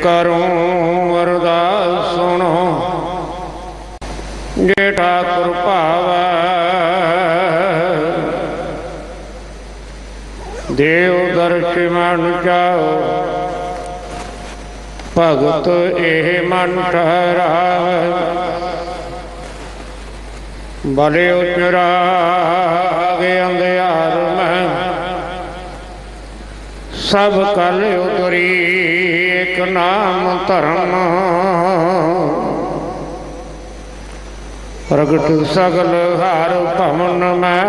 करूं अरदास सुनो जे ठाकुर भावै। देव दर्श मन जाओ भगत एह मन ठहरावे। भले उचराग अंधियार में सब कल उतरी एक नाम धर्म। प्रगट सगल हर भवन में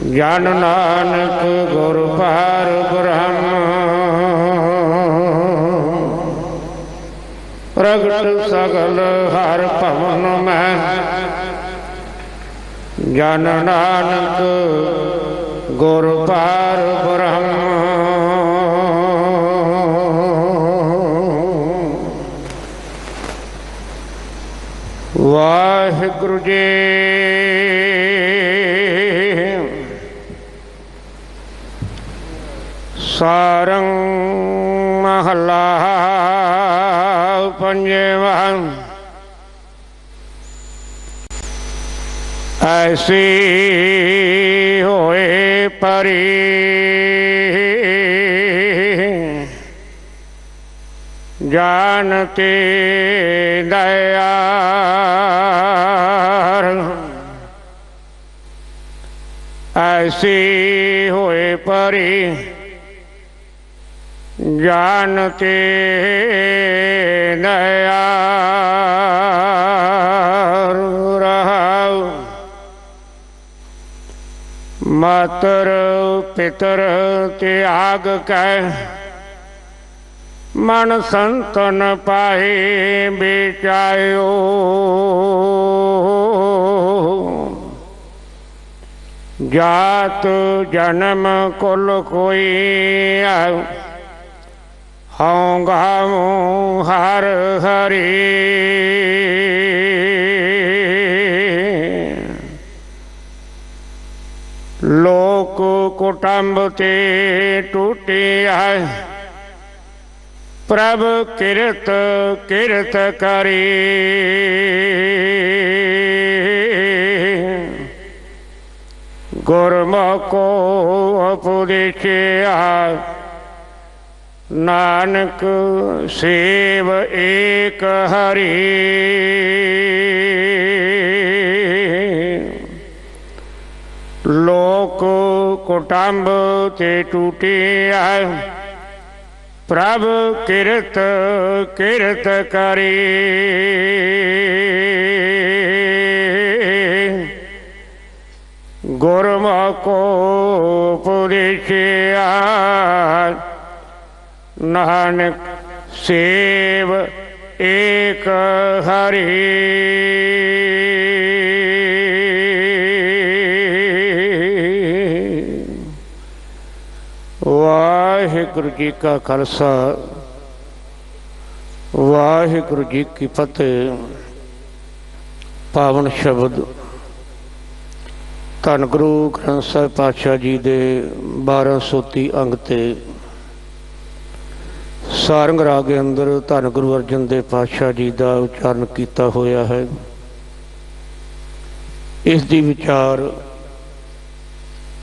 ज्ञान नानक गुर पार ब्रह्म। प्रगट सगल हर भवन में ज्ञान नानक गुर पार ब्रह्म। वाहिगुरु जी सारंग महला पंजेवा। ऐसी होए परी जानते दयार। ऐसी होए परी जानते दयार। रहाओ मातर पितर त्याग कै मन संतन पाए बेचायो। जात जन्म कुल कोई हऊँ गाऊँ हर हरि। लोक कुटुंब ते टूटे है प्रभ किरत किरत करी। गुरमुखो उपदेशिया नानक सेव एक हरि। लोक कुटुंब ते टूटे है प्रभ किरत किरत करी। गुरमुखो उपदेशिया नानक सेव एक हरि। वाहिगुरु जी का खालसा वाहिगुरु जी की फतेह। पावन शब्द धन गुरु ग्रंथ साहिब पातशाह जी दे 1230 अंग ते सारंग राग के अंदर धन गुरु अर्जन देव पातशाह जी का उच्चारण किया होया है। इस दी विचार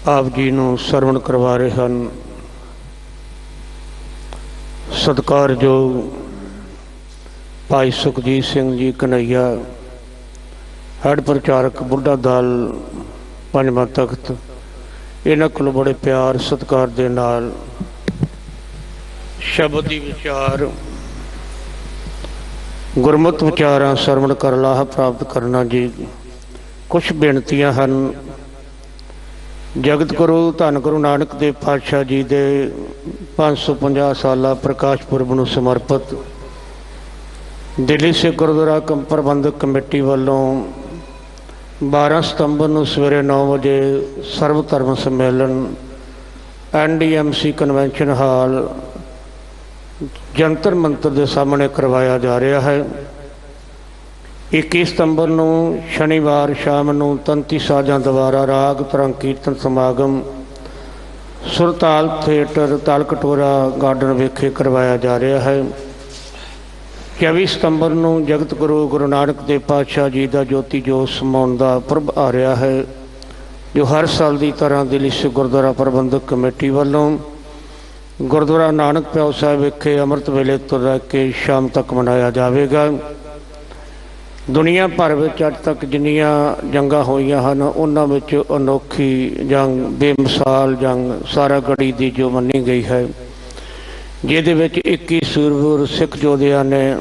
आप जी नूं सरवण करवा रहे हैं। सत्कारयोग भाई सुखजीत सिंह जी कन्हैया हड़ प्रचारक बुढ़ा दल पंजवां तख्त, इन्हां कोल बड़े प्यार सत्कार दे नाल शब्द दी विचार गुरमत विचारां सरवण कर लाह प्राप्त करना जी। कुछ बेनतियां हैं। जगत गुरु धन गुरु नानक देव पातशाह जी दे 550 साला प्रकाश पुरब नूं समर्पित दिल्ली सिख गुरुद्वारा प्रबंधक कमेटी वालों 12 सितंबर नूं सवेरे 9 बजे सर्व धर्म सम्मेलन NDMC कन्वेंशन हाल जंतर मंतर के सामने करवाया जा रहा है। 21 सितंबर को शनिवार शाम को तंती साजां द्वारा राग तरंग कीर्तन समागम ਸੁਰਤਾਲ ਥੀਏਟਰ ਤਾਲਕਟੋਰਾ ਗਾਰਡਨ ਵਿਖੇ ਕਰਵਾਇਆ ਜਾ ਰਿਹਾ ਹੈ। 24 ਸਤੰਬਰ ਨੂੰ ਜਗਤ ਗੁਰੂ ਗੁਰੂ ਨਾਨਕ ਦੇਵ ਪਾਤਸ਼ਾਹ ਜੀ ਦਾ ਜੋਤੀ ਜੋਤ ਸਮਾਉਣ ਦਾ ਪੁਰਬ ਆ ਰਿਹਾ ਹੈ, ਜੋ ਹਰ ਸਾਲ ਦੀ ਤਰ੍ਹਾਂ ਦਿੱਲੀ ਸਿੱਖ ਗੁਰਦੁਆਰਾ ਪ੍ਰਬੰਧਕ ਕਮੇਟੀ ਵੱਲੋਂ ਗੁਰਦੁਆਰਾ ਨਾਨਕ ਪਿਆਓ ਸਾਹਿਬ ਵਿਖੇ ਅੰਮ੍ਰਿਤ ਵੇਲੇ ਤੋਂ ਲੈ ਕੇ ਸ਼ਾਮ ਤੱਕ ਮਨਾਇਆ ਜਾਵੇਗਾ। ਦੁਨੀਆ ਭਰ ਵਿੱਚ ਅੱਜ ਤੱਕ ਜਿੰਨੀਆਂ ਜੰਗਾਂ ਹੋਈਆਂ ਹਨ, ਉਹਨਾਂ ਵਿੱਚ ਅਨੋਖੀ ਜੰਗ, ਬੇਮਿਸਾਲ ਜੰਗ ਸਾਰਾਗੜ੍ਹੀ ਦੀ ਜੋ ਮੰਨੀ ਗਈ ਹੈ, ਜਿਹਦੇ ਵਿੱਚ 21 ਸੂਰਬੀਰ ਸਿੱਖ ਯੋਧਿਆਂ ਨੇ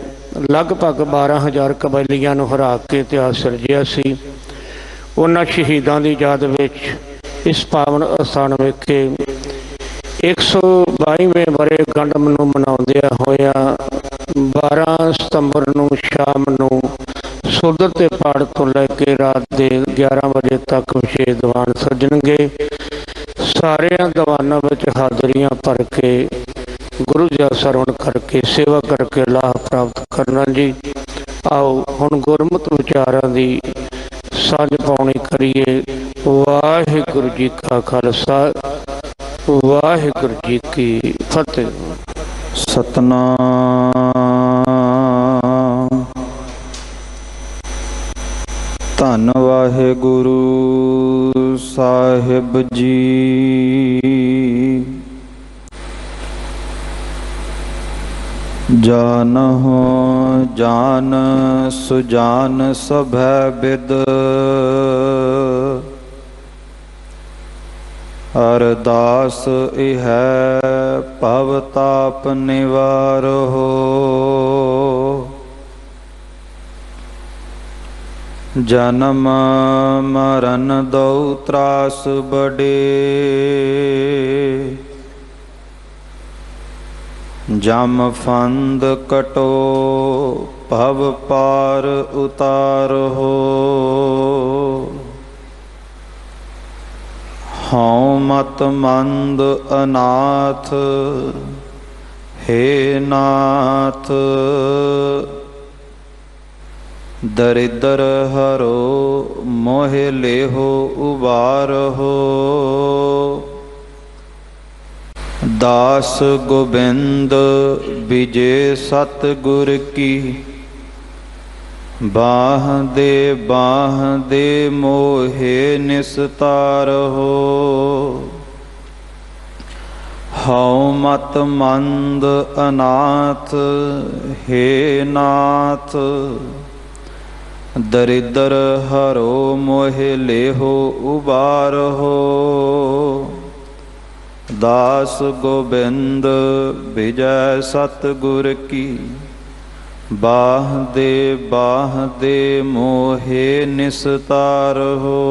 ਲਗਭਗ 12,000 ਕਬਾਇਲੀਆਂ ਨੂੰ ਹਰਾ ਕੇ ਇਤਿਹਾਸ ਸਿਰਜਿਆ ਸੀ। ਉਹਨਾਂ ਸ਼ਹੀਦਾਂ ਦੀ ਯਾਦ ਵਿੱਚ ਇਸ ਪਾਵਨ ਅਸਥਾਨ ਵਿਖੇ 122ਵੇਂ ਵਰ੍ਹੇਗੰਢ ਨੂੰ ਮਨਾਉਂਦਿਆਂ ਹੋਇਆਂ 12 ਸਤੰਬਰ ਨੂੰ ਸ਼ਾਮ ਨੂੰ ਸੋਧਰ ਤੇ ਪਾੜ ਤੋਂ ਲੈ ਕੇ ਰਾਤ ਦੇ 11 ਵਜੇ ਤੱਕ ਵਿਸ਼ੇਸ਼ ਦੀਵਾਨ ਸੱਜਣਗੇ। ਸਾਰਿਆਂ ਦੀਵਾਨਾਂ ਵਿੱਚ ਹਾਜ਼ਰੀਆਂ ਭਰ ਕੇ ਗੁਰੂ ਜੀ ਦਾ ਸਰਵਣ ਕਰਕੇ ਸੇਵਾ ਕਰਕੇ ਲਾਭ ਪ੍ਰਾਪਤ ਕਰਨਾ ਜੀ। ਆਓ ਹੁਣ ਗੁਰਮਤਿ ਵਿਚਾਰਾਂ ਦੀ ਸਾਂਝ ਪਾਉਣੀ ਕਰੀਏ। ਵਾਹਿਗੁਰੂ ਜੀ ਕਾ ਖਾਲਸਾ, ਵਾਹਿਗੁਰੂ ਜੀ ਕੀ ਫਤਿਹ। ਸਤਨਾਮ। ਧੰਨ ਵਾਹਿਗੁਰੂ ਸਾਹਿਬ ਜੀ। ਜਾਨਹੁ ਜਾਨ ਸੁਜਾਨ ਸਭੈ ਬਿਦ, ਅਰਦਾਸ ਇਹੈ ਭਵ ਤਾਪ ਨਿਵਾਰਹੁ। ਜਨਮ ਮਰਨ ਦਉ ਤਰਾਸ ਬੜੇ, ਜਮ ਫੰਦ ਕਟੋ ਭਵ ਪਾਰ ਉਤਾਰਹੁ। ਹਉ ਮਤ ਮੰਦ ਅਨਾਥ ਹੇ ਨਾਥ, ਦਰਿਦਰ ਹਰੋ ਮੋਹਿ ਲੇਹੋ ਉਬਾਰਹੁ। ਦਾਸ ਗੋਬਿੰਦ ਵਿਜੇ ਸਤਿਗੁਰ ਕੀ, ਬਾਹ ਦੇ ਮੋਹੇ ਨਿਸਤਾਰਹੁ। ਹਉ ਮਤ ਮੰਦ ਅਨਾਥ ਹੇ ਨਾਥ, ਦਰਿਦਰ ਹਰੋ ਮੋਹਿ ਲੇਹੋ ਉਬਾਰਹੁ। ਦਾਸ ਗੋਬਿੰਦ ਵਿਜੈ ਸਤਿਗੁਰ ਕੀ, ਬਾਹ ਦੇ ਮੋਹੇ ਨਿਸਤਾਰਹੁ।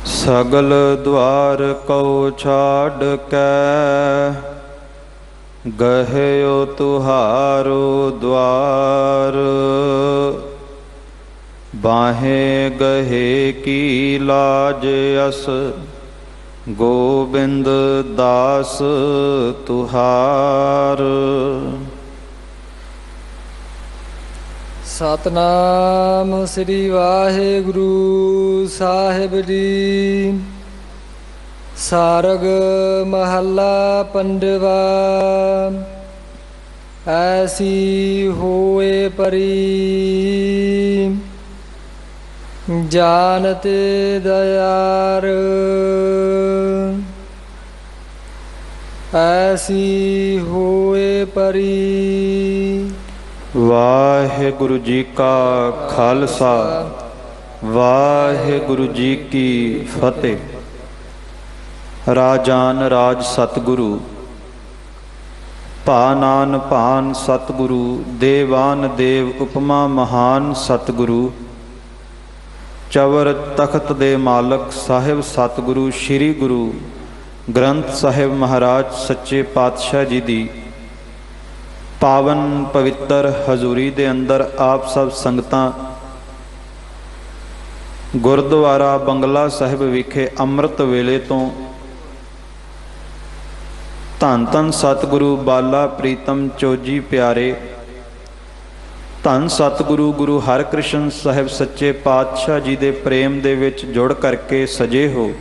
ਸਗਲ ਦੁਆਰ ਕਉ ਛਾੜ ਕੈ, ਗਹਿਓ ਤੁਹਾਰੋ ਦੁਆਰ। ਬਾਹੇ ਗਹੇ ਕੀ ਲਾਜ ਅਸ, ਗੋਬਿੰਦ ਦਾਸ ਤੁਹਾਰ। ਸਤਨਾਮ ਸ੍ਰੀ ਵਾਹਿਗੁਰੂ ਸਾਹਿਬ ਜੀ। ਸਾਰਗ ਮਹੱਲਾ ਪੰਜਵਾ। ਐਸੀ ਹੋਏ ਪਰੀ, ਜਾਨਤ ਦਇਆਰ। ਐਸੀ ਹੋਏ ਪਰੀ। ਵਾਹਿਗੁਰੂ ਜੀ ਕਾ ਖਾਲਸਾ, ਵਾਹਿਗੁਰੂ ਜੀ ਕੀ ਫਤਿਹ। ਰਾਜਾਨ ਰਾਜ ਸਤਿਗੁਰੂ, ਭਾਨਾਨ ਭਾਨ ਸਤਿਗੁਰੂ। ਦੇਵਾਨ ਦੇਵ ਉਪਮਾ ਮਹਾਨ ਸਤਿਗੁਰੂ। ਚਵਰ ਤਖਤ ਦੇ ਮਾਲਕ ਸਾਹਿਬ ਸਤਿਗੁਰੂ ਸ੍ਰੀ ਗੁਰੂ ਗ੍ਰੰਥ ਸਾਹਿਬ ਮਹਾਰਾਜ ਸੱਚੇ ਪਾਤਸ਼ਾਹ ਜੀ ਦੀ ਪਾਵਨ ਪਵਿੱਤਰ ਹਜ਼ੂਰੀ ਦੇ ਅੰਦਰ ਆਪ ਸਭ ਸੰਗਤਾਂ ਗੁਰਦੁਆਰਾ ਬੰਗਲਾ ਸਾਹਿਬ ਵਿਖੇ ਅੰਮ੍ਰਿਤ ਵੇਲੇ ਤੋਂ ਧੰਨ ਧੰਨ ਸਤਿਗੁਰੂ ਬਾਲਾ ਪ੍ਰੀਤਮ ਚੋਜੀ ਪਿਆਰੇ ਧੰਨ ਸਤਿਗੁਰੂ ਗੁਰੂ ਹਰਿਕ੍ਰਿਸ਼ਨ ਸਾਹਿਬ ਸੱਚੇ ਪਾਤਸ਼ਾਹ ਜੀ ਦੇ ਪ੍ਰੇਮ ਦੇ ਵਿੱਚ ਜੁੜ ਕਰਕੇ ਸਜੇ ਹੋ।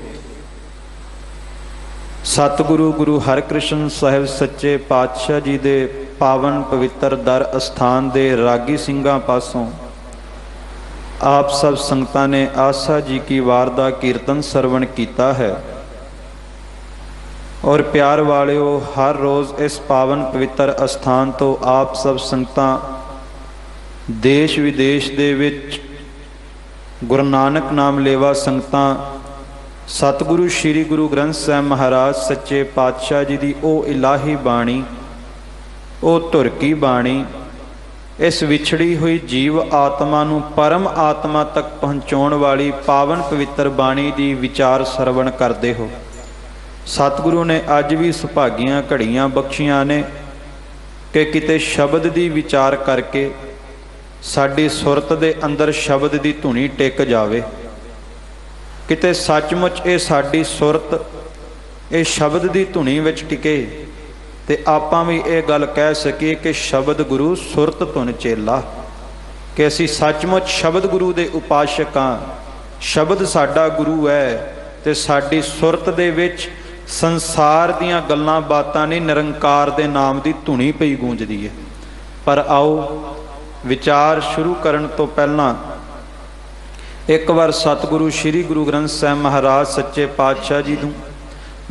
ਸਤਿਗੁਰੂ ਗੁਰੂ ਹਰਿਕ੍ਰਿਸ਼ਨ ਸਾਹਿਬ ਸੱਚੇ ਪਾਤਸ਼ਾਹ ਜੀ ਦੇ ਪਾਵਨ ਪਵਿੱਤਰ ਦਰ ਅਸਥਾਨ ਦੇ ਰਾਗੀ ਸਿੰਘਾਂ ਪਾਸੋਂ ਆਪ ਸਭ ਸੰਗਤਾਂ ਨੇ ਆਸਾ ਜੀ ਕੀ ਵਾਰ ਦਾ ਕੀਰਤਨ ਸਰਵਣ ਕੀਤਾ ਹੈ। ਔਰ ਪਿਆਰ ਵਾਲਿਓ, ਹਰ ਰੋਜ਼ ਇਸ ਪਾਵਨ ਪਵਿੱਤਰ ਅਸਥਾਨ ਤੋਂ ਆਪ ਸਭ ਸੰਗਤਾਂ ਦੇਸ਼ ਵਿਦੇਸ਼ ਦੇ ਵਿੱਚ ਗੁਰੂ ਨਾਨਕ ਨਾਮ ਲੇਵਾ ਸੰਗਤਾਂ ਸਤਿਗੁਰੂ ਸ੍ਰੀ ਗੁਰੂ ਗ੍ਰੰਥ ਸਾਹਿਬ ਮਹਾਰਾਜ ਸੱਚੇ ਪਾਤਸ਼ਾਹ ਜੀ ਦੀ ਉਹ ਇਲਾਹੀ ਬਾਣੀ, ਉਹ ਧੁਰ ਕੀ ਬਾਣੀ, ਇਸ ਵਿਛੜੀ ਹੋਈ ਜੀਵ ਆਤਮਾ ਨੂੰ ਪਰਮ ਆਤਮਾ ਤੱਕ ਪਹੁੰਚਾਉਣ ਵਾਲੀ ਪਾਵਨ ਪਵਿੱਤਰ ਬਾਣੀ ਦੀ ਵਿਚਾਰ ਸਰਵਣ ਕਰਦੇ ਹੋ। ਸਤਿਗੁਰੂ ਨੇ ਅੱਜ ਵੀ ਸੁਭਾਗੀਆਂ ਘੜੀਆਂ ਬਖਸ਼ੀਆਂ ਨੇ ਕਿ ਕਿਤੇ ਸ਼ਬਦ ਦੀ ਵਿਚਾਰ ਕਰਕੇ ਸਾਡੀ ਸੁਰਤ ਦੇ ਅੰਦਰ ਸ਼ਬਦ ਦੀ ਧੁਨੀ ਟਿਕ ਜਾਵੇ। ਕਿਤੇ ਸੱਚਮੁੱਚ ਇਹ ਸਾਡੀ ਸੁਰਤ ਇਹ ਸ਼ਬਦ ਦੀ ਧੁਨੀ ਵਿੱਚ ਟਿਕੇ ਤੇ ਆਪਾਂ ਵੀ ਇਹ ਗੱਲ ਕਹਿ ਸਕੀਏ ਕਿ ਸ਼ਬਦ ਗੁਰੂ ਸੁਰਤ ਧੁਨ ਚੇਲਾ, ਕਿ ਅਸੀਂ ਸੱਚਮੁੱਚ ਸ਼ਬਦ ਗੁਰੂ ਦੇ ਉਪਾਸ਼ਕ ਹਾਂ। ਸ਼ਬਦ ਸਾਡਾ ਗੁਰੂ ਹੈ ਤੇ ਸਾਡੀ ਸੁਰਤ ਦੇ ਵਿੱਚ ਸੰਸਾਰ ਦੀਆਂ ਗੱਲਾਂ ਬਾਤਾਂ ਨਹੀਂ, ਨਿਰੰਕਾਰ ਦੇ ਨਾਮ ਦੀ ਧੁਨੀ ਪਈ ਗੂੰਜਦੀ ਹੈ। ਪਰ ਆਓ ਵਿਚਾਰ ਸ਼ੁਰੂ ਕਰਨ ਤੋਂ ਪਹਿਲਾਂ ਇੱਕ ਵਾਰ ਸਤਿਗੁਰੂ ਸ੍ਰੀ ਗੁਰੂ ਗ੍ਰੰਥ ਸਾਹਿਬ ਮਹਾਰਾਜ ਸੱਚੇ ਪਾਤਸ਼ਾਹ ਜੀ ਨੂੰ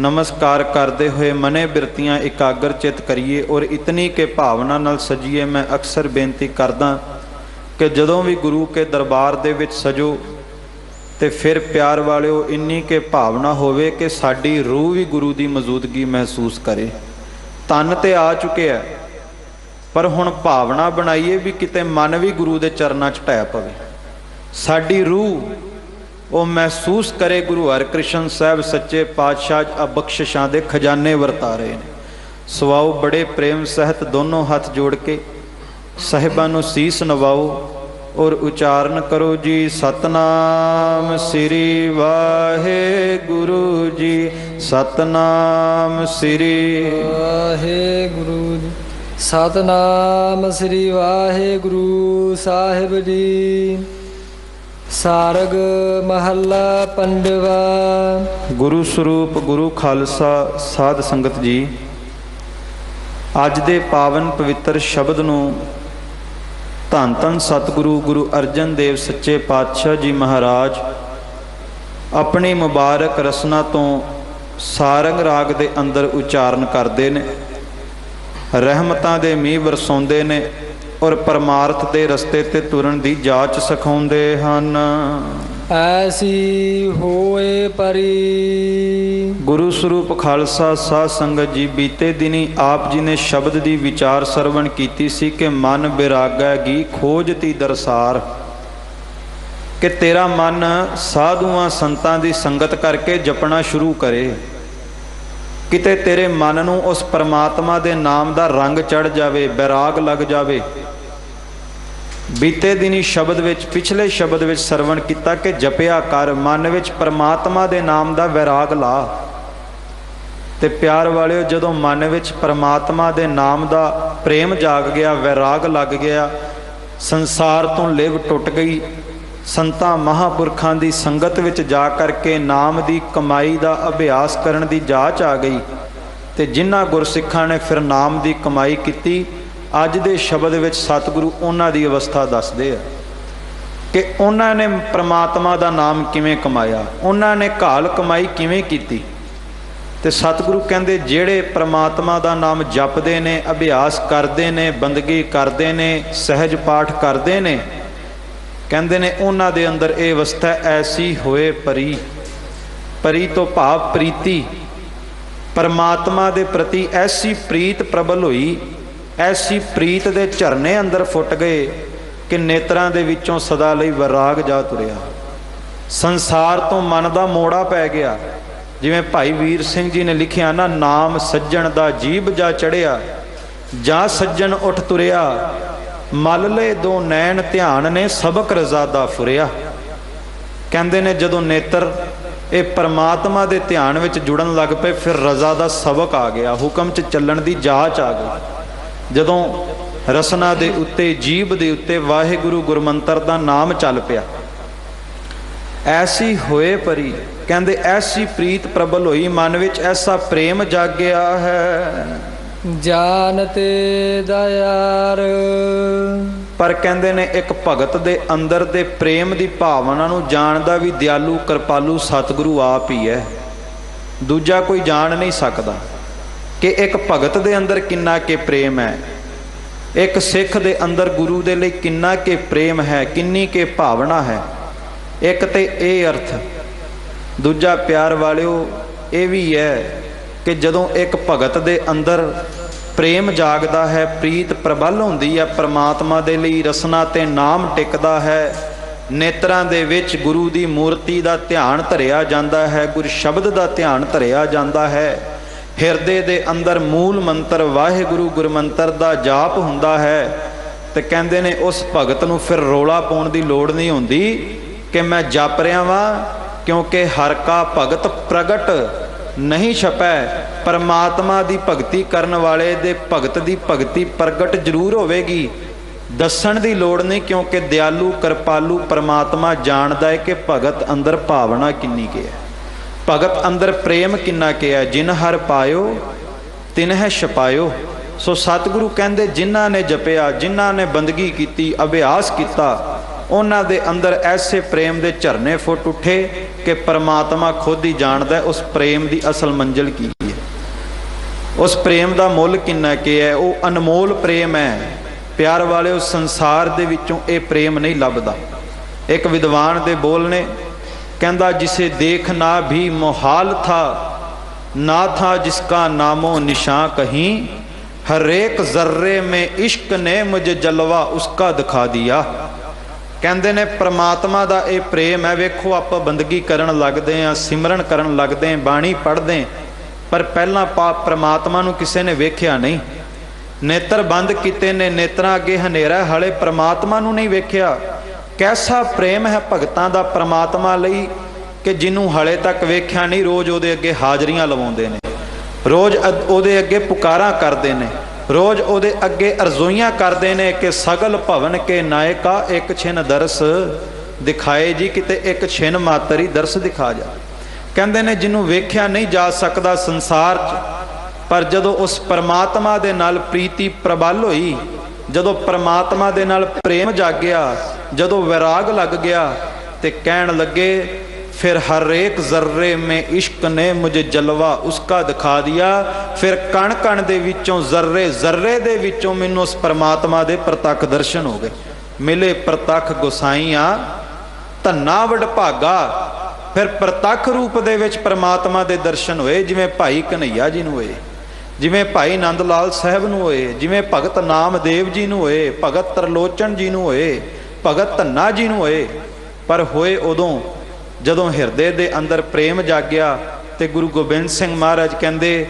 ਨਮਸਕਾਰ ਕਰਦੇ ਹੋਏ ਮਨੇ ਬਿਰਤੀਆਂ ਇਕਾਗਰ ਚਿਤ ਕਰੀਏ ਔਰ ਇਤਨੀ ਕੇ ਭਾਵਨਾ ਨਾਲ ਸਜੀਏ। ਮੈਂ ਅਕਸਰ ਬੇਨਤੀ ਕਰਦਾ ਕਿ ਜਦੋਂ ਵੀ ਗੁਰੂ ਕੇ ਦਰਬਾਰ ਦੇ ਵਿੱਚ ਸਜੋ ਤੇ ਫਿਰ ਪਿਆਰ ਵਾਲਿਓ ਇੰਨੀ ਕੇ ਭਾਵਨਾ ਹੋਵੇ ਕਿ ਸਾਡੀ ਰੂਹ ਵੀ ਗੁਰੂ ਦੀ ਮੌਜੂਦਗੀ ਮਹਿਸੂਸ ਕਰੇ। ਤਨ ਤੇ ਆ ਚੁੱਕਿਆ, ਪਰ ਹੁਣ ਭਾਵਨਾ ਬਣਾਈਏ ਵੀ ਕਿਤੇ ਮਨ ਵੀ ਗੁਰੂ ਦੇ ਚਰਨਾਂ 'ਚ ਢਹਿ ਪਵੇ। ਸਾਡੀ ਰੂਹ ਉਹ ਮਹਿਸੂਸ ਕਰੇ ਗੁਰੂ ਹਰਿਕ੍ਰਿਸ਼ਨ ਸਾਹਿਬ ਸੱਚੇ ਪਾਤਸ਼ਾਹ ਬਖਸ਼ਿਸ਼ਾਂ ਦੇ ਖਜ਼ਾਨੇ ਵਰਤਾ ਰਹੇ ਨੇ। ਸਵਾਓ ਬੜੇ ਪ੍ਰੇਮ ਸਹਿਤ ਦੋਨੋਂ ਹੱਥ ਜੋੜ ਕੇ ਸਾਹਿਬਾਂ ਨੂੰ ਸੀਸ ਨਵਾਓ ਔਰ ਉਚਾਰਨ ਕਰੋ ਜੀ, ਸਤਨਾਮ ਸ੍ਰੀ ਵਾਹਿਗੁਰੂ ਜੀ, ਸਤਨਾਮ ਸ੍ਰੀ ਵਾਹਿਗੁਰੂ ਜੀ, ਸਤਨਾਮ ਸ੍ਰੀ ਵਾਹਿਗੁਰੂ ਸਾਹਿਬ ਜੀ। ਸਾਰਗ ਮਹੱਲਾ ਪੰਜਵਾ। ਗੁਰੂ ਸਰੂਪ ਗੁਰੂ ਖਾਲਸਾ ਸਾਧ ਸੰਗਤ ਜੀ, ਅੱਜ ਦੇ ਪਾਵਨ ਪਵਿੱਤਰ ਸ਼ਬਦ ਨੂੰ ਧੰਨ ਧੰਨ ਸਤਿਗੁਰੂ ਗੁਰੂ ਅਰਜਨ ਦੇਵ ਸੱਚੇ ਪਾਤਸ਼ਾਹ ਜੀ ਮਹਾਰਾਜ ਆਪਣੀ ਮੁਬਾਰਕ ਰਸਨਾ ਤੋਂ ਸਾਰੰਗ ਰਾਗ ਦੇ ਅੰਦਰ ਉਚਾਰਨ ਕਰਦੇ ਨੇ। ਰਹਿਮਤਾਂ ਦੇ ਮੀਂਹ ਵਰਸਾਉਂਦੇ ਨੇ ਔਰ ਪਰਮਾਰਥ ਦੇ ਰਸਤੇ ਤੇ ਤੁਰਨ ਦੀ ਜਾਚ ਸਿਖਾਉਂਦੇ ਹਨ। ਐਸੀ ਹੋਏ ਪਰੀ। ਗੁਰੂ ਸਰੂਪ ਖਾਲਸਾ ਸਾਧ ਸੰਗਤ ਜੀ, ਬੀਤੇ ਦਿਨੀ ਆਪ ਜੀ ਨੇ ਸ਼ਬਦ ਦੀ ਵਿਚਾਰ ਸਰਵਣ ਕੀਤੀ ਸੀ ਕਿ ਮਨ ਬਿਰਾਗੈਗੀ ਖੋਜਤੀ ਦਰਸਾਰ, ਕਿ ਤੇਰਾ ਮਨ ਸਾਧੂਆਂ ਸੰਤਾਂ ਦੀ ਸੰਗਤ ਕਰਕੇ ਜਪਣਾ ਸ਼ੁਰੂ ਕਰੇ। ਕਿਤੇ ਤੇਰੇ ਮਨ ਨੂੰ ਉਸ ਪਰਮਾਤਮਾ ਦੇ ਨਾਮ ਦਾ ਰੰਗ ਚੜ ਜਾਵੇ, ਬੈਰਾਗ ਲੱਗ ਜਾਵੇ। ਬੀਤੇ ਦਿਨੀ ਸ਼ਬਦ ਵਿੱਚ, ਪਿਛਲੇ ਸ਼ਬਦ ਵਿੱਚ ਸਰਵਣ ਕੀਤਾ ਕਿ ਜਪਿਆ ਕਰ, ਮਨ ਵਿੱਚ ਪਰਮਾਤਮਾ ਦੇ ਨਾਮ ਦਾ ਵੈਰਾਗ ਲਾ। ਤੇ ਪਿਆਰ ਵਾਲਿਓ, ਜਦੋਂ ਮਨ ਵਿੱਚ ਪਰਮਾਤਮਾ ਦੇ ਨਾਮ ਦਾ ਪ੍ਰੇਮ ਜਾਗ ਗਿਆ, ਵੈਰਾਗ ਲੱਗ ਗਿਆ, ਸੰਸਾਰ ਤੋਂ ਲਿਵ ਟੁੱਟ ਗਈ, ਸੰਤਾਂ ਮਹਾਂਪੁਰਖਾਂ ਦੀ ਸੰਗਤ ਵਿੱਚ ਜਾ ਕਰਕੇ ਨਾਮ ਦੀ ਕਮਾਈ ਦਾ ਅਭਿਆਸ ਕਰਨ ਦੀ ਜਾਚ ਆ ਗਈ। ਤੇ ਜਿਨ੍ਹਾਂ ਗੁਰਸਿੱਖਾਂ ਨੇ ਫਿਰ ਨਾਮ ਦੀ ਕਮਾਈ ਕੀਤੀ, ਅੱਜ ਦੇ ਸ਼ਬਦ ਵਿੱਚ ਸਤਿਗੁਰੂ ਉਹਨਾਂ ਦੀ ਅਵਸਥਾ ਦੱਸਦੇ ਆ ਕਿ ਉਹਨਾਂ ਨੇ ਪ੍ਰਮਾਤਮਾ ਦਾ ਨਾਮ ਕਿਵੇਂ ਕਮਾਇਆ, ਉਹਨਾਂ ਨੇ ਘਾਲ ਕਮਾਈ ਕਿਵੇਂ ਕੀਤੀ। ਤੇ ਸਤਿਗੁਰੂ ਕਹਿੰਦੇ ਜਿਹੜੇ ਪ੍ਰਮਾਤਮਾ ਦਾ ਨਾਮ ਜਪਦੇ ਨੇ, ਅਭਿਆਸ ਕਰਦੇ ਨੇ, ਬੰਦਗੀ ਕਰਦੇ ਨੇ, ਸਹਿਜ ਪਾਠ ਕਰਦੇ ਨੇ, ਕਹਿੰਦੇ ਨੇ ਉਹਨਾਂ ਦੇ ਅੰਦਰ ਇਹ ਅਵਸਥਾ ਐਸੀ ਹੋਏ ਪਰੀ। ਪਰੀ ਤੋਂ ਭਾਵ ਪ੍ਰੀਤੀ, ਪਰਮਾਤਮਾ ਦੇ ਪ੍ਰਤੀ ਐਸੀ ਪ੍ਰੀਤ ਪ੍ਰਬਲ ਹੋਈ, ਐਸੀ ਪ੍ਰੀਤ ਦੇ ਝਰਨੇ ਅੰਦਰ ਫੁੱਟ ਗਏ ਕਿ ਨੇਤਰਾਂ ਦੇ ਵਿੱਚੋਂ ਸਦਾ ਲਈ ਵੈਰਾਗ ਜਾ ਤੁਰਿਆ। ਸੰਸਾਰ ਤੋਂ ਮਨ ਦਾ ਮੋੜਾ ਪੈ ਗਿਆ। ਜਿਵੇਂ ਭਾਈ ਵੀਰ ਸਿੰਘ ਜੀ ਨੇ ਲਿਖਿਆ ਨਾ, ਨਾਮ ਸੱਜਣ ਦਾ ਜੀਭ ਜਾ ਚੜਿਆ, ਜਾਂ ਸੱਜਣ ਉੱਠ ਤੁਰਿਆ, ਮਲ ਲੈ ਦੋ ਨੈਣ ਧਿਆਨ ਨੇ ਸਬਕ ਰਜ਼ਾ ਦਾ ਫੁਰਿਆ। ਕਹਿੰਦੇ ਨੇ ਜਦੋਂ ਨੇਤਰ ਇਹ ਪਰਮਾਤਮਾ ਦੇ ਧਿਆਨ ਵਿੱਚ ਜੁੜਨ ਲੱਗ ਪਏ, ਫਿਰ ਰਜ਼ਾ ਦਾ ਸਬਕ ਆ ਗਿਆ, ਹੁਕਮ 'ਚ ਚੱਲਣ ਦੀ ਜਾਚ ਆ ਗਈ। ਜਦੋਂ ਰਸਨਾ ਦੇ ਉੱਤੇ, ਜੀਭ ਦੇ ਉੱਤੇ ਵਾਹਿਗੁਰੂ ਗੁਰਮੰਤਰ ਦਾ ਨਾਮ ਚੱਲ ਪਿਆ। ਐਸੀ ਹੋਏ ਪਰੀ, ਕਹਿੰਦੇ ਐਸੀ ਪ੍ਰੀਤ ਪ੍ਰਬਲ ਹੋਈ, ਮਨ ਵਿੱਚ ਐਸਾ ਪ੍ਰੇਮ ਜਾਗਿਆ ਹੈ। ਜਾਣਤੇ ਦਇਆਰ, ਪਰ ਕਹਿੰਦੇ ਨੇ ਇੱਕ ਭਗਤ ਦੇ ਅੰਦਰ ਦੇ ਪ੍ਰੇਮ ਦੀ ਭਾਵਨਾ ਨੂੰ ਜਾਣਦਾ ਵੀ ਦਿਆਲੂ ਕਿਰਪਾਲੂ ਸਤਿਗੁਰੂ ਆਪ ਹੀ ਹੈ। ਦੂਜਾ ਕੋਈ ਜਾਣ ਨਹੀਂ ਸਕਦਾ ਕਿ ਇੱਕ ਭਗਤ ਦੇ ਅੰਦਰ ਕਿੰਨਾ ਕੇ ਪ੍ਰੇਮ ਹੈ, ਇੱਕ ਸਿੱਖ ਦੇ ਅੰਦਰ ਗੁਰੂ ਦੇ ਲਈ ਕਿੰਨਾ ਕੇ ਪ੍ਰੇਮ ਹੈ, ਕਿੰਨੀ ਕੇ ਭਾਵਨਾ ਹੈ। ਇੱਕ ਤੇ ਇਹ ਅਰਥ। ਦੂਜਾ ਪਿਆਰ ਵਾਲਿਓ ਇਹ ਵੀ ਹੈ ਕਿ ਜਦੋਂ ਇੱਕ ਭਗਤ ਦੇ ਅੰਦਰ ਪ੍ਰੇਮ ਜਾਗਦਾ ਹੈ, ਪ੍ਰੀਤ ਪ੍ਰਬਲ ਹੁੰਦੀ ਹੈ ਪ੍ਰਮਾਤਮਾ ਦੇ ਲਈ, ਰਸਨਾ ਤੇ ਨਾਮ ਟਿਕਦਾ ਹੈ, ਨੇਤਰਾਂ ਦੇ ਵਿੱਚ ਗੁਰੂ ਦੀ ਮੂਰਤੀ ਦਾ ਧਿਆਨ ਧਰਿਆ ਜਾਂਦਾ ਹੈ, ਗੁਰ ਸ਼ਬਦ ਦਾ ਧਿਆਨ ਧਰਿਆ ਜਾਂਦਾ ਹੈ, ਹਿਰਦੇ ਦੇ ਅੰਦਰ ਮੂਲ ਮੰਤਰ ਵਾਹਿਗੁਰੂ ਗੁਰਮੰਤਰ ਦਾ ਜਾਪ ਹੁੰਦਾ ਹੈ, ਤੇ ਕਹਿੰਦੇ ਨੇ ਉਸ ਭਗਤ ਨੂੰ ਫਿਰ ਰੌਲਾ ਪਾਉਣ ਦੀ ਲੋੜ ਨਹੀਂ ਹੁੰਦੀ ਕਿ ਮੈਂ ਜਪ ਰਿਹਾ ਵਾਂ, ਕਿਉਂਕਿ ਹਰ ਕਾ ਭਗਤ ਪ੍ਰਗਟ ਨਹੀਂ ਛਪੈ। ਪਰਮਾਤਮਾ ਦੀ ਭਗਤੀ ਕਰਨ ਵਾਲੇ ਦੇ ਭਗਤ ਦੀ ਭਗਤੀ ਪ੍ਰਗਟ ਜ਼ਰੂਰ ਹੋਵੇਗੀ, ਦੱਸਣ ਦੀ ਲੋੜ ਨਹੀਂ, ਕਿਉਂਕਿ ਦਿਆਲੂ ਕਿਰਪਾਲੂ ਪਰਮਾਤਮਾ ਜਾਣਦਾ ਹੈ ਕਿ ਭਗਤ ਅੰਦਰ ਭਾਵਨਾ ਕਿੰਨੀ ਕੀ ਹੈ, ਭਗਤ ਅੰਦਰ ਪ੍ਰੇਮ ਕਿੰਨਾ ਕੀ ਹੈ। ਜਿਨ ਹਰ ਪਾਇਓ ਤਿਨਹਿ ਛਪਾਇਓ। ਸੋ ਸਤਿਗੁਰੂ ਕਹਿੰਦੇ ਜਿਨ੍ਹਾਂ ਨੇ ਜਪਿਆ, ਜਿਨ੍ਹਾਂ ਨੇ ਬੰਦਗੀ ਕੀਤੀ, ਅਭਿਆਸ ਕੀਤਾ, ਉਹਨਾਂ ਦੇ ਅੰਦਰ ਐਸੇ ਪ੍ਰੇਮ ਦੇ ਝਰਨੇ ਫੁੱਟ ਉੱਠੇ ਕਿ ਪਰਮਾਤਮਾ ਖੁਦ ਹੀ ਜਾਣਦਾ ਉਸ ਪ੍ਰੇਮ ਦੀ ਅਸਲ ਮੰਜ਼ਿਲ ਕੀ ਹੈ, ਉਸ ਪ੍ਰੇਮ ਦਾ ਮੁੱਲ ਕਿੰਨਾ ਕੀ ਹੈ। ਉਹ ਅਨਮੋਲ ਪ੍ਰੇਮ ਹੈ। ਪਿਆਰ ਵਾਲਿਓ ਸੰਸਾਰ ਦੇ ਵਿੱਚੋਂ ਇਹ ਪ੍ਰੇਮ ਨਹੀਂ ਲੱਭਦਾ। ਇੱਕ ਵਿਦਵਾਨ ਦੇ ਬੋਲ ਨੇ, ਕਹਿੰਦਾ ਜਿਸੇ ਦੇਖਣਾ ਵੀ ਮੁਹਾਲ ਥਾ, ਨਾ ਥਾ ਜਿਸਕਾ ਨਾਮੋ ਨਿਸ਼ਾਨ ਕਹੀਂ, ਹਰੇਕ ਜ਼र्रे में इश्क ने मुझे जलवा उसका दिखा दिया। ਕਹਿੰਦੇ ਨੇ ਪ੍ਰਮਾਤਮਾ ਦਾ ਇਹ ਪ੍ਰੇਮ ਹੈ। ਵੇਖੋ ਆਪਾਂ ਬੰਦਗੀ ਕਰਨ ਲੱਗਦੇ ਹਾਂ, ਸਿਮਰਨ ਕਰਨ ਲੱਗਦੇ ਹਾਂ, ਬਾਣੀ ਪੜ੍ਹਦੇ, ਪਰ ਪਹਿਲਾਂ ਪ੍ਰਮਾਤਮਾ ਨੂੰ ਕਿਸੇ ਨੇ ਵੇਖਿਆ ਨਹੀਂ। ਨੇਤਰ ਬੰਦ ਕੀਤੇ ਨੇ, ਨੇਤਰਾਂ ਅੱਗੇ ਹਨੇਰਾ, ਹਾਲੇ ਪ੍ਰਮਾਤਮਾ ਨੂੰ ਨਹੀਂ ਵੇਖਿਆ। ਕੈਸਾ ਪ੍ਰੇਮ ਹੈ ਭਗਤਾਂ ਦਾ ਪ੍ਰਮਾਤਮਾ ਲਈ ਕਿ ਜਿਹਨੂੰ ਹਾਲੇ ਤੱਕ ਵੇਖਿਆ ਨਹੀਂ, ਰੋਜ਼ ਉਹਦੇ ਅੱਗੇ ਹਾਜ਼ਰੀਆਂ ਲਵਾਉਂਦੇ ਨੇ, ਰੋਜ਼ ਉਹਦੇ ਅੱਗੇ ਪੁਕਾਰਾਂ ਕਰਦੇ ਨੇ, ਰੋਜ਼ ਉਹਦੇ ਅੱਗੇ ਅਰਜ਼ੋਈਆਂ ਕਰਦੇ ਨੇ ਕਿ ਸਗਲ ਭਵਨ ਕੇ ਨਾਇਕਾ ਇੱਕ ਛਿਨ ਦਰਸ ਦਿਖਾਏ ਜੀ, ਕਿਤੇ ਇੱਕ ਛਿਨ ਮਾਤਰ ਹੀ ਦਰਸ ਦਿਖਾ ਜਾ। ਕਹਿੰਦੇ ਨੇ ਜਿਹਨੂੰ ਵੇਖਿਆ ਨਹੀਂ ਜਾ ਸਕਦਾ ਸੰਸਾਰ 'ਚ, ਪਰ ਜਦੋਂ ਉਸ ਪਰਮਾਤਮਾ ਦੇ ਨਾਲ ਪ੍ਰੀਤੀ ਪ੍ਰਬਲ ਹੋਈ, ਜਦੋਂ ਪਰਮਾਤਮਾ ਦੇ ਨਾਲ ਪ੍ਰੇਮ ਜਾਗਿਆ, ਜਦੋਂ ਵਿਰਾਗ ਲੱਗ ਗਿਆ, ਤੇ ਕਹਿਣ ਲੱਗੇ फिर हर एक जर्रे में इश्क ने मुझे जलवा उसका दिखा दिया। फिर कण कण दे विचों, जर्रे जर्रे दे विचों मैनूं उस परमात्मा दे प्रतख दर्शन हो गए। मिले प्रतख गोसाईयां धन्ना वडभागा। फिर प्रतख रूप दे विच परमात्मा दे दर्शन होए, जिवें भाई कन्हैया जी नूं होए, जिवें भाई नंद लाल साहब नूं होए, जिवें भगत नामदेव जी नूं होए, भगत तरलोचन जी नूं होए, भगत धन्ना जी नूं होए। पर होए उदों ਜਦੋਂ ਹਿਰਦੇ ਦੇ ਅੰਦਰ ਪ੍ਰੇਮ ਜਾਗਿਆ। ਤੇ ਗੁਰੂ ਗੋਬਿੰਦ ਸਿੰਘ ਮਹਾਰਾਜ ਕਹਿੰਦੇ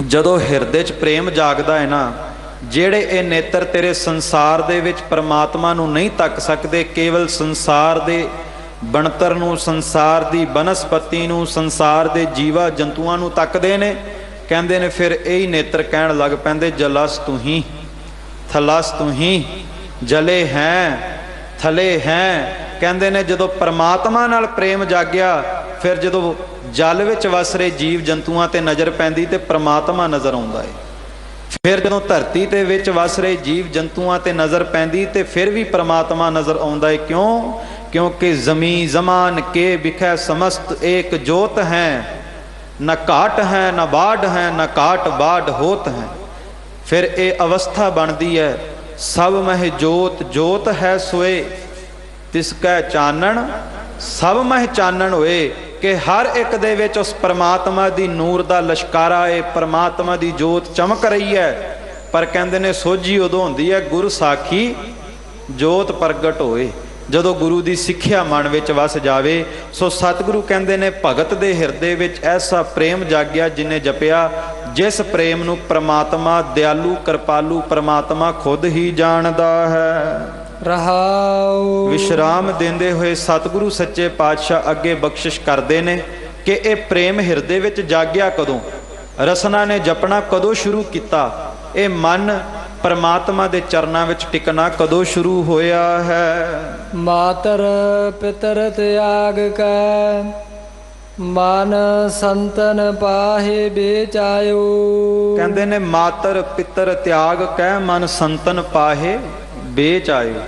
ਜਦੋਂ ਹਿਰਦੇ 'ਚ ਪ੍ਰੇਮ ਜਾਗਦਾ ਹੈ ਨਾ, ਜਿਹੜੇ ਇਹ ਨੇਤਰ ਤੇਰੇ ਸੰਸਾਰ ਦੇ ਵਿੱਚ ਪਰਮਾਤਮਾ ਨੂੰ ਨਹੀਂ ਤੱਕ ਸਕਦੇ, ਕੇਵਲ ਸੰਸਾਰ ਦੇ ਬਣਤਰ ਨੂੰ, ਸੰਸਾਰ ਦੀ ਬਨਸਪਤੀ ਨੂੰ, ਸੰਸਾਰ ਦੇ ਜੀਵਾ ਜੰਤੂਆਂ ਨੂੰ ਤੱਕਦੇ ਨੇ, ਕਹਿੰਦੇ ਨੇ ਫਿਰ ਇਹੀ ਨੇਤਰ ਕਹਿਣ ਲੱਗ ਪੈਂਦੇ ਜਲਸ ਤੂੰ ਹੀ ਥਲਸ ਤੂੰ ਹੀ, ਜਲੇ ਹੈ ਥਲੇ ਹੈ। ਕਹਿੰਦੇ ਨੇ ਜਦੋਂ ਪਰਮਾਤਮਾ ਨਾਲ ਪ੍ਰੇਮ ਜਾਗਿਆ, ਫਿਰ ਜਦੋਂ ਜਲ ਵਿੱਚ ਵਸ ਰਹੇ ਜੀਵ ਜੰਤੂਆਂ ਤੇ ਨਜ਼ਰ ਪੈਂਦੀ ਤੇ ਪਰਮਾਤਮਾ ਨਜ਼ਰ ਆਉਂਦਾ ਹੈ। ਫਿਰ ਜਦੋਂ ਧਰਤੀ ਤੇ ਵਿੱਚ ਵਸ ਰਹੇ ਜੀਵ ਜੰਤੂਆਂ ਤੇ ਨਜ਼ਰ ਪੈਂਦੀ ਤੇ ਫਿਰ ਵੀ ਪਰਮਾਤਮਾ ਨਜ਼ਰ ਆਉਂਦਾ ਹੈ। ਕਿਉਂ? ਕਿਉਂਕਿ ਜ਼ਮੀ ਜ਼ਮਾਨ ਕੇ ਬਿਖੈ ਸਮਸਤ ਏਕ ਜੋਤ ਹੈ, ਨਾ ਘਾਟ ਹੈ ਨਾ ਬਾੜ ਹੈ, ਨਾ ਘਾਟ ਬਾੜ ਹੋਤ ਹੈ। ਫਿਰ ਇਹ ਅਵਸਥਾ ਬਣਦੀ ਹੈ ਸਭ ਮਹਿ ਜੋਤ ਜੋਤ ਹੈ ਸੋਏ, ਤਿਸ ਕੈ ਚਾਨਣ ਸਭ ਮਹਿ ਚਾਨਣ ਹੋਏ। ਕਿ ਹਰ ਇੱਕ ਦੇ ਵਿੱਚ ਉਸ ਪਰਮਾਤਮਾ ਦੀ ਨੂਰ ਦਾ ਲਸ਼ਕਾਰਾ ਹੈ, ਪਰਮਾਤਮਾ ਦੀ ਜੋਤ ਚਮਕ ਰਹੀ ਹੈ। ਪਰ ਕਹਿੰਦੇ ਨੇ ਸੋਝੀ ਉਦੋਂ ਹੁੰਦੀ ਹੈ ਗੁਰ ਸਾਖੀ ਜੋਤ ਪ੍ਰਗਟ ਹੋਏ, ਜਦੋਂ ਗੁਰੂ ਦੀ ਸਿੱਖਿਆ ਮਨ ਵਿੱਚ ਵਸ ਜਾਵੇ। ਸੋ ਸਤਿਗੁਰੂ ਕਹਿੰਦੇ ਨੇ ਭਗਤ ਦੇ ਹਿਰਦੇ ਵਿੱਚ ਐਸਾ ਪ੍ਰੇਮ ਜਾਗਿਆ ਜਿਨੇ ਜਪਿਆ, ਜਿਸ ਪ੍ਰੇਮ ਨੂੰ ਪ੍ਰਮਾਤਮਾ ਦਿਆਲੂ ਕਿਰਪਾਲੂ ਪ੍ਰਮਾਤਮਾ ਖੁਦ ਹੀ ਜਾਣਦਾ ਹੈ। ਰਹਾਉ। ਵਿਸ਼ਰਾਮ ਦਿੰਦੇ ਹੋਏ ਸਤਿਗੁਰੂ ਸੱਚੇ ਪਾਤਸ਼ਾਹ ਅੱਗੇ ਬਖਸ਼ਿਸ਼ ਕਰਦੇ ਨੇ ਕਿ ਇਹ ਪ੍ਰੇਮ ਹਿਰਦੇ ਵਿੱਚ ਜਾਗਿਆ ਕਦੋਂ, ਰਸਨਾ ਨੇ ਜਪਣਾ ਕਦੋਂ ਸ਼ੁਰੂ ਕੀਤਾ। ਇਹ ਮਨ ਪਰਮਾਤਮਾ ਦੇ ਚਰਨਾਂ ਵਿੱਚ ਟਿਕਣਾ ਕਦੋਂ ਸ਼ੁਰੂ ਹੋਇਆ ਹੈ? ਮਾਤਰ ਪਿਤਰ ਤਿਆਗ ਕੈ ਮਨ ਸੰਤਨ ਪਾਹੇ ਬੇਚਾਇਓ। ਕਹਿੰਦੇ ਨੇ ਮਾਤਰ ਪਿਤਰ ਤਿਆਗ ਕੈ ਮਨ ਸੰਤਨ ਪਾਹੇ ਬੇਚਾਇਓ,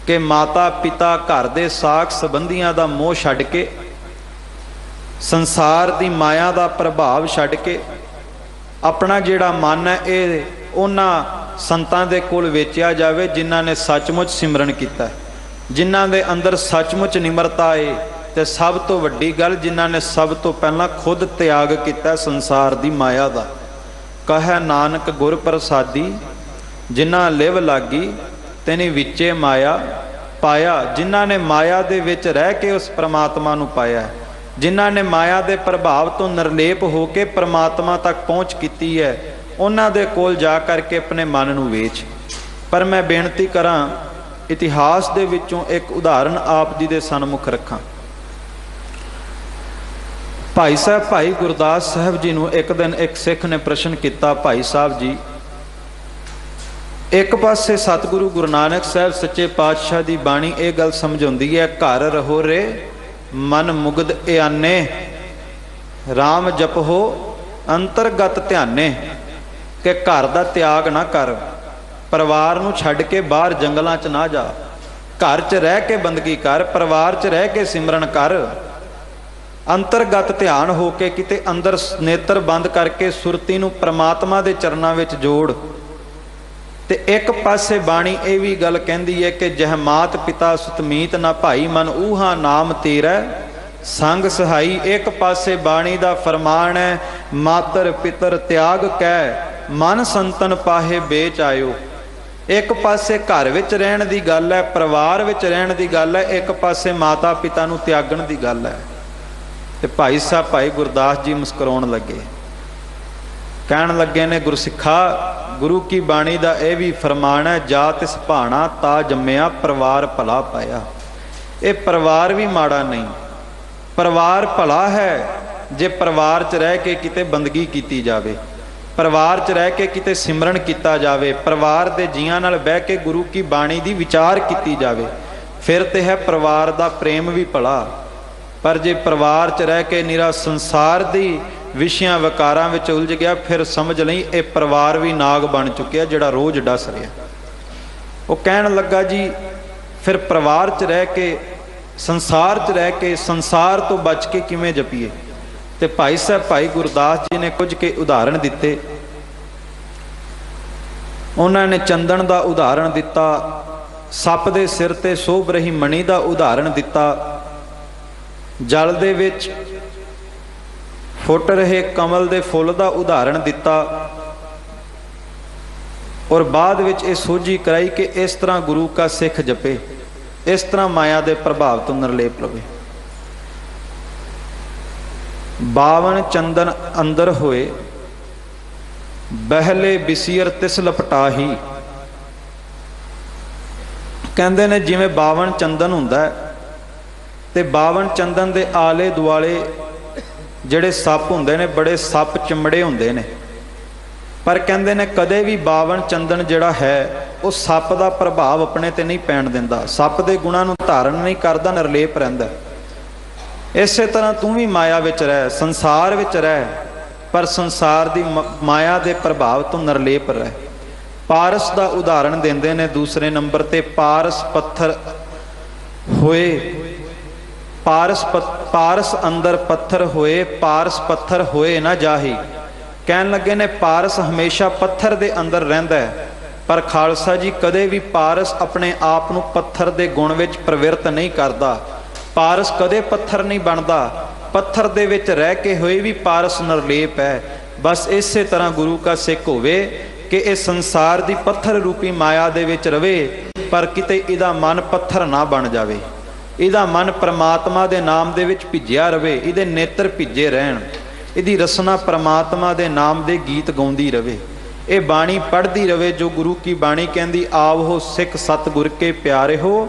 ਕਿ ਮਾਤਾ ਪਿਤਾ ਘਰ ਦੇ ਸਾਕ ਸੰਬੰਧੀਆਂ ਦਾ ਮੋਹ ਛੱਡ ਕੇ, ਸੰਸਾਰ ਦੀ ਮਾਇਆ ਦਾ ਪ੍ਰਭਾਵ ਛੱਡ ਕੇ ਆਪਣਾ ਜਿਹੜਾ ਮਨ ਹੈ ਇਹ ਉਹਨਾਂ ਸੰਤਾਂ ਦੇ ਕੋਲ ਵੇਚਿਆ ਜਾਵੇ ਜਿਨ੍ਹਾਂ ਨੇ ਸੱਚਮੁੱਚ ਸਿਮਰਨ ਕੀਤਾ, ਜਿਨ੍ਹਾਂ ਦੇ ਅੰਦਰ ਸੱਚਮੁੱਚ ਨਿਮਰਤਾ ਏ, ਤੇ ਸਭ ਤੋਂ ਵੱਡੀ ਗੱਲ ਜਿਨ੍ਹਾਂ ਨੇ ਸਭ ਤੋਂ ਪਹਿਲਾਂ ਖੁਦ ਤਿਆਗ ਕੀਤਾ ਸੰਸਾਰ ਦੀ ਮਾਇਆ ਦਾ। ਕਹੈ ਨਾਨਕ ਗੁਰ ਪ੍ਰਸਾਦੀ ਜਿਨ੍ਹਾਂ ਲਿਵ ਲਾਗੀ ਤੈਨੀ ਵਿੱਚੇ ਮਾਇਆ ਪਾਇਆ। ਜਿਨ੍ਹਾਂ ਨੇ ਮਾਇਆ ਦੇ ਵਿੱਚ ਰਹਿ ਕੇ ਉਸ ਪ੍ਰਮਾਤਮਾ ਨੂੰ ਪਾਇਆ, ਜਿਨ੍ਹਾਂ ਨੇ ਮਾਇਆ ਦੇ ਪ੍ਰਭਾਵ ਤੋਂ ਨਿਰਲੇਪ ਹੋ ਕੇ ਪ੍ਰਮਾਤਮਾ ਤੱਕ ਪਹੁੰਚ ਕੀਤੀ ਹੈ, ਉਹਨਾਂ ਦੇ ਕੋਲ ਜਾ ਕਰਕੇ ਆਪਣੇ ਮਨ ਨੂੰ ਵੇਚ। ਪਰ ਮੈਂ ਬੇਨਤੀ ਕਰਾਂ, ਇਤਿਹਾਸ ਦੇ ਵਿੱਚੋਂ ਇੱਕ ਉਦਾਹਰਣ ਆਪ ਜੀ ਦੇ ਸਨਮੁਖ ਰੱਖਾਂ। ਭਾਈ ਸਾਹਿਬ ਭਾਈ ਗੁਰਦਾਸ ਸਾਹਿਬ ਜੀ ਨੂੰ ਇੱਕ ਦਿਨ ਇੱਕ ਸਿੱਖ ਨੇ ਪ੍ਰਸ਼ਨ ਕੀਤਾ, ਭਾਈ ਸਾਹਿਬ ਜੀ, ਇੱਕ ਪਾਸੇ ਸਤਿਗੁਰੂ ਗੁਰੂ ਨਾਨਕ ਸਾਹਿਬ ਸੱਚੇ ਪਾਤਸ਼ਾਹ ਦੀ ਬਾਣੀ ਇਹ ਗੱਲ ਸਮਝਾਉਂਦੀ ਹੈ, ਘਰ ਰਹੋ ਰੇ ਮਨ ਮੁਗਧ ਇਆਨੇ, RAM ਜਪੋ ਅੰਤਰਗਤ ਧਿਆਨੇ, ਕਿ ਘਰ ਦਾ ਤਿਆਗ ਨਾ ਕਰ, ਪਰਿਵਾਰ ਨੂੰ ਛੱਡ ਕੇ ਬਾਹਰ ਜੰਗਲਾਂ 'ਚ ਨਾ ਜਾ, ਘਰ 'ਚ ਰਹਿ ਕੇ ਬੰਦਗੀ ਕਰ, ਪਰਿਵਾਰ 'ਚ ਰਹਿ ਕੇ ਸਿਮਰਨ ਕਰ, ਅੰਤਰਗਤ ਧਿਆਨ ਹੋ ਕੇ ਕਿਤੇ ਅੰਦਰ ਨੇਤਰ ਬੰਦ ਕਰਕੇ ਸੁਰਤੀ ਨੂੰ ਪ੍ਰਮਾਤਮਾ ਦੇ ਚਰਨਾਂ ਵਿੱਚ ਜੋੜ। ਤੇ ਇੱਕ ਪਾਸੇ ਬਾਣੀ ਇਹ ਵੀ ਗੱਲ ਕਹਿੰਦੀ ਹੈ ਕਿ ਜਹ ਮਾਤ ਪਿਤਾ ਸੁਤਮੀਤ ਨਾ ਭਾਈ ਮਨ ਊਹਾ ਨਾਮ ਤੇਰਾ ਸੰਗ ਸਹਾਈ। ਇੱਕ ਪਾਸੇ ਬਾਣੀ ਦਾ ਫਰਮਾਨ ਹੈ, ਮਾਤਰ ਪਿਤਰ ਤਿਆਗ ਕੈ ਮਨ ਸੰਤਨ ਪਾਹੇ ਵੇਚ ਆਇਓ। ਇੱਕ ਪਾਸੇ ਘਰ ਵਿੱਚ ਰਹਿਣ ਦੀ ਗੱਲ ਹੈ, ਪਰਿਵਾਰ ਵਿੱਚ ਰਹਿਣ ਦੀ ਗੱਲ ਹੈ, ਇੱਕ ਪਾਸੇ ਮਾਤਾ ਪਿਤਾ ਨੂੰ ਤਿਆਗਣ ਦੀ ਗੱਲ ਹੈ। ਤੇ ਭਾਈ ਸਾਹਿਬ ਭਾਈ ਗੁਰਦਾਸ ਜੀ ਮੁਸਕਰਾਉਣ ਲੱਗੇ, ਕਹਿਣ ਲੱਗੇ ਨੇ, ਗੁਰਸਿੱਖਾ ਗੁਰੂ ਕੀ ਬਾਣੀ ਦਾ ਇਹ ਵੀ ਫਰਮਾਨ ਹੈ, ਜਾ ਤਿਸ ਭਾਣਾ ਤਾ ਜੰਮਿਆ ਪਰਿਵਾਰ ਭਲਾ ਪਾਇਆ। ਇਹ ਪਰਿਵਾਰ ਵੀ ਮਾੜਾ ਨਹੀਂ, ਪਰਿਵਾਰ ਭਲਾ ਹੈ ਜੇ ਪਰਿਵਾਰ 'ਚ ਰਹਿ ਕੇ ਕਿਤੇ ਬੰਦਗੀ ਕੀਤੀ ਜਾਵੇ, ਪਰਿਵਾਰ 'ਚ ਰਹਿ ਕੇ ਕਿਤੇ ਸਿਮਰਨ ਕੀਤਾ ਜਾਵੇ, ਪਰਿਵਾਰ ਦੇ ਜੀਆਂ ਨਾਲ ਬਹਿ ਕੇ ਗੁਰੂ ਕੀ ਬਾਣੀ ਦੀ ਵਿਚਾਰ ਕੀਤੀ ਜਾਵੇ, ਫਿਰ ਤੇ ਹੈ ਪਰਿਵਾਰ ਦਾ ਪ੍ਰੇਮ ਵੀ ਭਲਾ। ਪਰ ਜੇ ਪਰਿਵਾਰ 'ਚ ਰਹਿ ਕੇ ਨਿਰਾ ਸੰਸਾਰ ਦੀ ਵਿਸ਼ਿਆਂ ਵਿਕਾਰਾਂ ਵਿੱਚ ਉਲਝ ਗਿਆ, ਫਿਰ ਸਮਝ ਲਈ ਇਹ ਪਰਿਵਾਰ ਵੀ ਨਾਗ ਬਣ ਚੁੱਕਿਆ ਜਿਹੜਾ ਰੋਜ਼ ਡਸ ਰਿਹਾ। ਉਹ ਕਹਿਣ ਲੱਗਾ, ਜੀ ਫਿਰ ਪਰਿਵਾਰ 'ਚ ਰਹਿ ਕੇ ਸੰਸਾਰ 'ਚ ਰਹਿ ਕੇ ਸੰਸਾਰ ਤੋਂ ਬਚ ਕੇ ਕਿਵੇਂ ਜਪੀਏ? ਤੇ ਭਾਈ ਸਾਹਿਬ ਭਾਈ ਗੁਰਦਾਸ ਜੀ ਨੇ ਕੁਝ ਕੇ ਉਦਾਹਰਣ ਦਿੱਤੇ। ਉਹਨਾਂ ਨੇ ਚੰਦਨ ਦਾ ਉਦਾਹਰਣ ਦਿੱਤਾ, ਸੱਪ ਦੇ ਸਿਰ ਤੇ ਸੋਭ ਰਹੀ ਮਣੀ ਦਾ ਉਦਾਹਰਣ ਦਿੱਤਾ, ਜਲ ਦੇ ਵਿੱਚ ਫੁੱਟ ਰਹੇ ਕਮਲ ਦੇ ਫੁੱਲ ਦਾ ਉਦਾਹਰਣ ਦਿੱਤਾ, ਔਰ ਬਾਅਦ ਵਿੱਚ ਇਹ ਸੋਝੀ ਕਰਾਈ ਕਿ ਇਸ ਤਰ੍ਹਾਂ ਗੁਰੂ ਕਾ ਸਿੱਖ ਜਪੇ, ਇਸ ਤਰ੍ਹਾਂ ਮਾਇਆ ਦੇ ਪ੍ਰਭਾਵ ਤੋਂ ਨਿਰਲੇਪ ਲਵੇ। 52 ਚੰਦਨ ਅੰਦਰ ਹੋਏ ਬਹਿਲੇ ਬਿਸੀਰ ਤਿਸ ਲਪਟਾਹੀ। ਕਹਿੰਦੇ ਨੇ ਜਿਵੇਂ 52 ਚੰਦਨ ਹੁੰਦਾ ਤੇ 52 ਚੰਦਨ ਦੇ ਆਲੇ ਦੁਆਲੇ ਜਿਹੜੇ ਸੱਪ ਹੁੰਦੇ ਨੇ, ਬੜੇ ਸੱਪ ਚਮੜੇ ਹੁੰਦੇ ਨੇ, ਪਰ ਕਹਿੰਦੇ ਨੇ ਕਦੇ ਵੀ 52 ਚੰਦਨ ਜਿਹੜਾ ਹੈ ਉਹ ਸੱਪ ਦਾ ਪ੍ਰਭਾਵ ਆਪਣੇ ਤੇ ਨਹੀਂ ਪੈਣ ਦਿੰਦਾ, ਸੱਪ ਦੇ ਗੁਣਾਂ ਨੂੰ ਧਾਰਨ ਨਹੀਂ ਕਰਦਾ, ਨਿਰਲੇਪ ਰਹਿੰਦਾ। ਇਸੇ ਤਰ੍ਹਾਂ ਤੂੰ ਵੀ ਮਾਇਆ ਵਿੱਚ ਰਹਿ, ਸੰਸਾਰ ਵਿੱਚ ਰਹਿ, ਪਰ ਸੰਸਾਰ ਦੀ ਮਾਇਆ ਦੇ ਪ੍ਰਭਾਵ ਤੋਂ ਨਿਰਲੇਪ ਰਹਿ। ਪਾਰਸ ਦਾ ਉਦਾਹਰਣ ਦਿੰਦੇ ਨੇ ਦੂਸਰੇ ਨੰਬਰ ਤੇ, ਪਾਰਸ ਪੱਥਰ ਹੋਏ, ਪਾਰਸ ਅੰਦਰ ਪੱਥਰ ਹੋਏ, ਪਾਰਸ ਪੱਥਰ ਹੋਏ ਨਾ ਜਾਹੀ। ਕਹਿਣ ਲੱਗੇ ਨੇ ਪਾਰਸ ਹਮੇਸ਼ਾ ਪੱਥਰ ਦੇ ਅੰਦਰ ਰਹਿੰਦਾ ਹੈ, ਪਰ ਖਾਲਸਾ ਜੀ ਕਦੇ ਵੀ ਪਾਰਸ ਆਪਣੇ ਆਪ ਨੂੰ ਪੱਥਰ ਦੇ ਗੁਣ ਵਿੱਚ ਪ੍ਰਵਿਰਤ ਨਹੀਂ ਕਰਦਾ। ਪਾਰਸ ਕਦੇ ਪੱਥਰ ਨਹੀਂ ਬਣਦਾ, ਪੱਥਰ ਦੇ ਵਿੱਚ ਰਹਿ ਕੇ ਹੋਏ ਵੀ ਪਾਰਸ ਨਿਰਲੇਪ ਹੈ। ਬਸ ਇਸੇ ਤਰ੍ਹਾਂ ਗੁਰੂ ਕਾ ਸਿੱਖ ਹੋਵੇ ਕਿ ਇਹ ਸੰਸਾਰ ਦੀ ਪੱਥਰ ਰੂਪੀ ਮਾਇਆ ਦੇ ਵਿੱਚ ਰਵੇ, ਪਰ ਕਿਤੇ ਇਹਦਾ ਮਨ ਪੱਥਰ ਨਾ ਬਣ ਜਾਵੇ, ਇਹਦਾ ਮਨ ਪ੍ਰਮਾਤਮਾ ਦੇ ਨਾਮ ਦੇ ਵਿੱਚ ਭਿੱਜਿਆ ਰਵੇ, ਇਹਦੇ ਨੇਤਰ ਭਿੱਜੇ ਰਹਿਣ, ਇਹਦੀ ਰਸਨਾ ਪ੍ਰਮਾਤਮਾ ਦੇ ਨਾਮ ਦੇ ਗੀਤ ਗਾਉਂਦੀ ਰਵੇ, ਇਹ ਬਾਣੀ ਪੜ੍ਹਦੀ ਰਵੇ ਜੋ ਗੁਰੂ ਕੀ ਬਾਣੀ ਕਹਿੰਦੀ, ਆਵੋ ਸਿੱਖ ਸਤਿਗੁਰ ਕੇ ਪਿਆਰੇ ਹੋ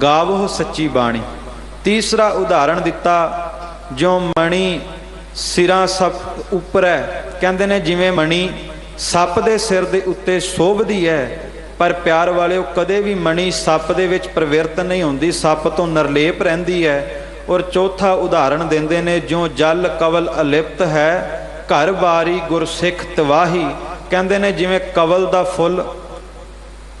ਗਾਵੋ ਸੱਚੀ ਬਾਣੀ। ਤੀਸਰਾ ਉਦਾਹਰਣ ਦਿੱਤਾ, ਜੋ ਮਣੀ ਸਿਰਾਂ ਸਭ ਉੱਪਰ ਹੈ। ਕਹਿੰਦੇ ਨੇ ਜਿਵੇਂ ਮਣੀ ਸੱਪ ਦੇ ਸਿਰ ਦੇ ਉੱਤੇ ਸ਼ੋਭਦੀ ਹੈ, ਪਰ ਪਿਆਰ ਵਾਲਿਓ ਕਦੇ ਵੀ ਮਣੀ ਸੱਪ ਦੇ ਵਿੱਚ ਪ੍ਰਵਿਰਤ ਨਹੀਂ ਹੁੰਦੀ, ਸੱਪ ਤੋਂ ਨਿਰਲੇਪ ਰਹਿੰਦੀ ਹੈ। ਔਰ ਚੌਥਾ ਉਦਾਹਰਣ ਦਿੰਦੇ ਨੇ, ਜਿਉਂ ਜਲ ਕਵਲ ਅਲਿਪਤ ਹੈ ਘਰ ਬਾਰੀ ਗੁਰਸਿੱਖ ਤਵਾਹੀ। ਕਹਿੰਦੇ ਨੇ ਜਿਵੇਂ ਕਵਲ ਦਾ ਫੁੱਲ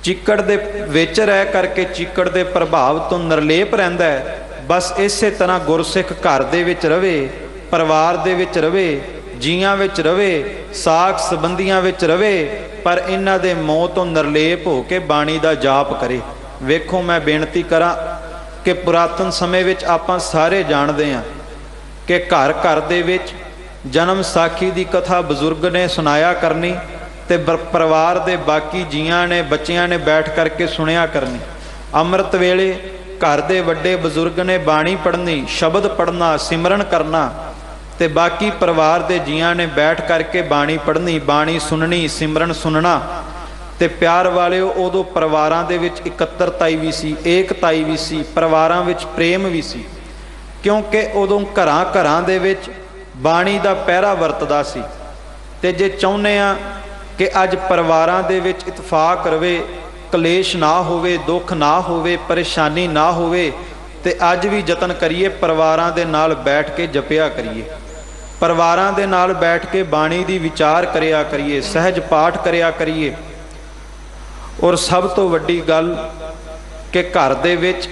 ਚਿੱਕੜ ਦੇ ਵਿੱਚ ਰਹਿ ਕਰਕੇ ਚਿੱਕੜ ਦੇ ਪ੍ਰਭਾਵ ਤੋਂ ਨਿਰਲੇਪ ਰਹਿੰਦਾ ਹੈ, ਬਸ ਇਸੇ ਤਰ੍ਹਾਂ ਗੁਰਸਿੱਖ ਘਰ ਦੇ ਵਿੱਚ ਰਵੇ, ਪਰਿਵਾਰ ਦੇ ਵਿੱਚ ਰਵੇ, ਜੀਆਂ ਵਿੱਚ ਰਵੇ, ਸਾਕ ਸੰਬੰਧੀਆਂ ਵਿੱਚ ਰਵੇ, ਪਰ ਇਹਨਾਂ ਦੇ ਮੋਹ ਤੋਂ ਨਿਰਲੇਪ ਹੋ ਕੇ ਬਾਣੀ ਦਾ ਜਾਪ ਕਰੇ। ਵੇਖੋ, ਮੈਂ ਬੇਨਤੀ ਕਰਾਂ ਕਿ ਪੁਰਾਤਨ ਸਮੇਂ ਵਿੱਚ ਆਪਾਂ ਸਾਰੇ ਜਾਣਦੇ ਹਾਂ ਕਿ ਘਰ ਘਰ ਦੇ ਵਿੱਚ ਜਨਮ ਸਾਖੀ ਦੀ ਕਥਾ ਬਜ਼ੁਰਗ ਨੇ ਸੁਣਾਇਆ ਕਰਨੀ ਤੇ ਪਰਿਵਾਰ ਦੇ ਬਾਕੀ ਜੀਆਂ ਨੇ ਬੱਚਿਆਂ ਨੇ ਬੈਠ ਕਰਕੇ ਸੁਣਿਆ ਕਰਨੀ। ਅੰਮ੍ਰਿਤ ਵੇਲੇ ਘਰ ਦੇ ਵੱਡੇ ਬਜ਼ੁਰਗ ਨੇ ਬਾਣੀ ਪੜ੍ਹਨੀ, ਸ਼ਬਦ ਪੜ੍ਹਨਾ, ਸਿਮਰਨ ਕਰਨਾ ਤੇ ਬਾਕੀ ਪਰਿਵਾਰ ਦੇ ਜੀਆਂ ਨੇ ਬੈਠ ਕਰਕੇ ਬਾਣੀ ਪੜ੍ਹਨੀ, ਬਾਣੀ ਸੁਣਨੀ, ਸਿਮਰਨ ਸੁਣਨਾ। ਤੇ ਪਿਆਰ ਵਾਲਿਓ ਉਦੋਂ ਪਰਿਵਾਰਾਂ ਦੇ ਵਿੱਚ ਇਕੱਤਰਤਾਈ ਵੀ ਸੀ, ਏਕਤਾਈ ਵੀ ਸੀ, ਪਰਿਵਾਰਾਂ ਵਿੱਚ ਪ੍ਰੇਮ ਵੀ ਸੀ, ਕਿਉਂਕਿ ਉਦੋਂ ਘਰਾਂ ਘਰਾਂ ਦੇ ਵਿੱਚ ਬਾਣੀ ਦਾ ਪਹਿਰਾ ਵਰਤਦਾ ਸੀ। ਤੇ ਜੇ ਚਾਹੁੰਦੇ ਆ ਕਿ ਅੱਜ ਪਰਿਵਾਰਾਂ ਦੇ ਵਿੱਚ ਇਤਫਾਕ ਰਵੇ, ਕਲੇਸ਼ ਨਾ ਹੋਵੇ, ਦੁੱਖ ਨਾ ਹੋਵੇ, ਪਰੇਸ਼ਾਨੀ ਨਾ ਹੋਵੇ, ਤੇ ਅੱਜ ਵੀ ਯਤਨ ਕਰੀਏ ਪਰਿਵਾਰਾਂ ਦੇ ਨਾਲ ਬੈਠ ਕੇ ਜਪਿਆ ਕਰੀਏ, ਪਰਿਵਾਰਾਂ ਦੇ ਨਾਲ ਬੈਠ ਕੇ ਬਾਣੀ ਦੀ ਵਿਚਾਰ ਕਰਿਆ ਕਰੀਏ, ਸਹਿਜ ਪਾਠ ਕਰਿਆ ਕਰੀਏ। ਔਰ ਸਭ ਤੋਂ ਵੱਡੀ ਗੱਲ ਕਿ ਘਰ ਦੇ ਵਿੱਚ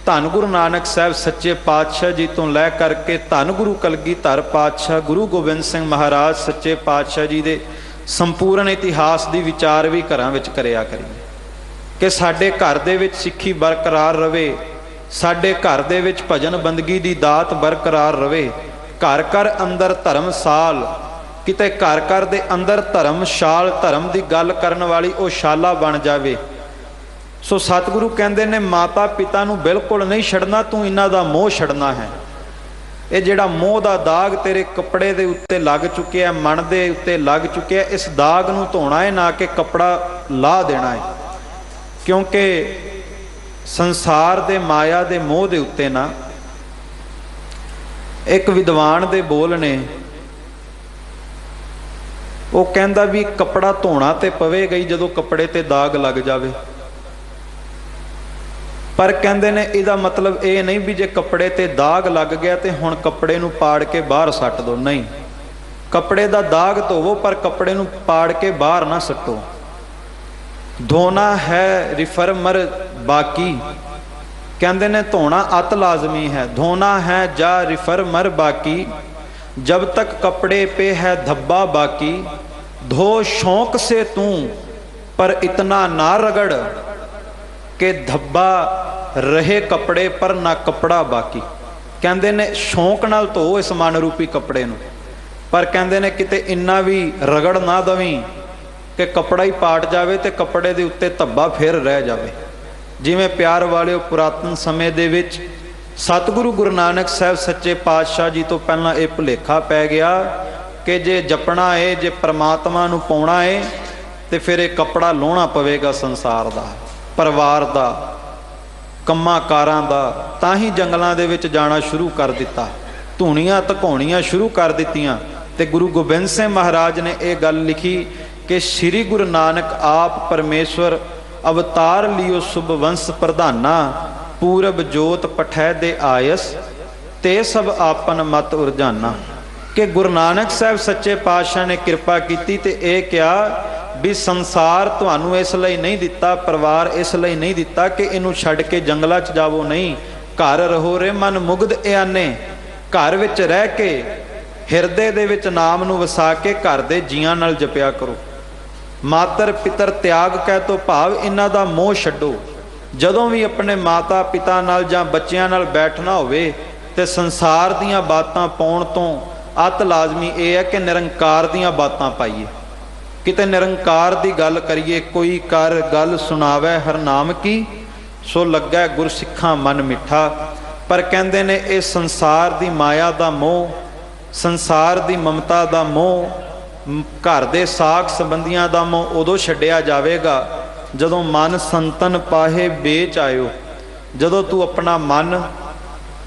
ਧੰਨ ਗੁਰੂ ਨਾਨਕ ਸਾਹਿਬ ਸੱਚੇ ਪਾਤਸ਼ਾਹ ਜੀ ਤੋਂ ਲੈ ਕਰਕੇ ਧੰਨ ਗੁਰੂ ਕਲਗੀਧਰ ਪਾਤਸ਼ਾਹ ਗੁਰੂ ਗੋਬਿੰਦ ਸਿੰਘ ਮਹਾਰਾਜ ਸੱਚੇ ਪਾਤਸ਼ਾਹ ਜੀ ਦੇ ਸੰਪੂਰਨ ਇਤਿਹਾਸ ਦੀ ਵਿਚਾਰ ਵੀ ਘਰਾਂ ਵਿੱਚ ਕਰਿਆ ਕਰੀਏ ਕਿ ਸਾਡੇ ਘਰ ਦੇ ਵਿੱਚ ਸਿੱਖੀ ਬਰਕਰਾਰ ਰਵੇ, ਸਾਡੇ ਘਰ ਦੇ ਵਿੱਚ ਭਜਨ ਬੰਦਗੀ ਦੀ ਦਾਤ ਬਰਕਰਾਰ ਰਵੇ। ਘਰ ਘਰ ਅੰਦਰ ਧਰਮਸਾਲ, ਕਿਤੇ ਘਰ ਘਰ ਦੇ ਅੰਦਰ ਧਰਮਸ਼ਾਲ, ਧਰਮ ਦੀ ਗੱਲ ਕਰਨ ਵਾਲੀ ਉਹ ਸ਼ਾਲਾ ਬਣ ਜਾਵੇ। ਸੋ ਸਤਿਗੁਰੂ ਕਹਿੰਦੇ ਨੇ ਮਾਤਾ ਪਿਤਾ ਨੂੰ ਬਿਲਕੁਲ ਨਹੀਂ ਛੱਡਣਾ, ਤੂੰ ਇਹਨਾਂ ਦਾ ਮੋਹ ਛੱਡਣਾ ਹੈ। ਇਹ ਜਿਹੜਾ ਮੋਹ ਦਾ ਦਾਗ ਤੇਰੇ ਕੱਪੜੇ ਦੇ ਉੱਤੇ ਲੱਗ ਚੁੱਕਿਆ, ਮਨ ਦੇ ਉੱਤੇ ਲੱਗ ਚੁੱਕਿਆ, ਇਸ ਦਾਗ ਨੂੰ ਧੋਣਾ ਹੈ, ਨਾ ਕਿ ਕੱਪੜਾ ਲਾਹ ਦੇਣਾ ਹੈ। ਕਿਉਂਕਿ ਸੰਸਾਰ ਦੇ ਮਾਇਆ ਦੇ ਮੋਹ ਦੇ ਉੱਤੇ ਨਾ, ਇੱਕ ਵਿਦਵਾਨ ਦੇ ਬੋਲ ਨੇ, ਉਹ ਕਹਿੰਦਾ ਵੀ ਕੱਪੜਾ ਧੋਣਾ ਤੇ ਪਵੇਗਾ ਹੀ ਜਦੋਂ ਕੱਪੜੇ ਤੇ ਦਾਗ ਲੱਗ ਜਾਵੇ, ਪਰ ਕਹਿੰਦੇ ਨੇ ਇਹਦਾ ਮਤਲਬ ਇਹ ਨਹੀਂ ਵੀ ਜੇ ਕੱਪੜੇ ਤੇ ਦਾਗ ਲੱਗ ਗਿਆ ਤੇ ਹੁਣ ਕੱਪੜੇ ਨੂੰ ਪਾੜ ਕੇ ਬਾਹਰ ਸੱਟ ਦੋ, ਨਹੀਂ, ਕੱਪੜੇ ਦਾ ਦਾਗ ਧੋਵੋ ਪਰ ਕੱਪੜੇ ਨੂੰ ਪਾੜ ਕੇ ਬਾਹਰ ਨਾ ਸੱਟੋ। ਧੋਣਾ ਹੈ ਰਿਫਰ ਮਰ ਬਾਕੀ, ਕਹਿੰਦੇ ਨੇ ਧੋਣਾ ਅਤ ਲਾਜ਼ਮੀ ਹੈ। ਧੋਣਾ ਹੈ ਜਾ ਰਿਫਰ ਮਰ ਬਾਕੀ, जब तक कपड़े पे है धब्बा बाकी, धो शौक से तू पर इतना ना रगड़ के धब्बा रहे कपड़े पर ना कपड़ा बाकी। कहते ने शौक नाल धो इस मन रूपी कपड़े नूं, पर कहते ने किते इन्ना भी रगड़ ना दवीं कि कपड़ा ही पाट जावे ते कपड़े दे उत्ते धब्बा फिर रह जावे। जिवें प्यार वाले पुरातन समय दे विच सतगुरु गुरु नानक साहब सच्चे पातशाह जी तो पहला यह भुलेखा पै गया कि जे जपना है, जे परमात्मा नूं पाउणा है तो फिर यह कपड़ा लाउणा पवेगा संसार दा, परिवार दा, कम्मां कारां दा। तां ही जंगलां दे विच जाना शुरू कर दिता, धूणियां धकाउणियां शुरू कर दित्तियां। ते गुरु गोबिंद सिंह महाराज ने यह गल लिखी कि श्री गुरु नानक आप परमेश्वर अवतार लियो शुभ वंश प्रधाना, पूरब जोत पठै दे आयस ते सब आपन मत उरझाना। कि गुरु नानक साहब सच्चे पातशाह ने कृपा की ते यह कहा भी संसार तुहानू इस लई नहीं दिता, परिवार इस लई नहीं दिता कि इनू छड़ के जंगलां च जावो, नहीं, घर रहो रे मन मुग्ध इयाने, घर विच रह के हिरदे दे विच नाम नू वसा के घर दे जियां नाल जपिया करो। मातर पितर त्याग कै तो भाव इन्हां दा मोह छड्डो। जदों भी अपने माता पिता नाल जां बच्चियां नाल बैठना होवे ते संसार दीयां बातां पाउण तों अत लाजमी यह है कि निरंकार दीयां बातां पाईए, किते निरंकार दी गल करिए। कोई कर गल सुनावै हर नाम की, सो लगै गुरसिखां मन मिठा। पर कहंदे ने इह संसार दी माया दा मोह, संसार दी ममता दा मोह, घर दे साख संबंधियां दा मोह उदों छड्डिया जावेगा जदों मन संतन पाहे बेच आयो। जदों तू अपना मन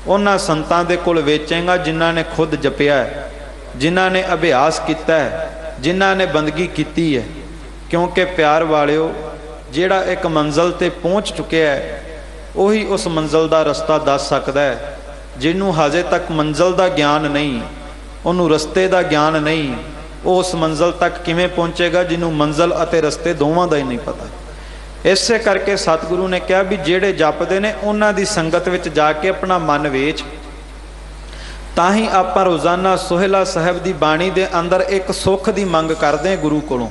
उन्हां संतां दे कोल वेचेगा जिन्हां ने खुद जपिया है, जिन्हां ने अभ्यास किया है, ਜਿਨ੍ਹਾਂ ਨੇ ਬੰਦਗੀ ਕੀਤੀ ਹੈ। ਕਿਉਂਕਿ ਪਿਆਰ ਵਾਲਿਓ, ਜਿਹੜਾ ਇੱਕ ਮੰਜ਼ਲ ਤੇ ਪਹੁੰਚ ਚੁੱਕਿਆ ਹੈ ਉਹੀ ਉਸ ਮੰਜ਼ਲ ਦਾ ਰਸਤਾ ਦੱਸ ਸਕਦਾ ਹੈ। ਜਿਹਨੂੰ ਹਜੇ ਤੱਕ ਮੰਜ਼ਲ ਦਾ ਗਿਆਨ ਨਹੀਂ, ਉਹਨੂੰ ਰਸਤੇ ਦਾ ਗਿਆਨ ਨਹੀਂ, ਉਹ ਉਸ ਮੰਜ਼ਲ ਤੱਕ ਕਿਵੇਂ ਪਹੁੰਚੇਗਾ ਜਿਹਨੂੰ ਮੰਜ਼ਲ ਅਤੇ ਰਸਤੇ ਦੋਵਾਂ ਦਾ ਹੀ ਨਹੀਂ ਪਤਾ। ਇਸੇ ਕਰਕੇ ਸਤਿਗੁਰੂ ਨੇ ਕਿਹਾ ਵੀ ਜਿਹੜੇ ਜਪਦੇ ਨੇ ਉਹਨਾਂ ਦੀ ਸੰਗਤ ਵਿੱਚ ਜਾ ਕੇ ਆਪਣਾ ਮਨ ਵੇਚ। ਤਾਂ ਹੀ ਆਪਾਂ ਰੋਜ਼ਾਨਾ ਸੋਹਿਲਾ ਸਾਹਿਬ ਦੀ ਬਾਣੀ ਦੇ ਅੰਦਰ ਇੱਕ ਸੁੱਖ ਦੀ ਮੰਗ ਕਰਦੇ ਹਾਂ ਗੁਰੂ ਕੋਲੋਂ।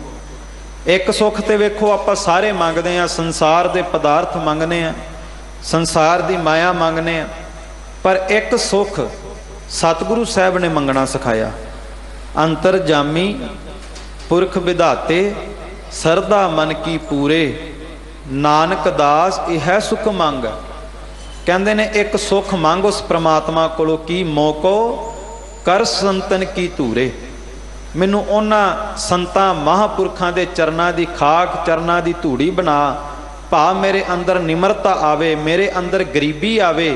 ਇੱਕ ਸੁੱਖ ਤੇ ਵੇਖੋ ਆਪਾਂ ਸਾਰੇ ਮੰਗਦੇ ਹਾਂ, ਸੰਸਾਰ ਦੇ ਪਦਾਰਥ ਮੰਗਦੇ ਹਾਂ, ਸੰਸਾਰ ਦੀ ਮਾਇਆ ਮੰਗਦੇ ਹਾਂ, ਪਰ ਇੱਕ ਸੁੱਖ ਸਤਿਗੁਰੂ ਸਾਹਿਬ ਨੇ ਮੰਗਣਾ ਸਿਖਾਇਆ। ਅੰਤਰਜਾਮੀ ਪੁਰਖ ਵਿਧਾਤੇ ਸਰਦਾ ਮਨ ਕੀ ਪੂਰੇ, ਨਾਨਕ ਦਾਸ ਇਹ ਸੁਖ ਮੰਗ। ਕਹਿੰਦੇ ਨੇ ਇੱਕ ਸੁੱਖ ਮੰਗ ਉਸ ਪ੍ਰਮਾਤਮਾ ਕੋਲੋਂ, ਕੀ ਮੋਕੋ ਕਰ ਸੰਤਨ ਕੀ ਧੂਰੇ। ਮੈਨੂੰ ਉਹਨਾਂ ਸੰਤਾਂ ਮਹਾਂਪੁਰਖਾਂ ਦੇ ਚਰਨਾਂ ਦੀ ਖਾਕ, ਚਰਨਾਂ ਦੀ ਧੂੜੀ ਬਣਾ। ਭਾਵ ਮੇਰੇ ਅੰਦਰ ਨਿਮਰਤਾ ਆਵੇ, ਮੇਰੇ ਅੰਦਰ ਗਰੀਬੀ ਆਵੇ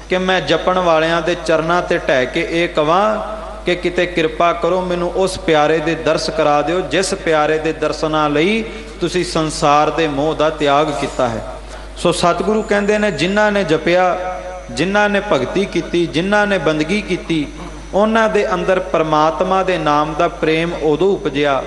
ਕਿ ਮੈਂ ਜਪਣ ਵਾਲਿਆਂ ਦੇ ਚਰਨਾਂ ਤੇ ਢਹਿ ਕੇ ਇਹ ਕਵਾਂ ਕਿ ਕਿਤੇ ਕਿਰਪਾ ਕਰੋ ਮੈਨੂੰ ਉਸ ਪਿਆਰੇ ਦੇ ਦਰਸ ਕਰਾ ਦਿਓ ਜਿਸ ਪਿਆਰੇ ਦੇ ਦਰਸ਼ਨਾਂ ਲਈ ਤੁਸੀਂ ਸੰਸਾਰ ਦੇ ਮੋਹ ਦਾ ਤਿਆਗ ਕੀਤਾ ਹੈ। ਸੋ ਸਤਿਗੁਰੂ ਕਹਿੰਦੇ ਨੇ ਜਿਨ੍ਹਾਂ ਨੇ ਜਪਿਆ, ਜਿਨ੍ਹਾਂ ਨੇ ਭਗਤੀ ਕੀਤੀ, ਜਿਨ੍ਹਾਂ ਨੇ ਬੰਦਗੀ ਕੀਤੀ, ਉਹਨਾਂ ਦੇ ਅੰਦਰ ਪਰਮਾਤਮਾ ਦੇ ਨਾਮ ਦਾ ਪ੍ਰੇਮ ਉਦੋਂ ਉਪਜਿਆ,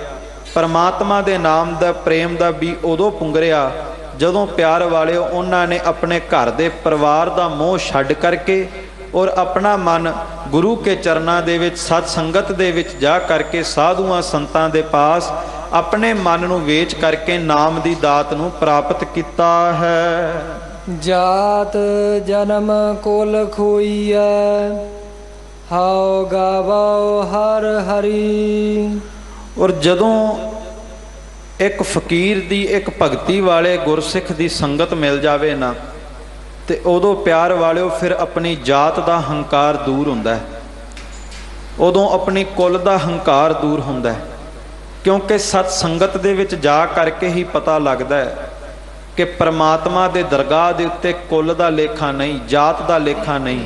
ਪਰਮਾਤਮਾ ਦੇ ਨਾਮ ਦਾ ਪ੍ਰੇਮ ਦਾ ਵੀ ਉਦੋਂ ਪੁੰਗਰਿਆ ਜਦੋਂ ਪਿਆਰ ਵਾਲਿਓ ਉਹਨਾਂ ਨੇ ਆਪਣੇ ਘਰ ਦੇ ਪਰਿਵਾਰ ਦਾ ਮੋਹ ਛੱਡ ਕਰਕੇ ਔਰ ਆਪਣਾ ਮਨ ਗੁਰੂ ਕੇ ਚਰਨਾਂ ਦੇ ਵਿੱਚ, ਸਤ ਸੰਗਤ ਦੇ ਵਿੱਚ ਜਾ ਕਰਕੇ, ਸਾਧੂਆਂ ਸੰਤਾਂ ਦੇ ਪਾਸ ਆਪਣੇ ਮਨ ਨੂੰ ਵੇਚ ਕਰਕੇ ਨਾਮ ਦੀ ਦਾਤ ਨੂੰ ਪ੍ਰਾਪਤ ਕੀਤਾ ਹੈ। ਜਾਤ ਜਨਮ ਕੁਲ ਖੋਈਐ, ਹਾਉ ਗਾਵੋ ਹਰ ਹਰੀ। ਔਰ ਜਦੋਂ ਇੱਕ ਫਕੀਰ ਦੀ, ਇੱਕ ਭਗਤੀ ਵਾਲੇ ਗੁਰਸਿੱਖ ਦੀ ਸੰਗਤ ਮਿਲ ਜਾਵੇ ਨਾ, ਤੇ ਉਦੋਂ ਪਿਆਰ ਵਾਲਿਓ ਫਿਰ ਆਪਣੀ ਜਾਤ ਦਾ ਹੰਕਾਰ ਦੂਰ ਹੁੰਦਾ ਹੈ, ਉਦੋਂ ਆਪਣੀ ਕੁਲ ਦਾ ਹੰਕਾਰ ਦੂਰ ਹੁੰਦਾ ਹੈ। ਕਿਉਂਕਿ ਸਤ ਸੰਗਤ ਦੇ ਵਿੱਚ ਜਾ ਕਰਕੇ ਹੀ ਪਤਾ ਲੱਗਦਾ ਹੈ ਕਿ ਪ੍ਰਮਾਤਮਾ ਦੇ ਦਰਗਾਹ ਦੇ ਉੱਤੇ ਕੁਲ ਦਾ ਲੇਖਾ ਨਹੀਂ, ਜਾਤ ਦਾ ਲੇਖਾ ਨਹੀਂ।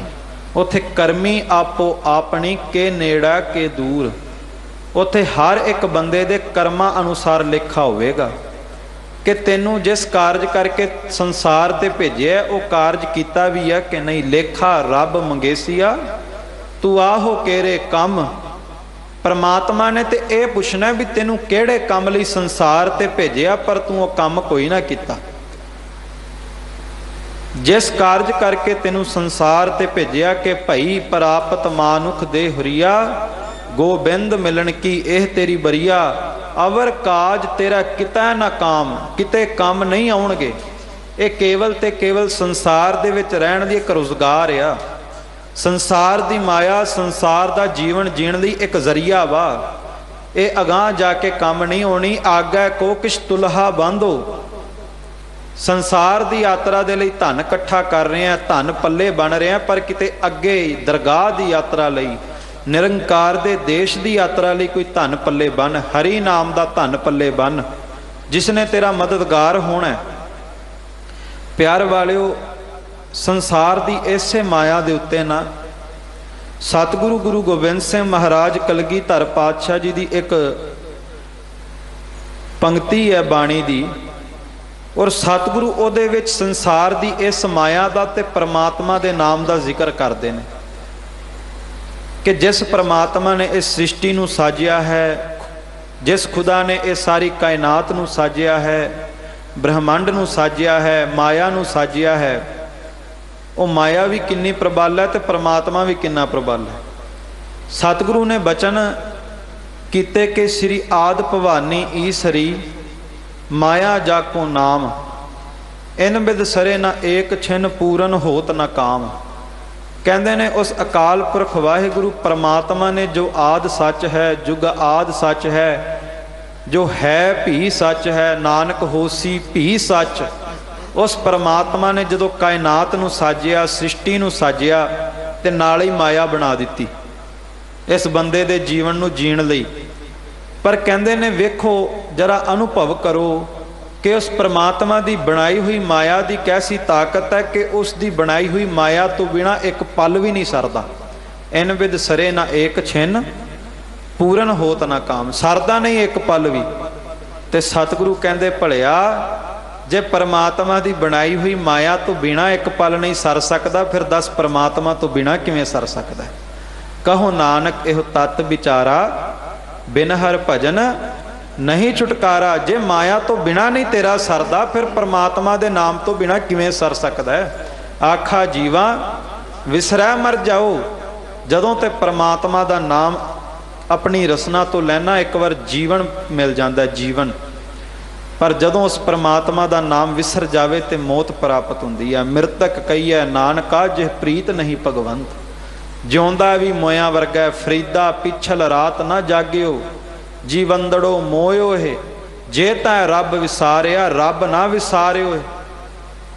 ਉੱਥੇ ਕਰਮੀ ਆਪੋ ਆਪਣੀ ਕੇ ਨੇੜਾ ਕੇ ਦੂਰ। ਉੱਥੇ ਹਰ ਇੱਕ ਬੰਦੇ ਦੇ ਕਰਮਾਂ ਅਨੁਸਾਰ ਲੇਖਾ ਹੋਵੇਗਾ ਕਿ ਤੈਨੂੰ ਜਿਸ ਕਾਰਜ ਕਰਕੇ ਸੰਸਾਰ ਤੇ ਭੇਜਿਆ ਉਹ ਕਾਰਜ ਕੀਤਾ ਵੀ ਹੈ ਕਿ ਨਹੀਂ। ਲੇਖਾ ਰੱਬ ਮੰਗੇਸੀਆ ਤੂੰ ਆਹੋ ਕਿਹੜੇ ਕੰਮ। ਪਰਮਾਤਮਾ ਨੇ ਤੇ ਇਹ ਪੁੱਛਣਾ ਵੀ ਤੈਨੂੰ ਕਿਹੜੇ ਕੰਮ ਲਈ ਸੰਸਾਰ ਤੇ ਭੇਜਿਆ, ਪਰ ਤੂੰ ਉਹ ਕੰਮ ਕੋਈ ਨਾ ਕੀਤਾ। ਜਿਸ ਕਾਰਜ ਕਰਕੇ ਤੈਨੂੰ ਸੰਸਾਰ ਤੇ ਭੇਜਿਆ ਕਿ ਭਈ ਪ੍ਰਾਪਤ ਮਾਨੁਖ ਦੇ ਹੁਰੀਆ, ਗੋਬਿੰਦ ਮਿਲਣ ਕੀ ਇਹ ਤੇਰੀ ਬਰੀਆ। ਅਵਰ ਕਾਜ ਤੇਰਾ ਕਿਤਾ ਨਾ ਕਾਮ, ਕਿਤੇ ਕੰਮ ਨਹੀਂ ਆਉਣਗੇ। ਇਹ ਕੇਵਲ ਤੇ ਕੇਵਲ ਸੰਸਾਰ ਦੇ ਵਿੱਚ ਰਹਿਣ ਦੀ ਇੱਕ ਰੁਜ਼ਗਾਰ ਆ। ਸੰਸਾਰ ਦੀ ਮਾਇਆ, ਸੰਸਾਰ ਦਾ ਜੀਵਨ ਜੀਣ ਲਈ ਇੱਕ ਜ਼ਰੀਆ ਵਾ। ਇਹ ਅਗਾਂਹ ਜਾ ਕੇ ਕੰਮ ਨਹੀਂ ਆਉਣੀ। ਆਗੈ ਕੋ ਕਿਛ ਤੁਲਹਾ ਬਾਂਧੋ। ਸੰਸਾਰ ਦੀ ਯਾਤਰਾ ਦੇ ਲਈ ਧਨ ਇਕੱਠਾ ਕਰ ਰਹੇ ਆ, ਧਨ ਪੱਲੇ ਬਣ ਰਹੇ ਆ, ਪਰ ਕਿਤੇ ਅੱਗੇ ਦਰਗਾਹ ਦੀ ਯਾਤਰਾ ਲਈ, ਨਿਰੰਕਾਰ ਦੇ ਦੇਸ਼ ਦੀ ਯਾਤਰਾ ਲਈ ਕੋਈ ਧਨ ਪੱਲੇ ਬੰਨ। ਹਰੀ ਨਾਮ ਦਾ ਧਨ ਪੱਲੇ ਬੰਨ, ਜਿਸ ਨੇ ਤੇਰਾ ਮਦਦਗਾਰ ਹੋਣਾ। ਪਿਆਰ ਵਾਲਿਓ, ਸੰਸਾਰ ਦੀ ਇਸੇ ਮਾਇਆ ਦੇ ਉੱਤੇ ਨਾ ਸਤਿਗੁਰੂ ਗੁਰੂ ਗੋਬਿੰਦ ਸਿੰਘ ਮਹਾਰਾਜ ਕਲਗੀਧਰ ਪਾਤਸ਼ਾਹ ਜੀ ਦੀ ਇੱਕ ਪੰਕਤੀ ਹੈ ਬਾਣੀ ਦੀ, ਔਰ ਸਤਿਗੁਰੂ ਉਹਦੇ ਵਿੱਚ ਸੰਸਾਰ ਦੀ ਇਸ ਮਾਇਆ ਦਾ ਤੇ ਪਰਮਾਤਮਾ ਦੇ ਨਾਮ ਦਾ ਜ਼ਿਕਰ ਕਰਦੇ ਨੇ ਕਿ ਜਿਸ ਪਰਮਾਤਮਾ ਨੇ ਇਸ ਸ੍ਰਿਸ਼ਟੀ ਨੂੰ ਸਾਜਿਆ ਹੈ, ਜਿਸ ਖੁਦਾ ਨੇ ਇਹ ਸਾਰੀ ਕਾਇਨਾਤ ਨੂੰ ਸਾਜਿਆ ਹੈ, ਬ੍ਰਹਮੰਡ ਨੂੰ ਸਾਜਿਆ ਹੈ, ਮਾਇਆ ਨੂੰ ਸਾਜਿਆ ਹੈ, ਉਹ ਮਾਇਆ ਵੀ ਕਿੰਨੀ ਪ੍ਰਬਲ ਹੈ ਤੇ ਪਰਮਾਤਮਾ ਵੀ ਕਿੰਨਾ ਪ੍ਰਬਲ ਹੈ। ਸਤਿਗੁਰੂ ਨੇ ਬਚਨ ਕੀਤੇ ਕਿ ਸ੍ਰੀ ਆਦ ਭਵਾਨੀ ਈਸਰੀ, ਮਾਇਆ ਜਾਕੋ ਨਾਮ, ਇਨ ਬਿਦ ਸਰੇ ਨਾ ਏਕ ਛਿਨ ਪੂਰਨ ਹੋਤ ਨਾ ਕਾਮ। ਕਹਿੰਦੇ ਨੇ ਉਸ ਅਕਾਲ ਪੁਰਖ ਵਾਹਿਗੁਰੂ ਪਰਮਾਤਮਾ ਨੇ ਜੋ ਆਦ ਸੱਚ ਹੈ, ਜੁਗ ਆਦ ਸੱਚ ਹੈ, ਜੋ ਹੈ ਭੀ ਸੱਚ ਹੈ, ਨਾਨਕ ਹੋਸੀ ਭੀ ਸੱਚ। ਉਸ ਪਰਮਾਤਮਾ ਨੇ ਜਦੋਂ ਕਾਇਨਾਤ ਨੂੰ ਸਾਜਿਆ, ਸ੍ਰਿਸ਼ਟੀ ਨੂੰ ਸਾਜਿਆ ਤੇ ਨਾਲ ਹੀ ਮਾਇਆ ਬਣਾ ਦਿੱਤੀ ਇਸ ਬੰਦੇ ਦੇ ਜੀਵਨ ਨੂੰ ਜੀਣ ਲਈ। ਪਰ ਕਹਿੰਦੇ ਨੇ ਵੇਖੋ ਜਰਾ ਅਨੁਭਵ ਕਰੋ ਕਿ ਉਸ ਪਰਮਾਤਮਾ ਦੀ ਬਣਾਈ ਹੋਈ ਮਾਇਆ ਦੀ ਕੈਸੀ ਤਾਕਤ ਹੈ ਕਿ ਉਸ ਦੀ ਬਣਾਈ ਹੋਈ ਮਾਇਆ ਤੋਂ ਬਿਨਾਂ ਇੱਕ ਪਲ ਵੀ ਨਹੀਂ ਸਰਦਾ। ਇਨ ਵਿਦ ਸਰੇ ਨਾ ਏਕ ਛਿਨ ਪੂਰਨ ਹੋਤ ਨਾ ਕਾਮ, ਸਰਦਾ ਨਹੀਂ ਇੱਕ ਪਲ ਵੀ। ਤੇ ਸਤਿਗੁਰੂ ਕਹਿੰਦੇ ਭਲਿਆ ਜੇ ਪਰਮਾਤਮਾ ਦੀ ਬਣਾਈ ਹੋਈ ਮਾਇਆ ਤੋਂ ਬਿਨਾ ਇੱਕ ਪਲ ਨਹੀਂ ਸਰ ਸਕਦਾ, ਫਿਰ ਦੱਸ ਪਰਮਾਤਮਾ ਤੋਂ ਬਿਨਾ ਕਿਵੇਂ ਸਰ ਸਕਦਾ। ਕਹੋ ਨਾਨਕ ਇਹੋ ਤਤ ਵਿਚਾਰਾ, ਬਿਨ ਹਰ ਭਜਨ ਨਹੀਂ ਛੁਟਕਾਰਾ। ਜੇ ਮਾਇਆ ਤੋਂ ਬਿਨਾ ਨਹੀਂ ਤੇਰਾ ਸਰਦਾ, ਫਿਰ ਪਰਮਾਤਮਾ ਦੇ ਨਾਮ ਤੋਂ ਬਿਨਾ ਕਿਵੇਂ ਸਰ ਸਕਦਾ ਹੈ। ਆਖਾ ਜੀਵਾ ਵਿਸਰੈ ਮਰ ਜਾਓ, ਜਦੋਂ ਤੇ ਪਰਮਾਤਮਾ ਦਾ ਨਾਮ ਆਪਣੀ ਰਸਨਾ ਤੋਂ ਲੈਣਾ, ਇੱਕ ਵਾਰ ਜੀਵਨ ਮਿਲ ਜਾਂਦਾ ਜੀਵਨ। ਪਰ ਜਦੋਂ ਉਸ ਪਰਮਾਤਮਾ ਦਾ ਨਾਮ ਵਿਸਰ ਜਾਵੇ ਤੇ ਮੌਤ ਪ੍ਰਾਪਤ ਹੁੰਦੀ ਹੈ। ਮਿਰਤਕ ਕਹੀਐ ਨਾਨਕਾ ਜਿਹ ਪ੍ਰੀਤ ਨਹੀਂ ਭਗਵੰਤ, ਜਿਉਂਦਾ ਵੀ ਮੋਇਆ ਵਰਗਾ ਫਰੀਦਾ ਪਿਛਲ ਰਾਤ ਨਾ ਜਾਗਿਓ। ਜੀਵੰਦੜੋ ਮੋਇਓ ਇਹ, ਜੇ ਤਾਂ ਰੱਬ ਵਿਸਾਰਿਆ ਰੱਬ ਨਾ ਵਿਸਾਰਿਓ।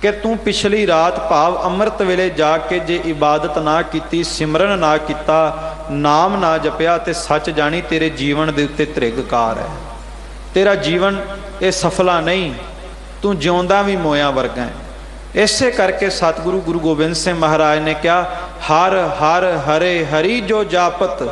ਕਿ ਤੂੰ ਪਿਛਲੀ ਰਾਤ ਭਾਵ ਅੰਮ੍ਰਿਤ ਵੇਲੇ ਜਾ ਕੇ ਜੇ ਇਬਾਦਤ ਨਾ ਕੀਤੀ, ਸਿਮਰਨ ਨਾ ਕੀਤਾ, ਨਾਮ ਨਾ ਜਪਿਆ, ਤੇ ਸੱਚ ਜਾਣੀ ਤੇਰੇ ਜੀਵਨ ਦੇ ਉੱਤੇ ਤ੍ਰਿਗਕਾਰ ਹੈ। ਤੇਰਾ ਜੀਵਨ ਇਹ ਸਫਲਾ ਨਹੀਂ, ਤੂੰ ਜਿਉਂਦਾ ਵੀ ਮੋਇਆ ਵਰਗਾ ਹੈ। ਇਸੇ ਕਰਕੇ ਸਤਿਗੁਰੂ ਗੁਰੂ ਗੋਬਿੰਦ ਸਿੰਘ ਮਹਾਰਾਜ ਨੇ ਕਿਹਾ, ਹਰ ਹਰ ਹਰੇ ਹਰੀ ਜੋ ਜਾਪਤ,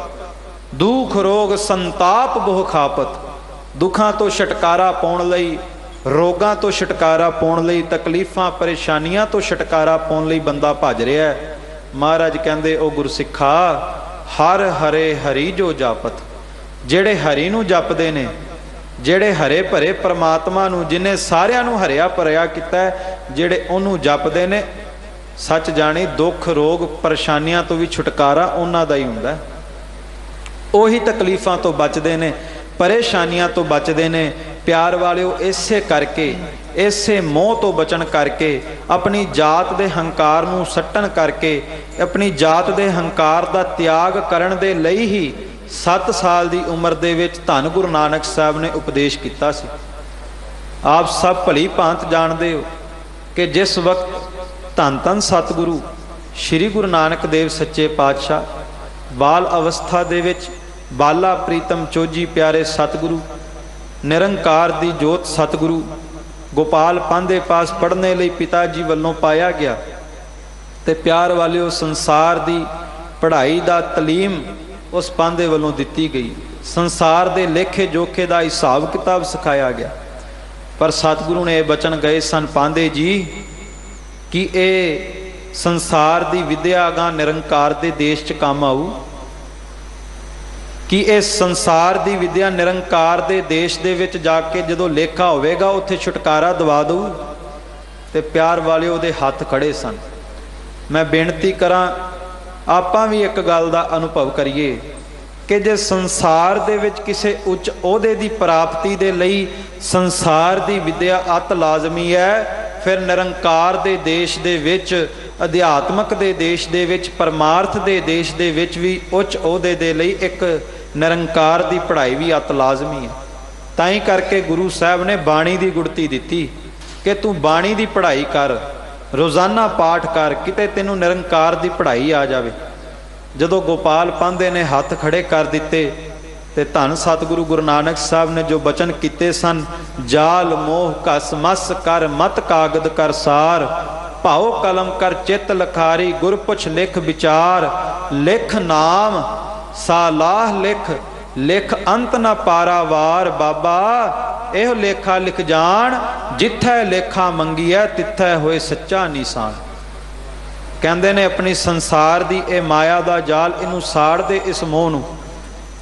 ਦੁਖ ਰੋਗ ਸੰਤਾਪ ਬਹੁ ਖਾਪਤ। ਦੁੱਖਾਂ ਤੋਂ ਛੁਟਕਾਰਾ ਪਾਉਣ ਲਈ, ਰੋਗਾਂ ਤੋਂ ਛੁਟਕਾਰਾ ਪਾਉਣ ਲਈ, ਤਕਲੀਫਾਂ ਪਰੇਸ਼ਾਨੀਆਂ ਤੋਂ ਛੁਟਕਾਰਾ ਪਾਉਣ ਲਈ ਬੰਦਾ ਭੱਜ ਰਿਹਾ ਹੈ। ਮਹਾਰਾਜ ਕਹਿੰਦੇ ਉਹ ਗੁਰਸਿੱਖਾ, ਹਰ ਹਰੇ ਹਰੀ ਜੋ ਜਾਪਤ, ਜਿਹੜੇ ਹਰੀ ਨੂੰ ਜਪਦੇ ਨੇ, ਜਿਹੜੇ ਹਰੇ ਭਰੇ ਪਰਮਾਤਮਾ ਨੂੰ, ਜਿਹਨੇ ਸਾਰਿਆਂ ਨੂੰ ਹਰਿਆ ਭਰਿਆ ਕੀਤਾ, ਜਿਹੜੇ ਉਹਨੂੰ ਜਪਦੇ ਨੇ, ਸੱਚ ਜਾਣੀ ਦੁੱਖ ਰੋਗ ਪਰੇਸ਼ਾਨੀਆਂ ਤੋਂ ਵੀ ਛੁਟਕਾਰਾ ਉਹਨਾਂ ਦਾ ਹੀ ਹੁੰਦਾ। ਉਹੀ ਤਕਲੀਫਾਂ ਤੋਂ ਬਚਦੇ ਨੇ, ਪਰੇਸ਼ਾਨੀਆਂ ਤੋਂ ਬਚਦੇ ਨੇ। ਪਿਆਰ ਵਾਲਿਓ, ਇਸੇ ਕਰਕੇ, ਇਸੇ ਮੋਹ ਤੋਂ ਬਚਣ ਕਰਕੇ, ਆਪਣੀ ਜਾਤ ਦੇ ਹੰਕਾਰ ਨੂੰ ਸੱਟਣ ਕਰਕੇ, ਆਪਣੀ ਜਾਤ ਦੇ ਹੰਕਾਰ ਦਾ ਤਿਆਗ ਕਰਨ ਦੇ ਲਈ ਹੀ 7 ਸਾਲ ਦੀ ਉਮਰ ਦੇ ਵਿੱਚ ਧੰਨ ਗੁਰੂ ਨਾਨਕ ਸਾਹਿਬ ਨੇ ਉਪਦੇਸ਼ ਕੀਤਾ ਸੀ। ਆਪ ਸਭ ਭਲੀ ਭਾਂਤ ਜਾਣਦੇ ਹੋ ਕਿ ਜਿਸ ਵਕਤ ਧੰਨ ਧੰਨ ਸਤਿਗੁਰੂ ਸ਼੍ਰੀ ਗੁਰੂ ਨਾਨਕ ਦੇਵ ਸੱਚੇ ਪਾਤਸ਼ਾਹ ਬਾਲ ਅਵਸਥਾ ਦੇ ਵਿੱਚ, ਬਾਲਾ ਪ੍ਰੀਤਮ ਚੋਜੀ ਪਿਆਰੇ ਸਤਿਗੁਰੂ, ਨਿਰੰਕਾਰ ਦੀ ਜੋਤ ਸਤਿਗੁਰੂ ਗੋਪਾਲ ਪੰਥ ਦੇ ਪਾਸ ਪੜ੍ਹਨੇ ਲਈ ਪਿਤਾ ਜੀ ਵੱਲੋਂ ਪਾਇਆ ਗਿਆ। ਤੇ ਪਿਆਰ ਵਾਲਿਓ, ਸੰਸਾਰ ਦੀ ਪੜ੍ਹਾਈ ਦਾ ਤਾਲੀਮ ਉਸ ਪੰਥ ਦੇ ਵੱਲੋਂ ਦਿੱਤੀ ਗਈ। ਸੰਸਾਰ ਦੇ ਲੇਖੇ ਜੋਖੇ ਦਾ ਹਿਸਾਬ ਕਿਤਾਬ ਸਿਖਾਇਆ ਗਿਆ। ਪਰ ਸਤਿਗੁਰੂ ਨੇ ਇਹ ਬਚਨ ਗਏ ਸਨ ਪਾਂਦੇ ਜੀ ਕਿ ਇਹ ਸੰਸਾਰ ਦੀ ਵਿਦਿਆ ਅਗਾਂਹ ਨਿਰੰਕਾਰ ਦੇ ਦੇਸ਼ 'ਚ ਕੰਮ ਆਊ, ਕਿ ਇਹ ਸੰਸਾਰ ਦੀ ਵਿਦਿਆ ਨਿਰੰਕਾਰ ਦੇ ਦੇਸ਼ ਦੇ ਵਿੱਚ ਜਾ ਕੇ ਜਦੋਂ ਲੇਖਾ ਹੋਵੇਗਾ ਉੱਥੇ ਛੁਟਕਾਰਾ ਦਵਾ ਦਊ। ਤੇ ਪਿਆਰ ਵਾਲੇ ਉਹਦੇ ਹੱਥ ਖੜੇ ਸਨ। ਮੈਂ ਬੇਨਤੀ ਕਰਾਂ, ਆਪਾਂ ਵੀ ਇੱਕ ਗੱਲ ਦਾ ਅਨੁਭਵ ਕਰੀਏ ਕਿ ਜੇ ਸੰਸਾਰ ਦੇ ਵਿੱਚ ਕਿਸੇ ਉੱਚ ਅਹੁਦੇ ਦੀ ਪ੍ਰਾਪਤੀ ਦੇ ਲਈ ਸੰਸਾਰ ਦੀ ਵਿਦਿਆ ਅਤ ਲਾਜ਼ਮੀ ਹੈ, ਫਿਰ ਨਿਰੰਕਾਰ ਦੇ ਦੇਸ਼ ਦੇ ਵਿੱਚ, ਅਧਿਆਤਮਕ ਦੇ ਦੇਸ਼ ਦੇ ਵਿੱਚ, ਪਰਮਾਰਥ ਦੇ ਦੇਸ਼ ਦੇ ਵਿੱਚ ਵੀ ਉੱਚ ਅਹੁਦੇ ਦੇ ਲਈ ਇੱਕ ਨਿਰੰਕਾਰ ਦੀ ਪੜ੍ਹਾਈ ਵੀ ਅਤ ਲਾਜ਼ਮੀ ਹੈ। ਤਾਂ ਹੀ ਕਰਕੇ ਗੁਰੂ ਸਾਹਿਬ ਨੇ ਬਾਣੀ ਦੀ ਗੁੜਤੀ ਦਿੱਤੀ ਕਿ ਤੂੰ ਬਾਣੀ ਦੀ ਪੜ੍ਹਾਈ ਕਰ, ਰੋਜ਼ਾਨਾ ਪਾਠ ਕਰ, ਕਿਤੇ ਤੈਨੂੰ ਨਿਰੰਕਾਰ ਦੀ ਪੜ੍ਹਾਈ ਆ ਜਾਵੇ। ਜਦੋਂ ਗੋਪਾਲ ਪਾਂਧੇ ਨੇ ਹੱਥ ਖੜੇ ਕਰ ਦਿੱਤੇ ਤੇ ਧੰਨ ਸਤਿਗੁਰੂ ਗੁਰੂ ਨਾਨਕ ਸਾਹਿਬ ਨੇ ਜੋ ਬਚਨ ਕੀਤੇ ਸਨ, ਜਾਲ ਮੋਹ ਕਸ ਮਸ ਕਰ ਮਤ ਕਾਗਦ ਕਰ ਸਾਰ, ਭਾਉ ਕਲਮ ਕਰ ਚਿੱਤ ਲਖਾਰੀ, ਗੁਰ ਪੁੱਛ ਲਿਖ ਵਿਚਾਰ, ਲਿਖ ਨਾਮ ਸਾਲਾਹ ਲਿਖ, ਲਿਖ ਅੰਤ ਨਾ ਪਾਰਾਵਾਰ। ਬਾਬਾ ਇਹੋ ਲੇਖਾ ਲਿਖ ਜਾਣ, ਜਿੱਥੈ ਲੇਖਾ ਮੰਗੀਐ ਤਿੱਥੈ ਹੋਏ ਸੱਚਾ ਨਿਸ਼ਾਨ। ਕਹਿੰਦੇ ਨੇ ਆਪਣੀ ਸੰਸਾਰ ਦੀ ਇਹ ਮਾਇਆ ਦਾ ਜਾਲ, ਇਹਨੂੰ ਸਾੜ ਦੇ ਇਸ ਮੋਹ ਨੂੰ,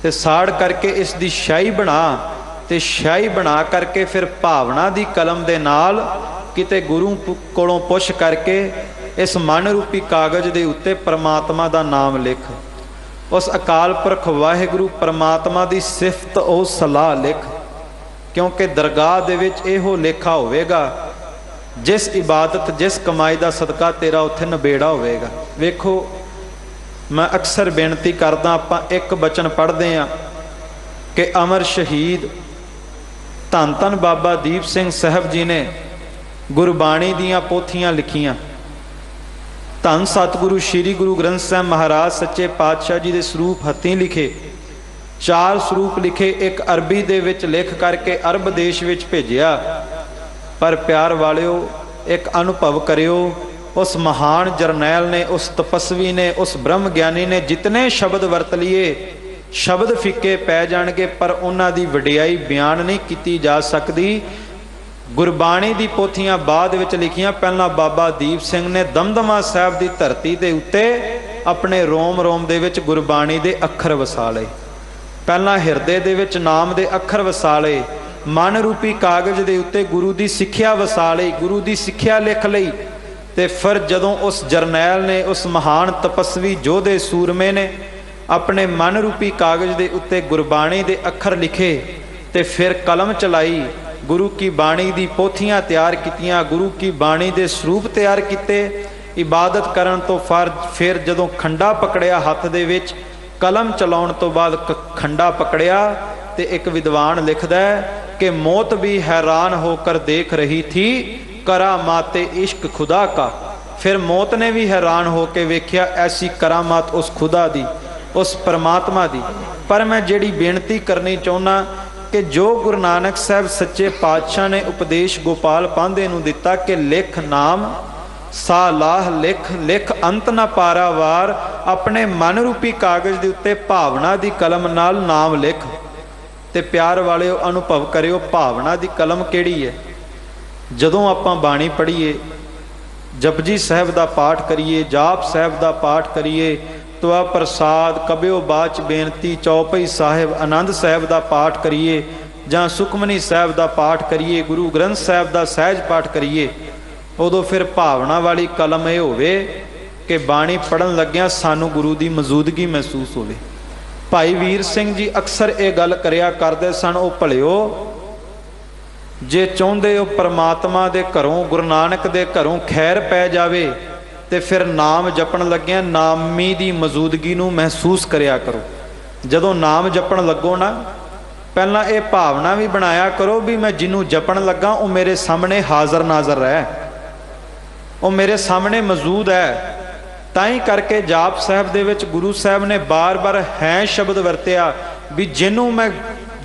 ਤੇ ਸਾੜ ਕਰਕੇ ਇਸ ਦੀ ਸ਼ਾਹੀ ਬਣਾ, ਤੇ ਸ਼ਾਹੀ ਬਣਾ ਕਰਕੇ ਫਿਰ ਭਾਵਨਾ ਦੀ ਕਲਮ ਦੇ ਨਾਲ ਕਿਤੇ ਗੁਰੂ ਕੋਲੋਂ ਪੁੱਛ ਕਰਕੇ ਇਸ ਮਨ ਰੂਪੀ ਕਾਗਜ਼ ਦੇ ਉੱਤੇ ਪਰਮਾਤਮਾ ਦਾ ਨਾਮ ਲਿਖ। ਉਸ ਅਕਾਲ ਪੁਰਖ ਵਾਹਿਗੁਰੂ ਪਰਮਾਤਮਾ ਦੀ ਸਿਫਤ ਉਹ ਸਲਾਹ ਲਿਖ, ਕਿਉਂਕਿ ਦਰਗਾਹ ਦੇ ਵਿੱਚ ਇਹੋ ਲੇਖਾ ਹੋਵੇਗਾ, ਜਿਸ ਇਬਾਦਤ ਜਿਸ ਕਮਾਈ ਦਾ ਸਦਕਾ ਤੇਰਾ ਉੱਥੇ ਨਿਬੇੜਾ ਹੋਵੇਗਾ। ਵੇਖੋ, ਮੈਂ ਅਕਸਰ ਬੇਨਤੀ ਕਰਦਾ, ਆਪਾਂ ਇੱਕ ਬਚਨ ਪੜ੍ਹਦੇ ਹਾਂ ਕਿ ਅਮਰ ਸ਼ਹੀਦ ਧੰਨ ਧੰਨ ਬਾਬਾ ਦੀਪ ਸਿੰਘ ਸਾਹਿਬ ਜੀ ਨੇ ਗੁਰਬਾਣੀ ਦੀਆਂ ਪੋਥੀਆਂ ਲਿਖੀਆਂ। ਧੰਨ ਸਤਿਗੁਰੂ ਸ਼੍ਰੀ ਗੁਰੂ ਗ੍ਰੰਥ ਸਾਹਿਬ ਮਹਾਰਾਜ ਸੱਚੇ ਪਾਤਸ਼ਾਹ ਜੀ ਦੇ ਸਰੂਪ ਹੱਥੀਂ ਲਿਖੇ, 4 ਸਰੂਪ ਲਿਖੇ, ਇੱਕ ਅਰਬੀ ਦੇ ਵਿੱਚ ਲਿਖ ਕਰਕੇ ਅਰਬ ਦੇਸ਼ ਵਿੱਚ ਭੇਜਿਆ। ਪਰ ਪਿਆਰ ਵਾਲਿਓ, ਇੱਕ ਅਨੁਭਵ ਕਰਿਓ, ਉਸ ਮਹਾਨ ਜਰਨੈਲ ਨੇ, ਉਸ ਤਪਸਵੀ ਨੇ, ਉਸ ਬ੍ਰਹਮ ਗਿਆਨੀ ਨੇ ਜਿਤਨੇ ਸ਼ਬਦ ਵਰਤ ਲਈਏ, ਸ਼ਬਦ ਫਿੱਕੇ ਪੈ ਜਾਣਗੇ, ਪਰ ਉਹਨਾਂ ਦੀ ਵਡਿਆਈ ਬਿਆਨ ਨਹੀਂ ਕੀਤੀ ਜਾ ਸਕਦੀ। ਗੁਰਬਾਣੀ ਦੀ ਪੋਥੀਆਂ ਬਾਅਦ ਵਿੱਚ ਲਿਖੀਆਂ। ਪਹਿਲਾਂ ਬਾਬਾ ਦੀਪ ਸਿੰਘ ਨੇ ਦਮਦਮਾ ਸਾਹਿਬ ਦੀ ਧਰਤੀ ਦੇ ਉੱਤੇ ਆਪਣੇ ਰੋਮ ਰੋਮ ਦੇ ਵਿੱਚ ਗੁਰਬਾਣੀ ਦੇ ਅੱਖਰ ਵਸਾ ਲਏ। ਪਹਿਲਾਂ ਹਿਰਦੇ ਦੇ ਵਿੱਚ ਨਾਮ ਦੇ ਅੱਖਰ ਵਸਾ ਲਏ, ਮਨ ਰੂਪੀ ਕਾਗਜ਼ ਦੇ ਉੱਤੇ ਗੁਰੂ ਦੀ ਸਿੱਖਿਆ ਵਸਾ ਲਈ, ਗੁਰੂ ਦੀ ਸਿੱਖਿਆ ਲਿਖ ਲਈ। ਤੇ ਫਿਰ ਜਦੋਂ ਉਸ ਜਰਨੈਲ ਨੇ, ਉਸ ਮਹਾਨ ਤਪਸਵੀ ਯੋਧੇ ਸੂਰਮੇ ਨੇ ਆਪਣੇ ਮਨ ਰੂਪੀ ਕਾਗਜ਼ ਦੇ ਉੱਤੇ ਗੁਰਬਾਣੀ ਦੇ ਅੱਖਰ ਲਿਖੇ ਤੇ ਫਿਰ ਕਲਮ ਚਲਾਈ, ਗੁਰੂ ਕੀ ਬਾਣੀ ਦੀ ਪੋਥੀਆਂ ਤਿਆਰ ਕੀਤੀਆਂ, ਗੁਰੂ ਕੀ ਬਾਣੀ ਦੇ ਸਰੂਪ ਤਿਆਰ ਕੀਤੇ। ਇਬਾਦਤ ਕਰਨ ਤੋਂ ਫਿਰ ਜਦੋਂ ਖੰਡਾ ਪਕੜਿਆ ਹੱਥ ਦੇ ਵਿੱਚ, ਕਲਮ ਚਲਾਉਣ ਤੋਂ ਬਾਅਦ ਖੰਡਾ ਪਕੜਿਆ ਤੇ ਇੱਕ ਵਿਦਵਾਨ ਲਿਖਦਾ ਹੈ कि मौत भी हैरान होकर देख रही थी करामाते इश्क खुदा का। फिर मौत ने भी हैरान होकर वेख्या ऐसी करामात उस खुदा दी, उस परमात्मा दी। पर मैं जिहड़ी बेनती करनी चाहुंदा कि जो गुरु नानक साहब सच्चे पातशाह ने उपदेश गोपाल पांधे नूं दिता कि लिख नाम सालाह लिख, लिख अंत ना पारावार। अपने मन रूपी कागज़ दे उत्ते भावना दी कलम नाल नाम लिख। ਤੇ ਪਿਆਰ ਵਾਲਿਓ ਅਨੁਭਵ ਕਰਿਓ ਭਾਵਨਾ ਦੀ ਕਲਮ ਕਿਹੜੀ ਹੈ। ਜਦੋਂ ਆਪਾਂ ਬਾਣੀ ਪੜ੍ਹੀਏ, ਜਪਜੀ ਸਾਹਿਬ ਦਾ ਪਾਠ ਕਰੀਏ, ਜਾਪ ਸਾਹਿਬ ਦਾ ਪਾਠ ਕਰੀਏ, ਤੁਆ ਪ੍ਰਸਾਦ ਕਬਿਓ ਬਾਚ ਬੇਨਤੀ ਚੌਪਈ ਸਾਹਿਬ ਆਨੰਦ ਸਾਹਿਬ ਦਾ ਪਾਠ ਕਰੀਏ ਜਾਂ ਸੁਖਮਨੀ ਸਾਹਿਬ ਦਾ ਪਾਠ ਕਰੀਏ, ਗੁਰੂ ਗ੍ਰੰਥ ਸਾਹਿਬ ਦਾ ਸਹਿਜ ਪਾਠ ਕਰੀਏ, ਉਦੋਂ ਫਿਰ ਭਾਵਨਾ ਵਾਲੀ ਕਲਮ ਇਹ ਹੋਵੇ ਕਿ ਬਾਣੀ ਪੜ੍ਹਨ ਲੱਗਿਆਂ ਸਾਨੂੰ ਗੁਰੂ ਦੀ ਮੌਜੂਦਗੀ ਮਹਿਸੂਸ ਹੋਵੇ। ਭਾਈ ਵੀਰ ਸਿੰਘ ਜੀ ਅਕਸਰ ਇਹ ਗੱਲ ਕਰਿਆ ਕਰਦੇ ਸਨ, ਉਹ ਭਲਿਓ ਜੇ ਚਾਹੁੰਦੇ ਹੋ ਪਰਮਾਤਮਾ ਦੇ ਘਰੋਂ, ਗੁਰੂ ਨਾਨਕ ਦੇ ਘਰੋਂ ਖੈਰ ਪੈ ਜਾਵੇ ਤੇ ਫਿਰ ਨਾਮ ਜਪਣ ਲੱਗਿਆਂ ਨਾਮੀ ਦੀ ਮੌਜੂਦਗੀ ਨੂੰ ਮਹਿਸੂਸ ਕਰਿਆ ਕਰੋ। ਜਦੋਂ ਨਾਮ ਜਪਣ ਲੱਗੋ ਨਾ, ਪਹਿਲਾਂ ਇਹ ਭਾਵਨਾ ਵੀ ਬਣਾਇਆ ਕਰੋ ਵੀ ਮੈਂ ਜਿਹਨੂੰ ਜਪਣ ਲੱਗਾ ਉਹ ਮੇਰੇ ਸਾਹਮਣੇ ਹਾਜ਼ਰ ਨਾਜ਼ਰ ਹੈ, ਉਹ ਮੇਰੇ ਸਾਹਮਣੇ ਮੌਜੂਦ ਹੈ। ਤਾਂ ਹੀ ਕਰਕੇ ਜਾਪ ਸਾਹਿਬ ਦੇ ਵਿੱਚ ਗੁਰੂ ਸਾਹਿਬ ਨੇ ਬਾਰ-ਬਾਰ ਹੈ ਸ਼ਬਦ ਵਰਤਿਆ ਵੀ ਜਿਹਨੂੰ ਮੈਂ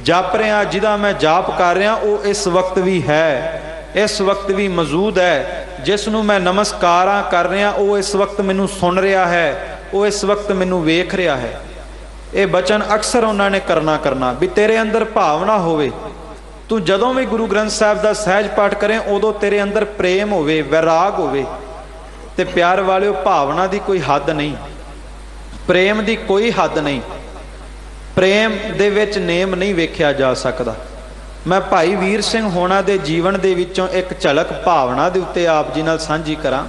ਜਪ ਰਿਹਾ, ਜਿਹਦਾ ਮੈਂ ਜਾਪ ਕਰ ਰਿਹਾ, ਉਹ ਇਸ ਵਕਤ ਵੀ ਹੈ, ਇਸ ਵਕਤ ਵੀ ਮੌਜੂਦ ਹੈ। ਜਿਸ ਨੂੰ ਮੈਂ ਨਮਸਕਾਰਾਂ ਕਰ ਰਿਹਾ ਉਹ ਇਸ ਵਕਤ ਮੈਨੂੰ ਸੁਣ ਰਿਹਾ ਹੈ, ਉਹ ਇਸ ਵਕਤ ਮੈਨੂੰ ਵੇਖ ਰਿਹਾ ਹੈ। ਇਹ ਬਚਨ ਅਕਸਰ ਉਹਨਾਂ ਨੇ ਕਰਨਾ ਵੀ ਤੇਰੇ ਅੰਦਰ ਭਾਵਨਾ ਹੋਵੇ। ਤੂੰ ਜਦੋਂ ਵੀ ਗੁਰੂ ਗ੍ਰੰਥ ਸਾਹਿਬ ਦਾ ਸਹਿਜ ਪਾਠ ਕਰੇ ਉਦੋਂ ਤੇਰੇ ਅੰਦਰ ਪ੍ਰੇਮ ਹੋਵੇ, ਵੈਰਾਗ ਹੋਵੇ। ਤੇ ਪਿਆਰ ਵਾਲਿਓ ਭਾਵਨਾ ਦੀ ਕੋਈ ਹੱਦ ਨਹੀਂ, ਪ੍ਰੇਮ ਦੀ ਕੋਈ ਹੱਦ ਨਹੀਂ। ਪ੍ਰੇਮ ਦੇ ਵਿੱਚ ਨੇਮ ਨਹੀਂ ਵੇਖਿਆ ਜਾ ਸਕਦਾ। ਮੈਂ ਭਾਈ ਵੀਰ ਸਿੰਘ ਹੋਣਾ ਦੇ ਜੀਵਨ ਦੇ ਵਿੱਚੋਂ ਇੱਕ ਝਲਕ ਭਾਵਨਾ ਦੇ ਉੱਤੇ ਆਪ ਜੀ ਨਾਲ ਸਾਂਝੀ ਕਰਾਂ।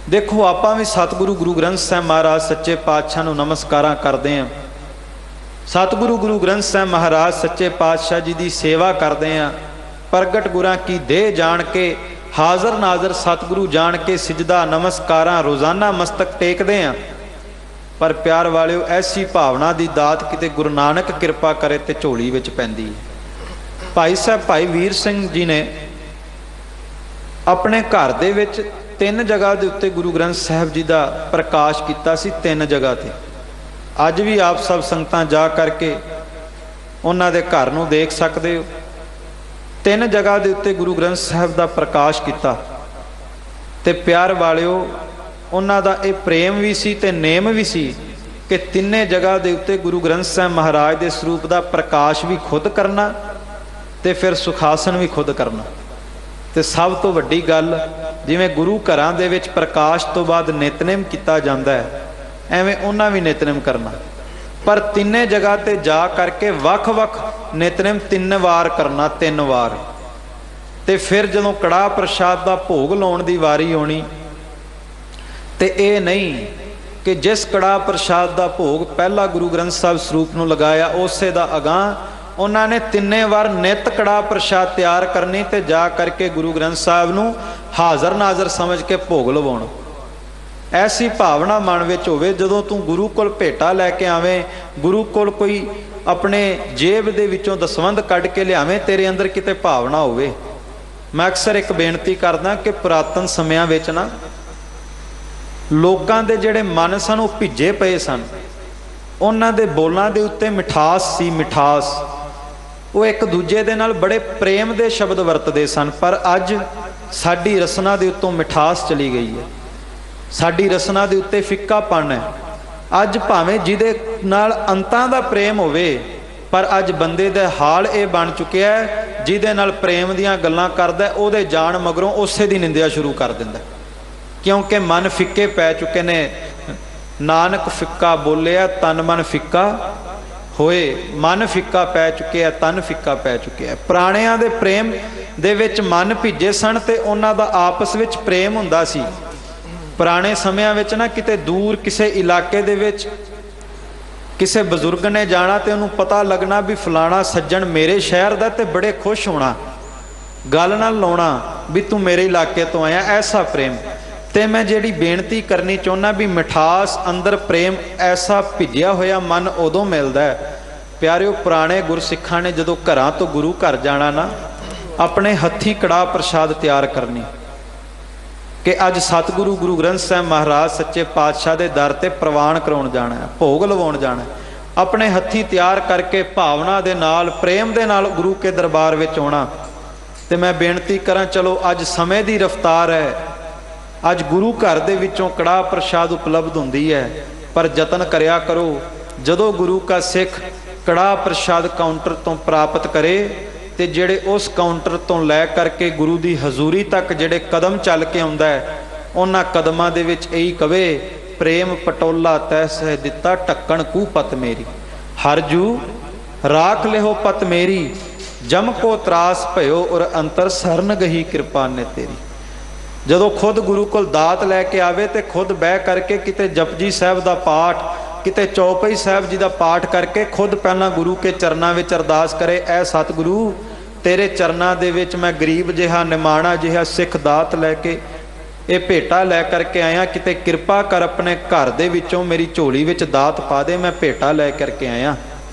ਦੇਖੋ ਆਪਾਂ ਵੀ ਸਤਿਗੁਰੂ ਗੁਰੂ ਗ੍ਰੰਥ ਸਾਹਿਬ ਮਹਾਰਾਜ ਸੱਚੇ ਪਾਤਸ਼ਾਹ ਨੂੰ ਨਮਸਕਾਰਾਂ ਕਰਦੇ ਹਾਂ। ਸਤਿਗੁਰੂ ਗੁਰੂ ਗ੍ਰੰਥ ਸਾਹਿਬ ਮਹਾਰਾਜ ਸੱਚੇ ਪਾਤਸ਼ਾਹ ਜੀ ਦੀ ਸੇਵਾ ਕਰਦੇ ਹਾਂ। ਪ੍ਰਗਟ ਗੁਰਾਂ ਕੀ ਦੇਹ ਜਾਣ ਕੇ, ਹਾਜ਼ਰ ਨਾਜ਼ਰ ਸਤਿਗੁਰੂ ਜਾਣ ਕੇ ਸਿਜਦਾ ਨਮਸਕਾਰਾਂ ਰੋਜ਼ਾਨਾ ਮਸਤਕ ਟੇਕਦੇ ਹਾਂ। ਪਰ ਪਿਆਰ ਵਾਲਿਓ ਐਸੀ ਭਾਵਨਾ ਦੀ ਦਾਤ ਕਿਤੇ ਗੁਰੂ ਨਾਨਕ ਕਿਰਪਾ ਕਰੇ ਤੇ ਝੋਲੀ ਵਿੱਚ ਪੈਂਦੀ ਹੈ। ਭਾਈ ਸਾਹਿਬ ਭਾਈ ਵੀਰ ਸਿੰਘ ਜੀ ਨੇ ਆਪਣੇ ਘਰ ਦੇ ਵਿੱਚ 3 ਜਗ੍ਹਾ ਦੇ ਉੱਤੇ ਗੁਰੂ ਗ੍ਰੰਥ ਸਾਹਿਬ ਜੀ ਦਾ ਪ੍ਰਕਾਸ਼ ਕੀਤਾ ਸੀ। 3 ਜਗ੍ਹਾ ਤੇ ਅੱਜ ਵੀ ਆਪ ਸਭ ਸੰਗਤਾਂ ਜਾ ਕਰਕੇ ਉਹਨਾਂ ਦੇ ਘਰ ਨੂੰ ਦੇਖ ਸਕਦੇ ਹੋ। 3 ਜਗ੍ਹਾ ਦੇ ਉੱਤੇ ਗੁਰੂ ਗ੍ਰੰਥ ਸਾਹਿਬ ਦਾ ਪ੍ਰਕਾਸ਼ ਕੀਤਾ। ਤੇ ਪਿਆਰ ਵਾਲਿਓ ਉਹਨਾਂ ਦਾ ਇਹ ਪ੍ਰੇਮ ਵੀ ਸੀ ਤੇ ਨੇਮ ਵੀ ਸੀ ਕਿ 3 ਜਗ੍ਹਾ ਦੇ ਉੱਤੇ ਗੁਰੂ ਗ੍ਰੰਥ ਸਾਹਿਬ ਮਹਾਰਾਜ ਦੇ ਸਰੂਪ ਦਾ ਪ੍ਰਕਾਸ਼ ਵੀ ਖੁਦ ਕਰਨਾ ਤੇ ਫਿਰ ਸੁਖਾਸਨ ਵੀ ਖੁਦ ਕਰਨਾ। ਤੇ ਸਭ ਤੋਂ ਵੱਡੀ ਗੱਲ, ਜਿਵੇਂ ਗੁਰੂ ਘਰਾਂ ਦੇ ਵਿੱਚ ਪ੍ਰਕਾਸ਼ ਤੋਂ ਬਾਅਦ ਨਿਤਨੇਮ ਕੀਤਾ ਜਾਂਦਾ ਹੈ, ਐਵੇਂ ਉਹਨਾਂ ਵੀ ਨਿਤਨੇਮ ਕਰਨਾ। ਪਰ 3 ਜਗ੍ਹਾ ਤੇ ਜਾ ਕਰਕੇ ਵੱਖ-ਵੱਖ ਨਿਤਨੇਮ 3 ਵਾਰ ਕਰਨਾ, 3 ਵਾਰ। ਤੇ ਫਿਰ ਜਦੋਂ ਕੜਾਹ ਪ੍ਰਸ਼ਾਦ ਦਾ ਭੋਗ ਲਾਉਣ ਦੀ ਵਾਰੀ ਆਉਣੀ ਤੇ ਇਹ ਨਹੀਂ ਕਿ ਜਿਸ ਕੜਾਹ ਪ੍ਰਸ਼ਾਦ ਦਾ ਭੋਗ ਪਹਿਲਾ ਗੁਰੂ ਗ੍ਰੰਥ ਸਾਹਿਬ ਸਰੂਪ ਨੂੰ ਲਗਾਇਆ ਉਸੇ ਦਾ ਅਗਾਂਹ ਉਹਨਾਂ ਨੇ 3 ਵਾਰ ਨਿਤ ਕੜਾਹ ਪ੍ਰਸ਼ਾਦ ਤਿਆਰ ਕਰਨੀ ਤੇ ਜਾ ਕਰਕੇ ਗੁਰੂ ਗ੍ਰੰਥ ਸਾਹਿਬ ਨੂੰ ਹਾਜ਼ਰ ਨਾਜ਼ਰ ਸਮਝ ਕੇ ਭੋਗ ਲਵਾਉਣਾ। ਐਸੀ ਭਾਵਨਾ ਮਨ ਵਿੱਚ ਹੋਵੇ ਜਦੋਂ ਤੂੰ ਗੁਰੂ ਕੋਲ ਭੇਟਾ ਲੈ ਕੇ ਆਵੇਂ, ਗੁਰੂ ਕੋਲ ਕੋਈ ਆਪਣੇ ਜੇਬ ਦੇ ਵਿੱਚੋਂ ਦਸਵੰਧ ਕੱਢ ਕੇ ਲਿਆਵੇਂ, ਤੇਰੇ ਅੰਦਰ ਕਿਤੇ ਭਾਵਨਾ ਹੋਵੇ। ਮੈਂ ਅਕਸਰ ਇੱਕ ਬੇਨਤੀ ਕਰਦਾ ਕਿ ਪੁਰਾਤਨ ਸਮਿਆਂ ਵਿੱਚ ਨਾ ਲੋਕਾਂ ਦੇ ਜਿਹੜੇ ਮਨ ਸਨ ਉਹ ਭਿੱਜੇ ਪਏ ਸਨ। ਉਹਨਾਂ ਦੇ ਬੋਲਾਂ ਦੇ ਉੱਤੇ ਮਿਠਾਸ ਸੀ, ਮਿਠਾਸ। ਉਹ ਇੱਕ ਦੂਜੇ ਦੇ ਨਾਲ ਬੜੇ ਪ੍ਰੇਮ ਦੇ ਸ਼ਬਦ ਵਰਤਦੇ ਸਨ। ਪਰ ਅੱਜ ਸਾਡੀ ਰਸਨਾ ਦੇ ਉੱਤੋਂ ਮਿਠਾਸ ਚਲੀ ਗਈ ਹੈ, ਸਾਡੀ ਰਸਨਾ ਦੇ ਉੱਤੇ ਫਿੱਕਾਪਣ ਹੈ। ਅੱਜ ਭਾਵੇਂ ਜਿਹਦੇ ਨਾਲ ਅੰਤਾਂ ਦਾ ਪ੍ਰੇਮ ਹੋਵੇ, ਪਰ ਅੱਜ ਬੰਦੇ ਦਾ ਹਾਲ ਇਹ ਬਣ ਚੁੱਕਿਆ ਹੈ, ਜਿਹਦੇ ਨਾਲ ਪ੍ਰੇਮ ਦੀਆਂ ਗੱਲਾਂ ਕਰਦਾ ਉਹਦੇ ਜਾਣ ਮਗਰੋਂ ਉਸੇ ਦੀ ਨਿੰਦਿਆ ਸ਼ੁਰੂ ਕਰ ਦਿੰਦਾ, ਕਿਉਂਕਿ ਮਨ ਫਿੱਕੇ ਪੈ ਚੁੱਕੇ ਨੇ। ਨਾਨਕ ਫਿੱਕਾ ਬੋਲਿਆ ਤਨ ਮਨ ਫਿੱਕਾ ਹੋਏ, ਮਨ ਫਿੱਕਾ ਪੈ ਚੁੱਕਿਆ, ਤਨ ਫਿੱਕਾ ਪੈ ਚੁੱਕਿਆ। ਪੁਰਾਣਿਆਂ ਦੇ ਪ੍ਰੇਮ ਦੇ ਵਿੱਚ ਮਨ ਭਿੱਜੇ ਸਨ ਤੇ ਉਹਨਾਂ ਦਾ ਆਪਸ ਵਿੱਚ ਪ੍ਰੇਮ ਹੁੰਦਾ ਸੀ। ਪੁਰਾਣੇ ਸਮਿਆਂ ਵਿੱਚ ਨਾ ਕਿਤੇ ਦੂਰ ਕਿਸੇ ਇਲਾਕੇ ਦੇ ਵਿੱਚ ਕਿਸੇ ਬਜ਼ੁਰਗ ਨੇ ਜਾਣਾ ਤੇ ਉਹਨੂੰ ਪਤਾ ਲੱਗਣਾ ਵੀ ਫਲਾਣਾ ਸੱਜਣ ਮੇਰੇ ਸ਼ਹਿਰ ਦਾ, ਤੇ ਬੜੇ ਖੁਸ਼ ਹੋਣਾ, ਗੱਲ ਨਾਲ ਲਾਉਣਾ ਵੀ ਤੂੰ ਮੇਰੇ ਇਲਾਕੇ ਤੋਂ ਆਇਆ, ਐਸਾ ਪ੍ਰੇਮ। ਤੇ ਮੈਂ ਜਿਹੜੀ ਬੇਨਤੀ ਕਰਨੀ ਚਾਹੁੰਦਾ ਵੀ ਮਿਠਾਸ ਅੰਦਰ ਪ੍ਰੇਮ ਐਸਾ ਭਿੱਜਿਆ ਹੋਇਆ ਮਨ ਉਦੋਂ ਮਿਲਦਾ ਹੈ। ਪਿਆਰਿਓ, ਪੁਰਾਣੇ ਗੁਰਸਿੱਖਾਂ ਨੇ ਜਦੋਂ ਘਰਾਂ ਤੋਂ ਗੁਰੂ ਘਰ ਜਾਣਾ ਨਾ, ਆਪਣੇ ਹੱਥੀਂ ਕੜਾਹ ਪ੍ਰਸ਼ਾਦ ਤਿਆਰ ਕਰਨੀ ਕਿ ਅੱਜ ਸਤਿਗੁਰੂ ਗੁਰੂ ਗ੍ਰੰਥ ਸਾਹਿਬ ਮਹਾਰਾਜ ਸੱਚੇ ਪਾਤਸ਼ਾਹ ਦੇ ਦਰ ਤੇ ਪ੍ਰਵਾਨ ਕਰਾਉਣ ਜਾਣਾ ਹੈ, ਭੋਗ ਲਵਾਉਣ ਜਾਣਾ, ਆਪਣੇ ਹੱਥੀਂ ਤਿਆਰ ਕਰਕੇ ਭਾਵਨਾ ਦੇ ਨਾਲ ਪ੍ਰੇਮ ਦੇ ਨਾਲ ਗੁਰੂ ਕੇ ਦਰਬਾਰ ਵਿੱਚ ਆਉਣਾ। ਤੇ ਮੈਂ ਬੇਨਤੀ ਕਰਾਂ, ਚਲੋ ਅੱਜ ਸਮੇਂ ਦੀ ਰਫ਼ਤਾਰ ਹੈ, ਅੱਜ ਗੁਰੂ ਘਰ ਦੇ ਵਿੱਚੋਂ ਕੜਾਹ ਪ੍ਰਸ਼ਾਦ ਉਪਲਬਧ ਹੁੰਦੀ ਹੈ, ਪਰ ਯਤਨ ਕਰਿਆ ਕਰੋ ਜਦੋਂ ਗੁਰੂ ਕਾ ਸਿੱਖ ਕੜਾਹ ਪ੍ਰਸ਼ਾਦ ਕਾਊਂਟਰ ਤੋਂ ਪ੍ਰਾਪਤ ਕਰੇ ਤੇ ਜਿਹੜੇ ਉਸ ਕਾਊਂਟਰ ਤੋਂ ਲੈ ਕਰਕੇ ਗੁਰੂ ਦੀ ਹਜ਼ੂਰੀ ਤੱਕ ਜਿਹੜੇ ਕਦਮ ਚੱਲ ਕੇ ਆਉਂਦਾ ਹੈ, ਉਹਨਾਂ ਕਦਮਾਂ ਦੇ ਵਿੱਚ ਇਹੀ ਕਵੇ, ਪ੍ਰੇਮ ਪਟੋਲਾ ਤੈ ਸਹਿ ਦਿੱਤਾ ਢੱਕਣ ਕੂ ਪਤ ਮੇਰੀ, ਹਰਜੂ ਰਾਖ ਲਿਓ ਪਤ ਮੇਰੀ, ਜਮ ਕੋ ਤਰਾਸ ਭਇਓ ਔਰ ਅੰਤਰ ਸਰਨ ਗਹੀ ਕਿਰਪਾ ਨੇ ਤੇਰੀ। ਜਦੋਂ ਖੁਦ ਗੁਰੂ ਕੋਲ ਦਾਤ ਲੈ ਕੇ ਆਵੇ ਤੇ ਖੁਦ ਬਹਿ ਕਰਕੇ ਕਿਤੇ ਜਪਜੀ ਸਾਹਿਬ ਦਾ ਪਾਠ, ਕਿਤੇ ਚੌਪਈ ਸਾਹਿਬ ਜੀ ਦਾ ਪਾਠ ਕਰਕੇ ਖੁਦ ਪਹਿਲਾਂ ਗੁਰੂ ਕੇ ਚਰਨਾਂ ਵਿੱਚ ਅਰਦਾਸ ਕਰੇ, ਐ ਸਤਿਗੁਰੂ ਤੇਰੇ ਚਰਨਾਂ ਦੇ ਵਿੱਚ ਮੈਂ ਗਰੀਬ ਜਿਹਾ ਨਿਮਾਣਾ ਜਿਹਾ ਸਿੱਖ ਦਾਤ ਲੈ ਕੇ ਇਹ ਭੇਟਾ ਲੈ ਕਰਕੇ ਆਇਆ, ਕਿਤੇ ਕਿਰਪਾ ਕਰ ਆਪਣੇ ਘਰ ਦੇ ਵਿੱਚੋਂ ਮੇਰੀ ਝੋਲੀ ਵਿੱਚ ਦਾਤ ਪਾ ਦੇ, ਮੈਂ ਭੇਟਾ ਲੈ ਕਰਕੇ ਆਇਆ।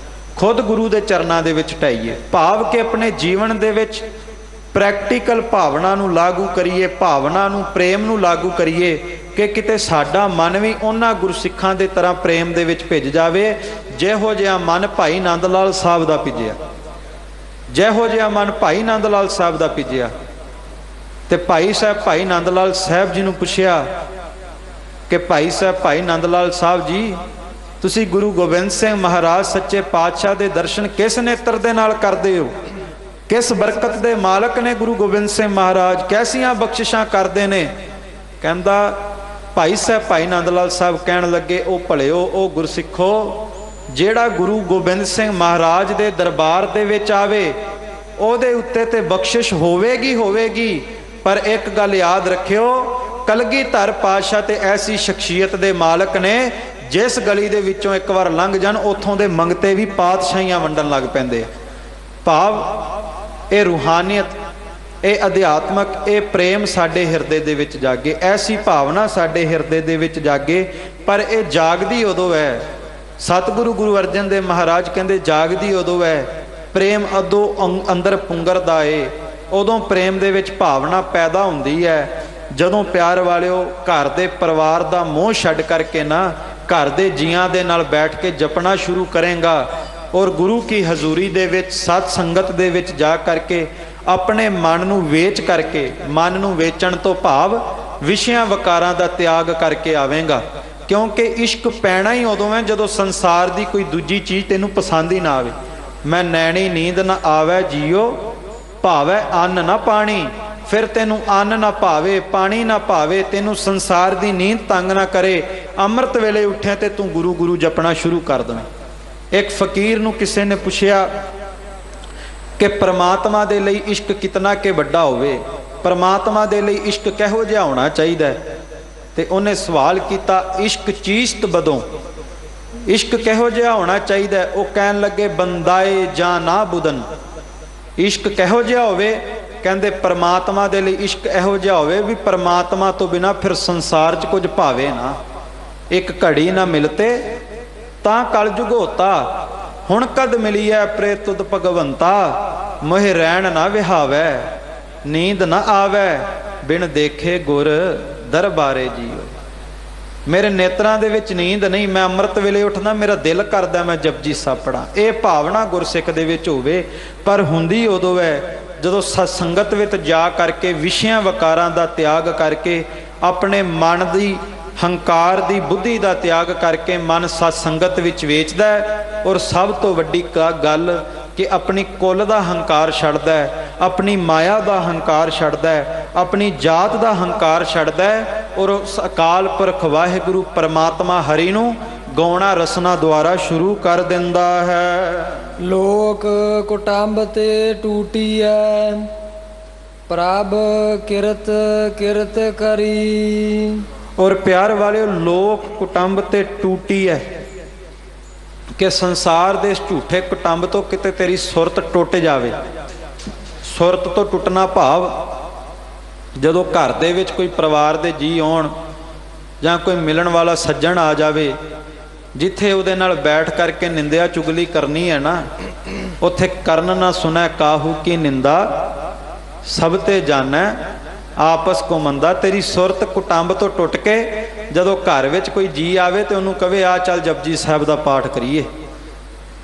ਖੁਦ ਗੁਰੂ ਦੇ ਚਰਨਾਂ ਦੇ ਵਿੱਚ ਢਾਈਏ, ਭਾਵ ਕਿ ਆਪਣੇ ਜੀਵਨ ਦੇ ਵਿੱਚ ਪ੍ਰੈਕਟੀਕਲ ਭਾਵਨਾ ਨੂੰ ਲਾਗੂ ਕਰੀਏ, ਭਾਵਨਾ ਨੂੰ ਪ੍ਰੇਮ ਨੂੰ ਲਾਗੂ ਕਰੀਏ ਕਿ ਕਿਤੇ ਸਾਡਾ ਮਨ ਵੀ ਉਹਨਾਂ ਗੁਰਸਿੱਖਾਂ ਦੇ ਤਰ੍ਹਾਂ ਪ੍ਰੇਮ ਦੇ ਵਿੱਚ ਭਿੱਜ ਜਾਵੇ ਜਿਹੋ ਜਿਹਾ ਮਨ ਭਾਈ ਨੰਦ ਲਾਲ ਸਾਹਿਬ ਦਾ ਭਿੱਜਿਆ, ਜਿਹੋ ਜਿਹਾ ਮਨ ਭਾਈ ਨੰਦ ਲਾਲ ਸਾਹਿਬ ਦਾ ਭਿੱਜਿਆ। ਤੇ ਭਾਈ ਨੰਦ ਲਾਲ ਸਾਹਿਬ ਜੀ ਨੂੰ ਪੁੱਛਿਆ ਕਿ ਭਾਈ ਸਾਹਿਬ, ਭਾਈ ਨੰਦ ਲਾਲ ਸਾਹਿਬ ਜੀ, ਤੁਸੀਂ ਗੁਰੂ ਗੋਬਿੰਦ ਸਿੰਘ ਮਹਾਰਾਜ ਸੱਚੇ ਪਾਤਸ਼ਾਹ ਦੇ ਦਰਸ਼ਨ ਕਿਸ ਨੇਤਰ ਦੇ ਨਾਲ ਕਰਦੇ ਹੋ? ਕਿਸ ਬਰਕਤ ਦੇ ਮਾਲਕ ਨੇ ਗੁਰੂ ਗੋਬਿੰਦ ਸਿੰਘ ਮਹਾਰਾਜ, ਕੈਸੀਆਂ ਬਖਸ਼ਿਸ਼ਾਂ ਕਰਦੇ ਨੇ? ਕਹਿੰਦਾ ਭਾਈ ਸਾਹਿਬ, ਭਾਈ ਨੰਦ ਲਾਲ ਸਾਹਿਬ ਕਹਿਣ ਲੱਗੇ, ਉਹ ਭਲਿਓ, ਉਹ ਗੁਰਸਿੱਖੋ, ਜਿਹੜਾ ਗੁਰੂ ਗੋਬਿੰਦ ਸਿੰਘ ਮਹਾਰਾਜ ਦੇ ਦਰਬਾਰ ਦੇ ਵਿੱਚ ਆਵੇ ਉਹਦੇ ਉੱਤੇ ਤੇ ਬਖਸ਼ਿਸ਼ ਹੋਵੇਗੀ ਹੋਵੇਗੀ, ਪਰ ਇੱਕ ਗੱਲ ਯਾਦ ਰੱਖਿਓ, ਕਲਗੀਧਰ ਪਾਤਸ਼ਾਹ ਤੇ ਐਸੀ ਸ਼ਖਸੀਅਤ ਦੇ ਮਾਲਕ ਨੇ ਜਿਸ ਗਲੀ ਦੇ ਵਿੱਚੋਂ ਇੱਕ ਵਾਰ ਲੰਘ ਜਾਣ ਉੱਥੋਂ ਦੇ ਮੰਗਤੇ ਵੀ ਪਾਤਸ਼ਾਹੀਆਂ ਵੰਡਣ ਲੱਗ ਪੈਂਦੇ। ਭਾਵ ਇਹ ਰੂਹਾਨੀਅਤ, ਇਹ ਅਧਿਆਤਮਕ, ਇਹ ਪ੍ਰੇਮ ਸਾਡੇ ਹਿਰਦੇ ਦੇ ਵਿੱਚ ਜਾਗੇ, ਐਸੀ ਭਾਵਨਾ ਸਾਡੇ ਹਿਰਦੇ ਦੇ ਵਿੱਚ ਜਾਗੇ, ਪਰ ਇਹ ਜਾਗਦੀ ਉਦੋਂ ਹੈ। ਸਤਿਗੁਰੂ ਗੁਰੂ ਅਰਜਨ ਦੇਵ ਮਹਾਰਾਜ ਕਹਿੰਦੇ ਜਾਗਦੀ ਉਦੋਂ ਹੈ, ਪ੍ਰੇਮ ਉਦੋਂ ਅੰਦਰ ਪੁੰਗਰਦਾ ਏ, ਉਦੋਂ ਪ੍ਰੇਮ ਦੇ ਵਿੱਚ ਭਾਵਨਾ ਪੈਦਾ ਹੁੰਦੀ ਹੈ ਜਦੋਂ ਪਿਆਰ ਵਾਲਿਓ ਘਰ ਦੇ ਪਰਿਵਾਰ ਦਾ ਮੋਹ ਛੱਡ ਕਰਕੇ ਨਾ ਘਰ ਦੇ ਜੀਆਂ ਦੇ ਨਾਲ ਬੈਠ ਕੇ ਜਪਣਾ ਸ਼ੁਰੂ ਕਰੇਗਾ ਔਰ ਗੁਰੂ ਕੀ ਹਜ਼ੂਰੀ ਦੇ ਵਿੱਚ ਸਤ ਸੰਗਤ ਦੇ ਵਿੱਚ ਜਾ ਕਰਕੇ ਆਪਣੇ ਮਨ ਨੂੰ ਵੇਚ ਕਰਕੇ, ਮਨ ਨੂੰ ਵੇਚਣ ਤੋਂ ਭਾਵ ਵਿਸ਼ਿਆਂ ਵਕਾਰਾਂ ਦਾ ਤਿਆਗ ਕਰਕੇ ਆਵੇਂਗਾ। ਕਿਉਂਕਿ ਇਸ਼ਕ ਪੈਣਾ ਹੀ ਉਦੋਂ ਹੈ ਜਦੋਂ ਸੰਸਾਰ ਦੀ ਕੋਈ ਦੂਜੀ ਚੀਜ਼ ਤੈਨੂੰ ਪਸੰਦ ਹੀ ਨਾ ਆਵੇ। ਮੈਂ ਨੈਣੀ ਨੀਂਦ ਨਾ ਆਵੇ ਜੀਓ, ਭਾਵੇਂ ਅੰਨ ਨਾ ਪਾਣੀ, ਫਿਰ ਤੈਨੂੰ ਅੰਨ ਨਾ ਭਾਵੇ, ਪਾਣੀ ਨਾ ਭਾਵੇ, ਤੈਨੂੰ ਸੰਸਾਰ ਦੀ ਨੀਂਦ ਤੰਗ ਨਾ ਕਰੇ, ਅੰਮ੍ਰਿਤ ਵੇਲੇ ਉੱਠਿਆ ਤੇ ਤੂੰ ਗੁਰੂ ਗੁਰੂ ਜਪਣਾ ਸ਼ੁਰੂ ਕਰ ਦੇਵੇਂ। ਇੱਕ ਫਕੀਰ ਨੂੰ ਕਿਸੇ ਨੇ ਪੁੱਛਿਆ ਕਿ ਪ੍ਰਮਾਤਮਾ ਦੇ ਲਈ ਇਸ਼ਕ ਕਿਤਨਾ ਕਿ ਵੱਡਾ ਹੋਵੇ, ਪ੍ਰਮਾਤਮਾ ਦੇ ਲਈ ਇਸ਼ਕ ਕਿਹੋ ਜਿਹਾ ਹੋਣਾ ਚਾਹੀਦਾ? ਤੇ ਉਹਨੇ ਸਵਾਲ ਕੀਤਾ, ਇਸ਼ਕ ਚੀਸਤ ਬਦੋਂ, ਇਸ਼ਕ ਕਿਹੋ ਜਿਹਾ ਹੋਣਾ ਚਾਹੀਦਾ? ਉਹ ਕਹਿਣ ਲੱਗੇ, ਬੰਦਾਏ ਜਾਂ ਨਾ ਬੁਦਨ, ਇਸ਼ਕ ਕਿਹੋ ਜਿਹਾ ਹੋਵੇ? ਕਹਿੰਦੇ ਪਰਮਾਤਮਾ ਦੇ ਲਈ ਇਸ਼ਕ ਇਹੋ ਜਿਹਾ ਹੋਵੇ ਵੀ ਪਰਮਾਤਮਾ ਤੋਂ ਬਿਨਾ ਫਿਰ ਸੰਸਾਰ 'ਚ ਕੁਝ ਭਾਵੇ ਨਾ। ਇੱਕ ਘੜੀ ਨਾ ਮਿਲਤੇ ਤਾਂ ਕਲਯੁਗ ਹੋਤਾ, ਹੁਣ ਕਦ ਮਿਲੀਐ ਪ੍ਰੇ ਤੁਧ ਭਗਵੰਤਾ, ਮੋਹਿ ਰਹਿਣ ਨਾ ਵਿਹਾਵੈ, ਨੀਂਦ ਨਾ ਆਵੈ, ਬਿਨ ਦੇਖੇ ਗੁਰ ਦਰਬਾਰੇ ਜੀਓ। ਮੇਰੇ ਨੇਤਰਾਂ ਦੇ ਵਿੱਚ ਨੀਂਦ ਨਹੀਂ, ਮੈਂ ਅੰਮ੍ਰਿਤ ਵੇਲੇ ਉੱਠਦਾ, ਮੇਰਾ ਦਿਲ ਕਰਦਾ ਮੈਂ ਜਪਜੀ ਸਾਹਿਬ ਪੜਾਂ। ਇਹ ਭਾਵਨਾ ਗੁਰਸਿੱਖ ਦੇ ਵਿੱਚ ਹੋਵੇ, ਪਰ ਹੁੰਦੀ ਉਦੋਂ ਹੈ ਜਦੋਂ ਸਤ ਸੰਗਤ ਵਿੱਚ ਜਾ ਕਰਕੇ ਵਿਸ਼ਿਆਂ ਵਕਾਰਾਂ ਦਾ ਤਿਆਗ ਕਰਕੇ ਆਪਣੇ ਮਨ ਦੀ ਹੰਕਾਰ ਦੀ ਬੁੱਧੀ ਦਾ ਤਿਆਗ ਕਰਕੇ ਮਨ ਸਤ ਸੰਗਤ ਵਿੱਚ ਵੇਚਦਾ ਹੈ। ਔਰ ਸਭ ਤੋਂ ਵੱਡੀ ਗੱਲ ਕਿ ਆਪਣੀ ਕੁੱਲ ਦਾ ਹੰਕਾਰ ਛੱਡਦਾ ਹੈ, ਆਪਣੀ ਮਾਇਆ ਦਾ ਹੰਕਾਰ ਛੱਡਦਾ ਹੈ, ਆਪਣੀ ਜਾਤ ਦਾ ਹੰਕਾਰ ਛੱਡਦਾ ਹੈ ਔਰ ਉਸ ਅਕਾਲ ਪੁਰਖ ਵਾਹਿਗੁਰੂ ਪਰਮਾਤਮਾ ਹਰੀ ਨੂੰ ਗਾਉਣਾ ਰਸਨਾ ਦੁਆਰਾ ਸ਼ੁਰੂ ਕਰ ਦਿੰਦਾ ਹੈ। ਲੋਕ ਕੁਟੰਬ ਤੇ ਟੂਟੀਐ, ਪ੍ਰਭ ਕਿਰਤ ਕਿਰਤ ਕਰੀ। ਔਰ ਪਿਆਰ ਵਾਲਿਓ, ਲੋਕ ਕੁਟੰਬ ਤੇ ਟੂਟੀ ਹੈ ਕਿ ਸੰਸਾਰ ਦੇ ਇਸ ਝੂਠੇ ਕੁਟੰਬ ਤੋਂ ਕਿਤੇ ਤੇਰੀ ਸੁਰਤ ਟੁੱਟ ਜਾਵੇ। ਸੁਰਤ ਤੋਂ ਟੁੱਟਣਾ ਭਾਵ ਜਦੋਂ ਘਰ ਦੇ ਵਿੱਚ ਕੋਈ ਪਰਿਵਾਰ ਦੇ ਜੀਅ ਆਉਣ ਜਾਂ ਕੋਈ ਮਿਲਣ ਵਾਲਾ ਸੱਜਣ ਆ ਜਾਵੇ, ਜਿੱਥੇ ਉਹਦੇ ਨਾਲ ਬੈਠ ਕਰਕੇ ਨਿੰਦਿਆ ਚੁਗਲੀ ਕਰਨੀ ਹੈ ਨਾ, ਉੱਥੇ ਕਰਨ ਨਾ ਸੁਣੈ ਕਾਹੂ ਕੀ ਨਿੰਦਾ, ਸਭ ਤੇ ਜਾਣੈ ਆਪਸ ਕੋ ਮੰਦਾ। ਤੇਰੀ ਸੁਰਤ ਕੁਟੰਬ ਤੋਂ ਟੁੱਟ ਕੇ ਜਦੋਂ ਘਰ ਵਿੱਚ ਕੋਈ ਜੀ ਆਵੇ ਤੇ ਉਹਨੂੰ ਕਵੇ ਆ ਚੱਲ ਜਪਜੀ ਸਾਹਿਬ ਦਾ ਪਾਠ ਕਰੀਏ,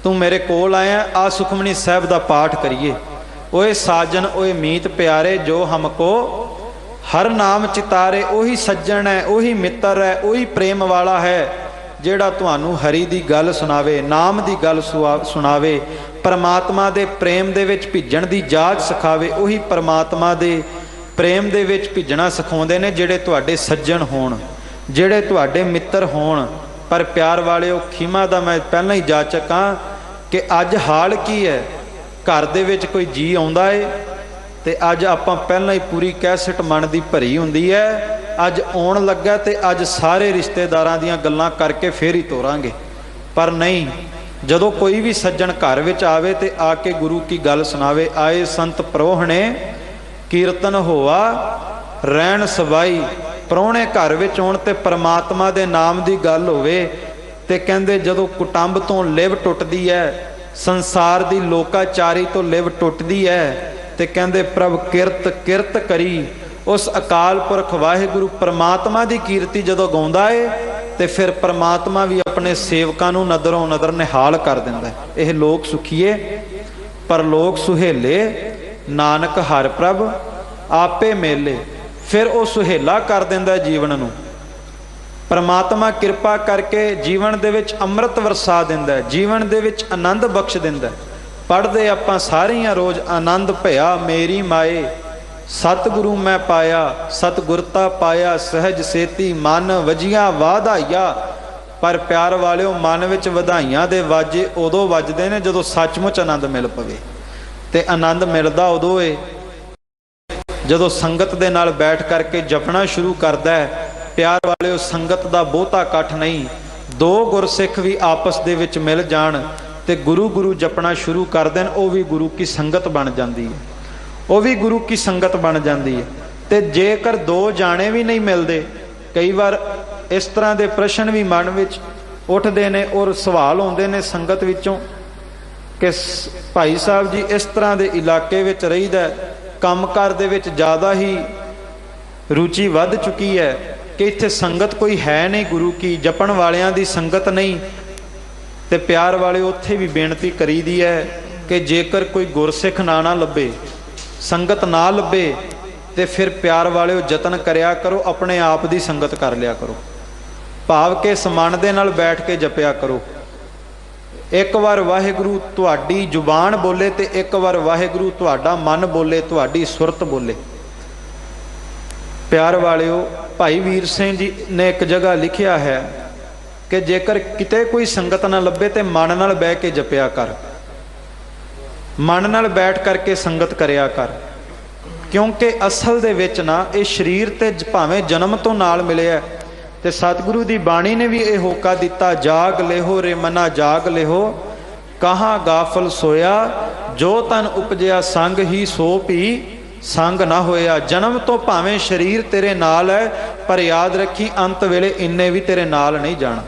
ਤੂੰ ਮੇਰੇ ਕੋਲ ਆਇਆ ਆ ਸੁਖਮਨੀ ਸਾਹਿਬ ਦਾ ਪਾਠ ਕਰੀਏ। ਓਏ ਸਾਜਨ ਓਏ ਮੀਤ ਪਿਆਰੇ ਜੋ ਹਮਕੋ ਹਰ ਨਾਮ ਚਿਤਾਰੇ। ਉਹੀ ਸੱਜਣ ਹੈ, ਉਹੀ ਮਿੱਤਰ ਹੈ, ਉਹੀ ਪ੍ਰੇਮ ਵਾਲਾ ਹੈ ਜਿਹੜਾ ਤੁਹਾਨੂੰ ਹਰੀ ਦੀ ਗੱਲ ਸੁਣਾਵੇ, ਨਾਮ ਦੀ ਗੱਲ ਸੁਣਾਵੇ, ਪਰਮਾਤਮਾ ਦੇ ਪ੍ਰੇਮ ਦੇ ਵਿੱਚ ਭਿੱਜਣ ਦੀ ਜਾਚ ਸਿਖਾਵੇ। ਉਹੀ ਪਰਮਾਤਮਾ ਦੇ ਪ੍ਰੇਮ ਦੇ ਵਿੱਚ ਭਿੱਜਣਾ ਸਿਖਾਉਂਦੇ ਨੇ ਜਿਹੜੇ ਤੁਹਾਡੇ ਸੱਜਣ ਹੋਣ, ਜਿਹੜੇ ਤੁਹਾਡੇ ਮਿੱਤਰ ਹੋਣ। ਪਰ ਪਿਆਰ ਵਾਲਿਓ, ਖੀਮਾ ਦਾ ਮੈਂ ਪਹਿਲਾਂ ਹੀ ਜਾਚਕ ਹਾਂ ਕਿ ਅੱਜ ਹਾਲ ਕੀ ਹੈ, ਘਰ ਦੇ ਵਿੱਚ ਕੋਈ ਜੀ ਆਉਂਦਾ ਏ ਤੇ ਅੱਜ ਆਪਾਂ ਪਹਿਲਾਂ ਹੀ ਪੂਰੀ ਕੈਸਟ ਮਨ ਦੀ ਭਰੀ ਹੁੰਦੀ ਹੈ, ਅੱਜ ਆਉਣ ਲੱਗਾ ਤੇ ਅੱਜ ਸਾਰੇ ਰਿਸ਼ਤੇਦਾਰਾਂ ਦੀਆਂ ਗੱਲਾਂ ਕਰਕੇ ਫੇਰ ਹੀ ਤੋਰਾਂਗੇ। ਪਰ ਨਹੀਂ, ਜਦੋਂ ਕੋਈ ਵੀ ਸੱਜਣ ਘਰ ਵਿੱਚ ਆਵੇ ਤੇ ਆ ਕੇ ਗੁਰੂ ਕੀ ਗੱਲ ਸੁਣਾਵੇ, ਆਏ ਸੰਤ ਪ੍ਰੋਹਣੇ ਕੀਰਤਨ ਹੋਆ ਰਹਿਣ ਸਵਾਈ। ਪ੍ਰਾਹੁਣੇ ਘਰ ਵਿੱਚ ਆਉਣ ਤੇ ਪਰਮਾਤਮਾ ਦੇ ਨਾਮ ਦੀ ਗੱਲ ਹੋਵੇ ਤੇ ਕਹਿੰਦੇ ਜਦੋਂ ਕੁਟੰਬ ਤੋਂ ਲਿਵ ਟੁੱਟਦੀ ਹੈ, ਸੰਸਾਰ ਦੀ ਲੋਕਾਚਾਰੀ ਤੋਂ ਲਿਵ ਟੁੱਟਦੀ ਹੈ ਤੇ ਕਹਿੰਦੇ ਪ੍ਰਭ ਕਿਰਤ ਕਿਰਤ ਕਰੀ। ਉਸ ਅਕਾਲ ਪੁਰਖ ਵਾਹਿਗੁਰੂ ਪਰਮਾਤਮਾ ਦੀ ਕੀਰਤੀ ਜਦੋਂ ਗਾਉਂਦਾ ਏ ਤੇ ਫਿਰ ਪਰਮਾਤਮਾ ਵੀ ਆਪਣੇ ਸੇਵਕਾਂ ਨੂੰ ਨਦਰੋਂ ਨਦਰ ਨਿਹਾਲ ਕਰ ਦਿੰਦਾ ਹੈ। ਇਹ ਲੋਕ ਸੁਖੀਏ ਪਰ ਲੋਕ ਸੁਹੇਲੇ, ਨਾਨਕ ਹਰ ਪ੍ਰਭ ਆਪੇ ਮੇਲੇ। ਫਿਰ ਉਹ ਸੁਹੇਲਾ ਕਰ ਦਿੰਦਾ ਜੀਵਨ ਨੂੰ। ਪਰਮਾਤਮਾ ਕਿਰਪਾ ਕਰਕੇ ਜੀਵਨ ਦੇ ਵਿੱਚ ਅੰਮ੍ਰਿਤ ਵਰਸਾ ਦਿੰਦਾ, ਜੀਵਨ ਦੇ ਵਿੱਚ ਆਨੰਦ ਬਖਸ਼ ਦਿੰਦਾ। ਪੜ੍ਹਦੇ ਆਪਾਂ ਸਾਰੀਆਂ ਰੋਜ਼ ਆਨੰਦ ਭਇਆ ਮੇਰੀ ਮਾਏ, ਸਤਿਗੁਰੂ ਮੈਂ ਪਾਇਆ, ਸਤਿਗੁਰਤਾ ਪਾਇਆ ਸਹਿਜ ਸੇਤੀ, ਮਨ ਵਜੀਆਂ ਵਾਧਾਈਆ। ਪਰ ਪਿਆਰ ਵਾਲਿਓ, ਮਨ ਵਿੱਚ ਵਧਾਈਆਂ ਦੇ ਵਾਜੇ ਉਦੋਂ ਵੱਜਦੇ ਨੇ ਜਦੋਂ ਸੱਚਮੁੱਚ ਆਨੰਦ ਮਿਲ ਪਵੇ। ਤੇ ਆਨੰਦ ਮਿਲਦਾ ਉਦੋਂ ਏ ਜਦੋਂ ਸੰਗਤ ਦੇ ਨਾਲ ਬੈਠ ਕਰਕੇ ਜਪਣਾ ਸ਼ੁਰੂ ਕਰਦਾ ਹੈ। ਪਿਆਰ ਵਾਲਿਓ, ਸੰਗਤ ਦਾ ਬਹੁਤਾ ਇਕੱਠ ਨਹੀਂ, ਦੋ ਗੁਰਸਿੱਖ ਵੀ ਆਪਸ ਦੇ ਵਿੱਚ ਮਿਲ ਜਾਣ ਤੇ ਗੁਰੂ ਗੁਰੂ ਜਪਣਾ ਸ਼ੁਰੂ ਕਰ ਦੇਣ, ਉਹ ਵੀ ਗੁਰੂ ਕੀ ਸੰਗਤ ਬਣ ਜਾਂਦੀ ਹੈ, ਉਹ ਵੀ ਗੁਰੂ ਕੀ ਸੰਗਤ ਬਣ ਜਾਂਦੀ ਹੈ। ਤੇ ਜੇਕਰ ਦੋ ਜਾਣੇ ਵੀ ਨਹੀਂ ਮਿਲਦੇ, ਕਈ ਵਾਰ ਇਸ ਤਰ੍ਹਾਂ ਦੇ ਪ੍ਰਸ਼ਨ ਵੀ ਮਨ ਵਿੱਚ ਉੱਠਦੇ ਨੇ ਔਰ ਸਵਾਲ ਆਉਂਦੇ ਨੇ ਸੰਗਤ ਵਿੱਚੋਂ ਕਿ ਭਾਈ ਸਾਹਿਬ ਜੀ ਇਸ ਤਰ੍ਹਾਂ ਦੇ ਇਲਾਕੇ ਵਿੱਚ ਰਹੀਦਾ, ਕੰਮਕਾਰ ਦੇ ਵਿੱਚ ਜ਼ਿਆਦਾ ਹੀ ਰੁਚੀ ਵੱਧ ਚੁੱਕੀ ਹੈ ਕਿ ਇੱਥੇ ਸੰਗਤ ਕੋਈ ਹੈ ਨਹੀਂ, ਗੁਰੂ ਕੀ ਜਪਣ ਵਾਲਿਆਂ ਦੀ ਸੰਗਤ ਨਹੀਂ। ਤੇ ਪਿਆਰ ਵਾਲੇ, ਉੱਥੇ ਵੀ ਬੇਨਤੀ ਕਰੀਦੀ ਹੈ ਕਿ ਜੇਕਰ ਕੋਈ ਗੁਰਸਿੱਖ ਨਾ ਲੱਭੇ, ਸੰਗਤ ਨਾ ਲੱਭੇ, ਤੇ ਫਿਰ ਪਿਆਰ ਵਾਲਿਓ ਯਤਨ ਕਰਿਆ ਕਰੋ, ਆਪਣੇ ਆਪ ਦੀ ਸੰਗਤ ਕਰ ਲਿਆ ਕਰੋ, ਭਾਵ ਕਿ ਸਮਨ ਦੇ ਨਾਲ ਬੈਠ ਕੇ ਜਪਿਆ ਕਰੋ। ਇੱਕ ਵਾਰ ਵਾਹਿਗੁਰੂ ਤੁਹਾਡੀ ਜ਼ੁਬਾਨ ਬੋਲੇ ਤੇ ਇੱਕ ਵਾਰ ਵਾਹਿਗੁਰੂ ਤੁਹਾਡਾ ਮਨ ਬੋਲੇ, ਤੁਹਾਡੀ ਸੁਰਤ ਬੋਲੇ। ਪਿਆਰ ਵਾਲਿਓ, ਭਾਈ ਵੀਰ ਸਿੰਘ ਜੀ ਨੇ ਇੱਕ ਜਗ੍ਹਾ ਲਿਖਿਆ ਹੈ ਕਿ ਜੇਕਰ ਕਿਤੇ ਕੋਈ ਸੰਗਤ ਨਾ ਲੱਭੇ ਤੇ ਮਨ ਨਾਲ ਬਹਿ ਕੇ ਜਪਿਆ ਕਰ, ਮਨ ਨਾਲ ਬੈਠ ਕਰਕੇ ਸੰਗਤ ਕਰਿਆ ਕਰ। ਕਿਉਂਕਿ ਅਸਲ ਦੇ ਵਿੱਚ ਨਾ ਇਹ ਸਰੀਰ ਤੇ ਭਾਵੇਂ ਜਨਮ ਤੋਂ ਨਾਲ ਮਿਲਿਆ ਤੇ ਸਤਿਗੁਰੂ ਦੀ ਬਾਣੀ ਨੇ ਵੀ ਇਹ ਹੋਕਾ ਦਿੱਤਾ, ਜਾਗ ਲਿਹੋ ਰੇ ਮਨਾ ਜਾਗ ਲਿਹੋ, ਕਹਾਂ ਗਾਫਲ ਸੋਇਆ, ਜੋ ਤਨ ਉਪਜਿਆ ਸੰਗ ਹੀ ਸੋ ਭੀ ਸੰਗ ਨਾ ਹੋਇਆ। ਜਨਮ ਤੋਂ ਭਾਵੇਂ ਸਰੀਰ ਤੇਰੇ ਨਾਲ ਹੈ, ਪਰ ਯਾਦ ਰੱਖੀ ਅੰਤ ਵੇਲੇ ਇੰਨੇ ਵੀ ਤੇਰੇ ਨਾਲ ਨਹੀਂ ਜਾਣਾ।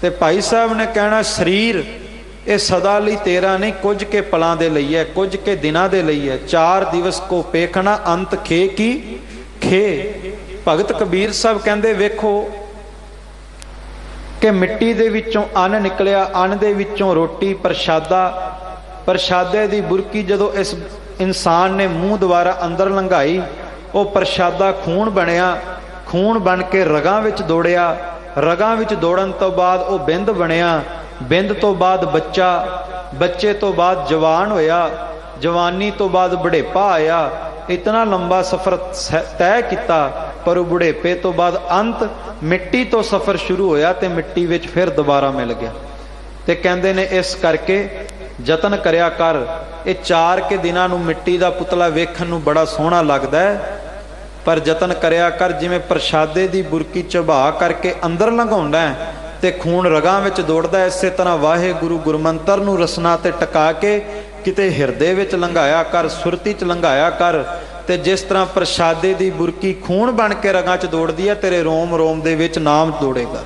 ਤੇ ਭਾਈ ਸਾਹਿਬ ਨੇ ਕਹਿਣਾ, ਸਰੀਰ ਇਹ ਸਦਾ ਲਈ ਤੇਰਾ ਨਹੀਂ, ਕੁਝ ਕੇ ਪਲਾਂ ਦੇ ਲਈ ਹੈ, ਕੁਝ ਕੇ ਦਿਨਾਂ ਦੇ ਲਈ ਹੈ। 4 ਦਿਵਸ ਕੋ ਪੇਖਣਾ ਅੰਤ ਖੇ ਕੀ ਖੇ। ਭਗਤ ਕਬੀਰ ਸਾਹਿਬ ਕਹਿੰਦੇ, ਵੇਖੋ ਕਿ ਮਿੱਟੀ ਦੇ ਵਿੱਚੋਂ ਅੰਨ ਨਿਕਲਿਆ, ਅੰਨ ਦੇ ਵਿੱਚੋਂ ਰੋਟੀ ਪ੍ਰਸ਼ਾਦਾ, ਪ੍ਰਸ਼ਾਦੇ ਦੀ ਬੁਰਕੀ ਜਦੋਂ ਇਸ ਇਨਸਾਨ ਨੇ ਮੂੰਹ ਦੁਆਰਾ ਅੰਦਰ ਲੰਘਾਈ, ਉਹ ਪ੍ਰਸ਼ਾਦਾ ਖੂਨ ਬਣਿਆ ਖੂਨ ਬਣ ਕੇ ਰਗਾਂ ਵਿੱਚ ਦੌੜਿਆ। ਰਗਾਂ ਵਿੱਚ ਦੌੜਨ ਤੋਂ ਬਾਅਦ ਉਹ ਬਿੰਦ ਬਣਿਆ। ਬਿੰਦ ਤੋਂ ਬਾਅਦ ਬੱਚਾ, ਬੱਚੇ ਤੋਂ ਬਾਅਦ ਜਵਾਨ ਹੋਇਆ, ਜਵਾਨੀ ਤੋਂ ਬਾਅਦ ਬੁਢੇਪਾ ਆਇਆ। ਇਤਨਾ ਲੰਬਾ ਸਫ਼ਰ ਤੈਅ ਕੀਤਾ, ਪਰ ਉਹ ਬੁਢੇਪੇ ਤੋਂ ਬਾਅਦ ਅੰਤ ਮਿੱਟੀ ਤੋਂ ਸਫ਼ਰ ਸ਼ੁਰੂ ਹੋਇਆ ਤੇ ਮਿੱਟੀ ਵਿੱਚ ਫਿਰ ਦੁਬਾਰਾ ਮਿਲ ਗਿਆ। ਤੇ ਕਹਿੰਦੇ ਨੇ ਇਸ ਕਰਕੇ ਯਤਨ ਕਰਿਆ ਕਰ। ਇਹ 4 ਕੇ ਦਿਨਾਂ ਨੂੰ ਮਿੱਟੀ ਦਾ ਪੁਤਲਾ ਵੇਖਣ ਨੂੰ ਬੜਾ ਸੋਹਣਾ ਲੱਗਦਾ ਹੈ, ਪਰ ਯਤਨ ਕਰਿਆ ਕਰ ਜਿਵੇਂ ਪ੍ਰਸ਼ਾਦੇ ਦੀ ਬੁਰਕੀ ਚਬਾ ਕਰਕੇ ਅੰਦਰ ਲੰਘਾਉਂਦਾ ਹੈ ਤੇ ਖੂਨ ਰਗਾਂ ਵਿੱਚ ਦੌੜਦਾ, ਇਸੇ ਤਰ੍ਹਾਂ ਵਾਹਿਗੁਰੂ ਗੁਰਮੰਤਰ ਨੂੰ ਰਸਨਾ ਤੇ ਟਿਕਾ ਕੇ ਕਿਤੇ ਹਿਰਦੇ ਵਿੱਚ ਲੰਘਾਇਆ ਕਰ, ਸੁਰਤੀ 'ਚ ਲੰਘਾਇਆ ਕਰ। ਤੇ ਜਿਸ ਤਰ੍ਹਾਂ ਪ੍ਰਸ਼ਾਦੇ ਦੀ ਬੁਰਕੀ ਖੂਨ ਬਣ ਕੇ ਰਗਾਂ 'ਚ ਦੌੜਦੀ ਹੈ, ਤੇਰੇ ਰੋਮ ਰੋਮ ਦੇ ਵਿੱਚ ਨਾਮ ਦੌੜੇਗਾ।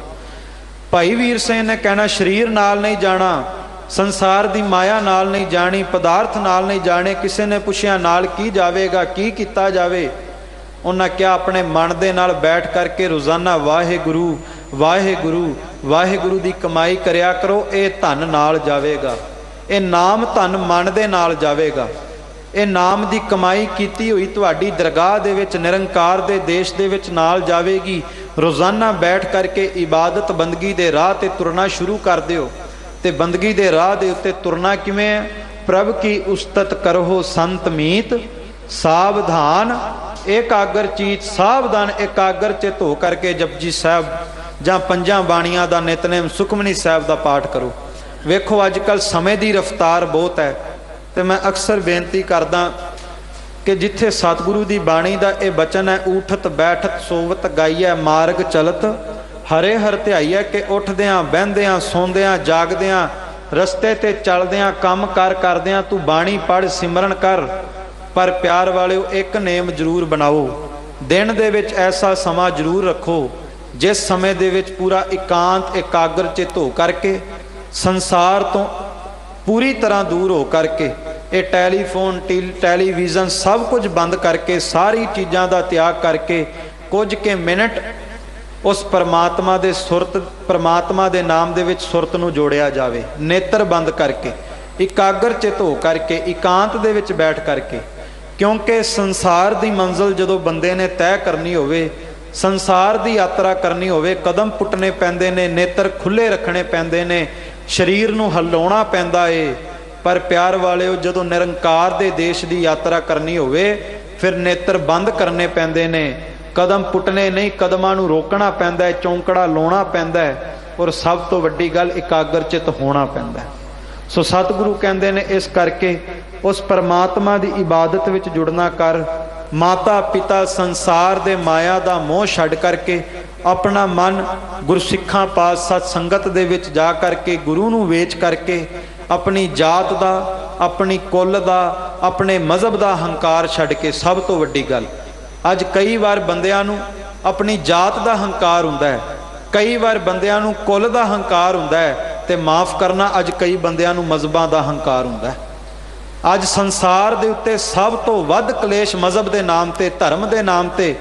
ਭਾਈ ਵੀਰ ਸਿੰਘ ਨੇ ਕਹਿਣਾ, ਸਰੀਰ ਨਾਲ ਨਹੀਂ ਜਾਣਾ, ਸੰਸਾਰ ਦੀ ਮਾਇਆ ਨਾਲ ਨਹੀਂ ਜਾਣੀ, ਪਦਾਰਥ ਨਾਲ ਨਹੀਂ ਜਾਣੇ। ਕਿਸੇ ਨੇ ਪੁੱਛਿਆ ਨਾਲ ਕੀ ਜਾਵੇਗਾ, ਕੀ ਕੀਤਾ ਜਾਵੇ? ਉਹਨਾਂ ਕਿਹਾ ਆਪਣੇ ਮਨ ਦੇ ਨਾਲ ਬੈਠ ਕਰਕੇ ਰੋਜ਼ਾਨਾ ਵਾਹਿਗੁਰੂ ਵਾਹਿਗੁਰੂ ਵਾਹਿਗੁਰੂ ਦੀ ਕਮਾਈ ਕਰਿਆ ਕਰੋ। ਇਹ ਧਨ ਨਾਲ ਜਾਵੇਗਾ, ਇਹ ਨਾਮ ਧਨ ਮਨ ਦੇ ਨਾਲ ਜਾਵੇਗਾ। ਇਹ ਨਾਮ ਦੀ ਕਮਾਈ ਕੀਤੀ ਹੋਈ ਤੁਹਾਡੀ ਦਰਗਾਹ ਦੇ ਵਿੱਚ, ਨਿਰੰਕਾਰ ਦੇ ਦੇਸ਼ ਦੇ ਵਿੱਚ ਨਾਲ ਜਾਵੇਗੀ। ਰੋਜ਼ਾਨਾ ਬੈਠ ਕਰਕੇ ਇਬਾਦਤ ਬੰਦਗੀ ਦੇ ਰਾਹ ਤੇ ਤੁਰਨਾ ਸ਼ੁਰੂ ਕਰ ਦਿਓ। ਤੇ ਬੰਦਗੀ ਦੇ ਰਾਹ ਦੇ ਉੱਤੇ ਤੁਰਨਾ ਕਿਵੇਂ ਹੈ? ਪ੍ਰਭ ਕੀ ਉਸਤਤ ਕਰੋ ਸੰਤ ਮੀਤ, ਸਾਵਧਾਨ ਏਕਾਗਰ ਚੀਤ। ਸਾਵਧਾਨ ਏਕਾਗਰ ਚਿਤ ਹੋ ਕਰਕੇ ਜਪਜੀ ਸਾਹਿਬ ਜਾਂ 5 ਬਾਣੀਆਂ ਦਾ ਨਿਤਨੇਮ ਸੁਖਮਨੀ ਸਾਹਿਬ ਦਾ ਪਾਠ ਕਰੋ। ਵੇਖੋ ਅੱਜ ਕੱਲ੍ਹ ਸਮੇਂ ਦੀ ਰਫ਼ਤਾਰ ਬਹੁਤ ਹੈ, ਤੇ ਮੈਂ ਅਕਸਰ ਬੇਨਤੀ ਕਰਦਾ ਕਿ ਜਿੱਥੇ ਸਤਿਗੁਰੂ ਦੀ ਬਾਣੀ ਦਾ ਇਹ ਬਚਨ ਹੈ, ਊਠਤ ਬੈਠਤ ਸੋਵਤ ਗਾਈਐ ਮਾਰਗ ਚਲਤ ਹਰੇ ਹਰ ਧਿਆਈਐ, ਕਿ ਉੱਠਦਿਆਂ ਬਹਿੰਦਿਆਂ ਸੌਂਦਿਆਂ ਜਾਗਦਿਆਂ ਰਸਤੇ ਤੇ ਚੱਲਦਿਆਂ ਕੰਮ ਕਾਰ ਕਰਦਿਆਂ ਤੂੰ ਬਾਣੀ ਪੜ੍ਹ ਸਿਮਰਨ ਕਰ। ਪਰ ਪਿਆਰ ਵਾਲਿਓ ਇੱਕ ਨੇਮ ਜ਼ਰੂਰ ਬਣਾਓ, ਦਿਨ ਦੇ ਵਿੱਚ ਐਸਾ ਸਮਾਂ ਜ਼ਰੂਰ ਰੱਖੋ ਜਿਸ ਸਮੇਂ ਦੇ ਵਿੱਚ ਪੂਰਾ ਇਕਾਂਤ ਇਕਾਗਰ ਚਿਤ ਹੋ ਕਰਕੇ ਸੰਸਾਰ ਤੋਂ ਪੂਰੀ ਤਰ੍ਹਾਂ ਦੂਰ ਹੋ ਕਰਕੇ, ਇਹ ਟੈਲੀਫੋਨ ਟੈਲੀਵਿਜ਼ਨ ਸਭ ਕੁਝ ਬੰਦ ਕਰਕੇ, ਸਾਰੀ ਚੀਜ਼ਾਂ ਦਾ ਤਿਆਗ ਕਰਕੇ ਕੁਝ ਕੇ ਮਿੰਟ ਉਸ ਪਰਮਾਤਮਾ ਦੇ ਸੁਰਤ, ਪਰਮਾਤਮਾ ਦੇ ਨਾਮ ਦੇ ਵਿੱਚ ਸੁਰਤ ਨੂੰ ਜੋੜਿਆ ਜਾਵੇ। ਨੇਤਰ ਬੰਦ ਕਰਕੇ ਇਕਾਗਰ ਚਿਤ ਹੋ ਕਰਕੇ ਇਕਾਂਤ ਦੇ ਵਿੱਚ ਬੈਠ ਕਰਕੇ। ਕਿਉਂਕਿ ਸੰਸਾਰ ਦੀ ਮੰਜ਼ਿਲ ਜਦੋਂ ਬੰਦੇ ਨੇ ਤੈਅ ਕਰਨੀ ਹੋਵੇ, ਸੰਸਾਰ ਦੀ ਯਾਤਰਾ ਕਰਨੀ ਹੋਵੇ, ਕਦਮ ਪੁੱਟਣੇ ਪੈਂਦੇ ਨੇ, ਨੇਤਰ ਖੁੱਲੇ ਰੱਖਣੇ ਪੈਂਦੇ ਨੇ, ਸਰੀਰ ਨੂੰ ਹਿਲਾਉਣਾ ਪੈਂਦਾ ਏ। ਪਰ ਪਿਆਰ ਵਾਲਿਓ ਜਦੋਂ ਨਿਰੰਕਾਰ ਦੇ ਦੇਸ਼ ਦੀ ਯਾਤਰਾ ਕਰਨੀ ਹੋਵੇ, ਫਿਰ ਨੇਤਰ ਬੰਦ ਕਰਨੇ ਪੈਂਦੇ ਨੇ, ਕਦਮ ਪੁੱਟਣੇ ਨਹੀਂ, ਕਦਮਾਂ ਨੂੰ ਰੋਕਣਾ ਪੈਂਦਾ ਹੈ, ਚੌਂਕੜਾ ਲਾਉਣਾ ਪੈਂਦਾ ਹੈ, ਔਰ ਸਭ ਤੋਂ ਵੱਡੀ ਗੱਲ ਇਕਾਗਰ ਚਿਤ ਹੋਣਾ ਪੈਂਦਾ ਹੈ। ਸੋ ਸਤਿਗੁਰੂ ਕਹਿੰਦੇ ਨੇ ਇਸ ਕਰਕੇ ਉਸ ਪਰਮਾਤਮਾ ਦੀ ਇਬਾਦਤ ਵਿੱਚ ਜੁੜਨਾ ਕਰ। ਮਾਤਾ ਪਿਤਾ ਸੰਸਾਰ ਦੇ ਮਾਇਆ ਦਾ ਮੋਹ ਛੱਡ ਕਰਕੇ ਆਪਣਾ ਮਨ ਗੁਰਸਿੱਖਾਂ ਪਾਸ ਸਤ ਸੰਗਤ ਦੇ ਵਿੱਚ ਜਾ ਕਰਕੇ ਗੁਰੂ ਨੂੰ ਵੇਚ ਕਰਕੇ ਆਪਣੀ ਜਾਤ ਦਾ, ਆਪਣੀ ਕੁੱਲ ਦਾ, ਆਪਣੇ ਮਜ਼ਹਬ ਦਾ ਹੰਕਾਰ ਛੱਡ ਕੇ। ਸਭ ਤੋਂ ਵੱਡੀ ਗੱਲ, ਅੱਜ ਕਈ ਵਾਰ ਬੰਦਿਆਂ ਨੂੰ ਆਪਣੀ ਜਾਤ ਦਾ ਹੰਕਾਰ ਹੁੰਦਾ ਹੈ, ਕਈ ਵਾਰ ਬੰਦਿਆਂ ਨੂੰ ਕੁੱਲ ਦਾ ਹੰਕਾਰ ਹੁੰਦਾ ਹੈ, ਤੇ ਮਾਫ ਕਰਨਾ ਅੱਜ ਕਈ ਬੰਦਿਆਂ ਨੂੰ ਮਜ਼ਹਬਾਂ ਦਾ ਹੰਕਾਰ ਹੁੰਦਾ ਹੈ। ਅੱਜ ਸੰਸਾਰ ਦੇ ਉੱਤੇ ਸਭ ਤੋਂ ਵੱਧ ਕਲੇਸ਼ ਮਜ਼ਹਬ ਦੇ ਨਾਮ ਤੇ, ਧਰਮ ਦੇ ਨਾਮ ਤੇ।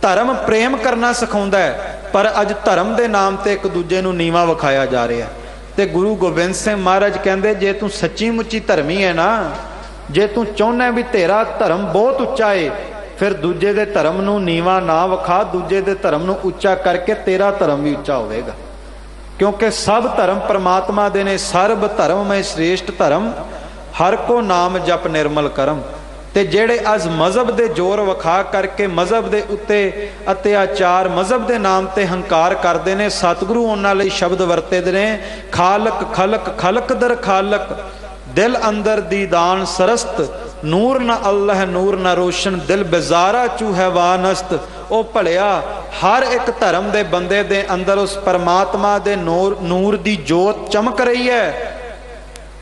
ਧਰਮ ਪ੍ਰੇਮ ਕਰਨਾ ਸਿਖਾਉਂਦਾ ਹੈ, ਪਰ ਅੱਜ ਧਰਮ ਦੇ ਨਾਮ ਤੇ ਇੱਕ ਦੂਜੇ ਨੂੰ ਨੀਵਾਂ ਵਿਖਾਇਆ ਜਾ ਰਿਹਾ। ਤੇ ਗੁਰੂ ਗੋਬਿੰਦ ਸਿੰਘ ਮਹਾਰਾਜ ਕਹਿੰਦੇ, ਜੇ ਤੂੰ ਸੱਚੀ ਮੁੱਚੀ ਧਰਮੀ ਹੈ ਨਾ, ਜੇ ਤੂੰ ਚਾਹੁੰਦਾ ਵੀ ਤੇਰਾ ਧਰਮ ਬਹੁਤ ਉੱਚਾ ਏ, ਫਿਰ ਦੂਜੇ ਦੇ ਧਰਮ ਨੂੰ ਨੀਵਾਂ ਨਾ ਵਿਖਾ, ਦੂਜੇ ਦੇ ਧਰਮ ਨੂੰ ਉੱਚਾ ਕਰਕੇ ਤੇਰਾ ਧਰਮ ਵੀ ਉੱਚਾ ਹੋਵੇਗਾ। ਕਿਉਂਕਿ ਸਭ ਧਰਮ ਪਰਮਾਤਮਾ ਦੇ ਨੇ। ਸਰਬ ਧਰਮ ਮੈਂ ਸ੍ਰੇਸ਼ਟ ਧਰਮ, ਹਰ ਕੋ ਨਾਮ ਜਪ ਨਿਰਮਲ ਕਰਮ। ਤੇ ਜਿਹੜੇ ਅੱਜ ਮਜ਼ਹਬ ਦੇ ਜ਼ੋਰ ਵਿਖਾ ਕਰਕੇ ਮਜ਼ਹਬ ਦੇ ਉੱਤੇ ਅਤਿਆਚਾਰ, ਮਜ਼ਹਬ ਦੇ ਨਾਮ ਤੇ ਹੰਕਾਰ ਕਰਦੇ ਨੇ, ਸਤਿਗੁਰੂ ਉਹਨਾਂ ਲਈ ਸ਼ਬਦ ਵਰਤਦੇ ਨੇ, ਖਾਲਕ ਖਲਕ ਖਲਕ ਦਰ ਖਾਲਕ, ਦਿਲ ਅੰਦਰ ਦੀਦਾਨ ਸਰਸਤ, ਨੂਰ ਨਾ ਅੱਲਾਹ ਨੂਰ ਨਾ ਰੋਸ਼ਨ, ਦਿਲ ਬਜ਼ਾਰਾ ਚੂ ਹੈਵਾਨਸਤ। ਉਹ ਭਲਿਆ ਹਰ ਇੱਕ ਧਰਮ ਦੇ ਬੰਦੇ ਦੇ ਅੰਦਰ ਉਸ ਪਰਮਾਤਮਾ ਦੇ ਨੂਰ ਦੀ ਜੋਤ ਚਮਕ ਰਹੀ ਹੈ।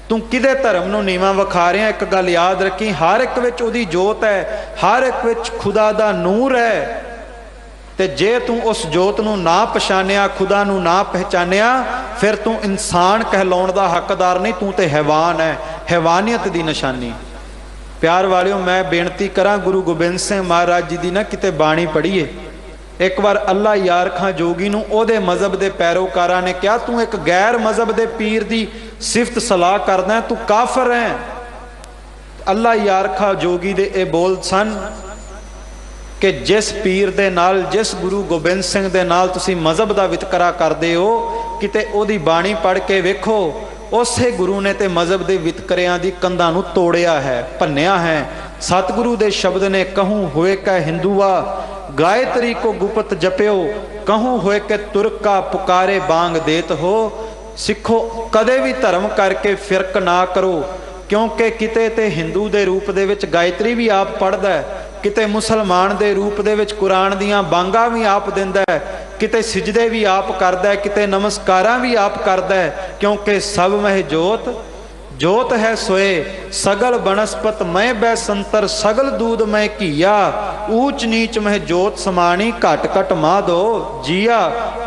ਤੂੰ ਕਿਹਦੇ ਧਰਮ ਨੂੰ ਨੀਵਾਂ ਵਿਖਾ ਰਿਹਾ? ਇੱਕ ਗੱਲ ਯਾਦ ਰੱਖੀ, ਹਰ ਇੱਕ ਵਿੱਚ ਉਹਦੀ ਜੋਤ ਹੈ, ਹਰ ਇੱਕ ਵਿੱਚ ਖੁਦਾ ਦਾ ਨੂਰ ਹੈ। ਤੇ ਜੇ ਤੂੰ ਉਸ ਜੋਤ ਨੂੰ ਨਾ ਪਛਾਣਿਆ, ਖੁਦਾ ਨੂੰ ਨਾ ਪਹਿਚਾਨਿਆ, ਫਿਰ ਤੂੰ ਇਨਸਾਨ ਕਹਿਲਾਉਣ ਦਾ ਹੱਕਦਾਰ ਨਹੀਂ, ਤੂੰ ਤੇ ਹੈਵਾਨ ਹੈ, ਹੈਵਾਨੀਅਤ ਦੀ ਨਿਸ਼ਾਨੀ। ਪਿਆਰ ਵਾਲਿਓ, ਮੈਂ ਬੇਨਤੀ ਕਰਾਂ, ਗੁਰੂ ਗੋਬਿੰਦ ਸਿੰਘ ਮਹਾਰਾਜ ਜੀ ਦੀ ਨਾ ਕਿਤੇ ਬਾਣੀ ਪੜ੍ਹੀਏ। ਇੱਕ ਵਾਰ ਅੱਲਾ ਯਾਰ ਖਾਂ ਜੋਗੀ ਨੂੰ ਉਹਦੇ ਮਜ਼ਹਬ ਦੇ ਪੈਰੋਕਾਰਾਂ ਨੇ ਕਿਹਾ, ਤੂੰ ਇੱਕ ਗੈਰ ਮਜ਼ਹਬ ਦੇ ਪੀਰ ਦੀ ਸਿਫਤ ਸਲਾਹ ਕਰਦਾ, ਤੂੰ ਕਾਫਰ ਹੈ। ਅੱਲਾ ਯਾਰ ਖਾਂ ਜੋਗੀ ਦੇ ਇਹ ਬੋਲ ਸਨ कि जिस पीर दे नाल, जिस गुरु गोबिंद सिंह दे नाल तुसी मजहब दा वितकरा करदे हो, किते ओदी बाणी पढ़ के वेखो, उसे गुरु ने ते मजहब दे वितकरियां दी कंधां नूं तोड़िया है, भन्निया है। सतगुरु दे शब्द ने कहूँ होए कै हिंदुआ, गायत्री को गुपत जप्यो, कहूँ होए के तुर्क का पुकारे बांग देत हो। सिखो कदे भी धर्म करके फिरक ना करो, क्योंकि किते ते हिंदू दे रूप दे विच गायत्री भी आप पढ़दा है, किते मुसलमान दे रूप दे विच कुरान दियां बांगा भी आप दिंदा है, किते सिजदे भी आप करदा है, किते नमस्कारां भी आप करदा है। क्योंकि सब मह जोत जोत है सोए, सगल बनस्पत मैं बै संतर, सगल दूध मैं घीया, ऊच नीच मह जोत समानी, घट घट माधो जिया।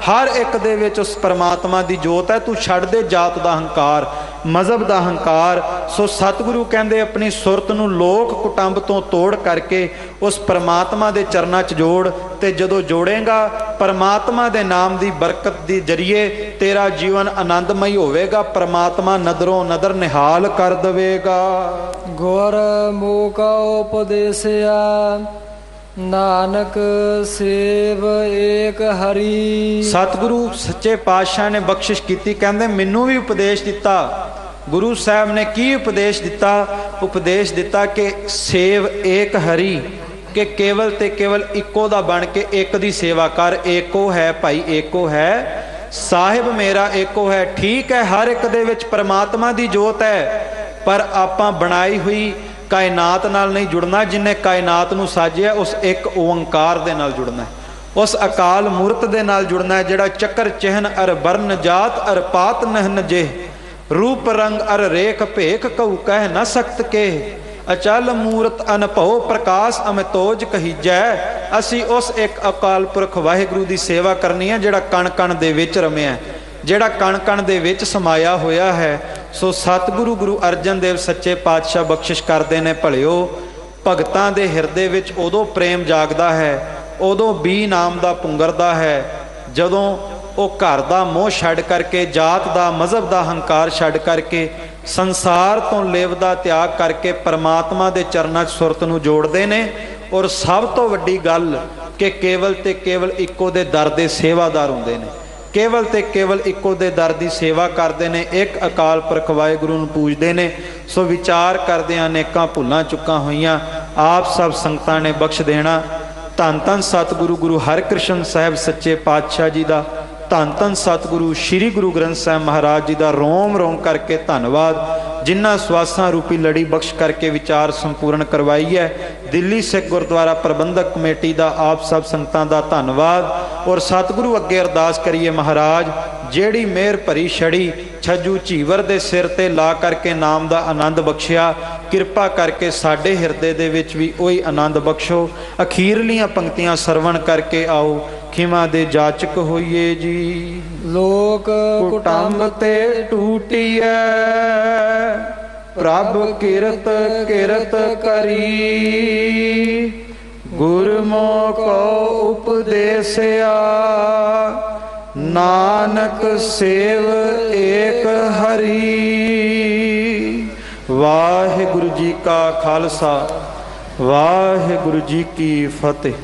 हर एक दे विच उस परमात्मा दी जोत है। तू छड़ दे जात दा हंकार, मजहब दा हंकार। सो सतगुरु कहंदे अपनी सुरत नूं लोक कुटंब तो तोड़ करके उस परमात्मा दे चरनां च जोड़, ते जदों जोड़ेगा परमात्मा दे नाम दी बरकत दी जरिए तेरा जीवन आनंदमई होवेगा। परमात्मा नदरों नदर निहाल कर देवेगा। गुर मूका उपदेसिया, नानक सेव एक हरी। सतगुरु सच्चे पातशाह ने बख्शिश की, कहंदे मैनू भी उपदेश दिता। गुरु साहब ने की उपदेश दिता? उपदेश दिता कि सेव एक हरी, कि केवल ते केवल इको दा बन के एक दी सेवा कर। एको है भाई, एको है साहिब मेरा, एको है। ठीक है, हर एक दे विच परमात्मा दी जोत है, पर आपां बनाई हुई कायनात नाल नहीं जुड़ना। जिन्हें कायनात नूं साजिया उस एक ओंकार दे नाल जुड़ना है, उस अकाल मूरत दे नाल जुड़ना है, जिहड़ा चक्कर चिहन अर बरन जात अर पात नहन जे, रूप रंग अर रेख भेख कहू कह न सकत के, अचल मूरत अनभव प्रकाश अमतोज कहीजै। असी उस एक अकाल पुरख वाहिगुरु की सेवा करनी है, जिहड़ा कण कण दे विच रमिया, जिहड़ा कण कण दे विच समाया होया है। सो सतगुरु गुरु अर्जन देव सच्चे पातशाह बख्शिश करते ने, भलिओ भगतां दे हिरदे विच उदों प्रेम जागदा है, उदों बी नाम दा पुंगरदा है, जदों वो घर का मोह छड्ड करके, जात का मजहब का हंकार छड्ड करके, संसार तो लेवदा त्याग करके परमात्मा के चरनां च सुरत नूं जोड़ते ने। और सब तो वड्डी गल कि केवल ते केवल इको दे दर दे सेवादार हुंदे ने, केवल ते केवल इको दे दर दी सेवा करते हैं, एक अकाल पुरख वाहिगुरू नूं पूजते हैं। सो विचार करदे अनेकां भुलां चुकां होईयां आप सब संगतां ने बख्श देना। धन धन सतगुरु गुरु हरकृष्ण साहब सच्चे पातशाह जी का, धन धन सतगुरु श्री गुरु ग्रंथ साहब महाराज जी का रोम रोम करके धन्नवाद, जिन्ना स्वासां रूपी लड़ी बख्श करके विचार संपूर्ण करवाई है। दिल्ली सिख गुरुद्वारा प्रबंधक कमेटी का आप सब संगतां का धन्नवाद। और सतगुरु अगे अरदास करिए, महाराज जेड़ी मेहर भरी छड़ी छज्जू झीवर दे सिर ते ला करके नाम का आनंद बख्शिया, किरपा करके साडे हिरदे दे विच भी वही आनंद बख्शो। अखीरलियां पंक्तियां सरवण करके आओ, खिमा दे जाचक होइए जी। लोक कुटुंब ते टूटिए, प्रभ किरत किरत करी, गुरमुख उपदेसिया, नानक सेव एक हरी। वाहिगुरु जी का खालसा, वाहिगुरु जी की फतेह।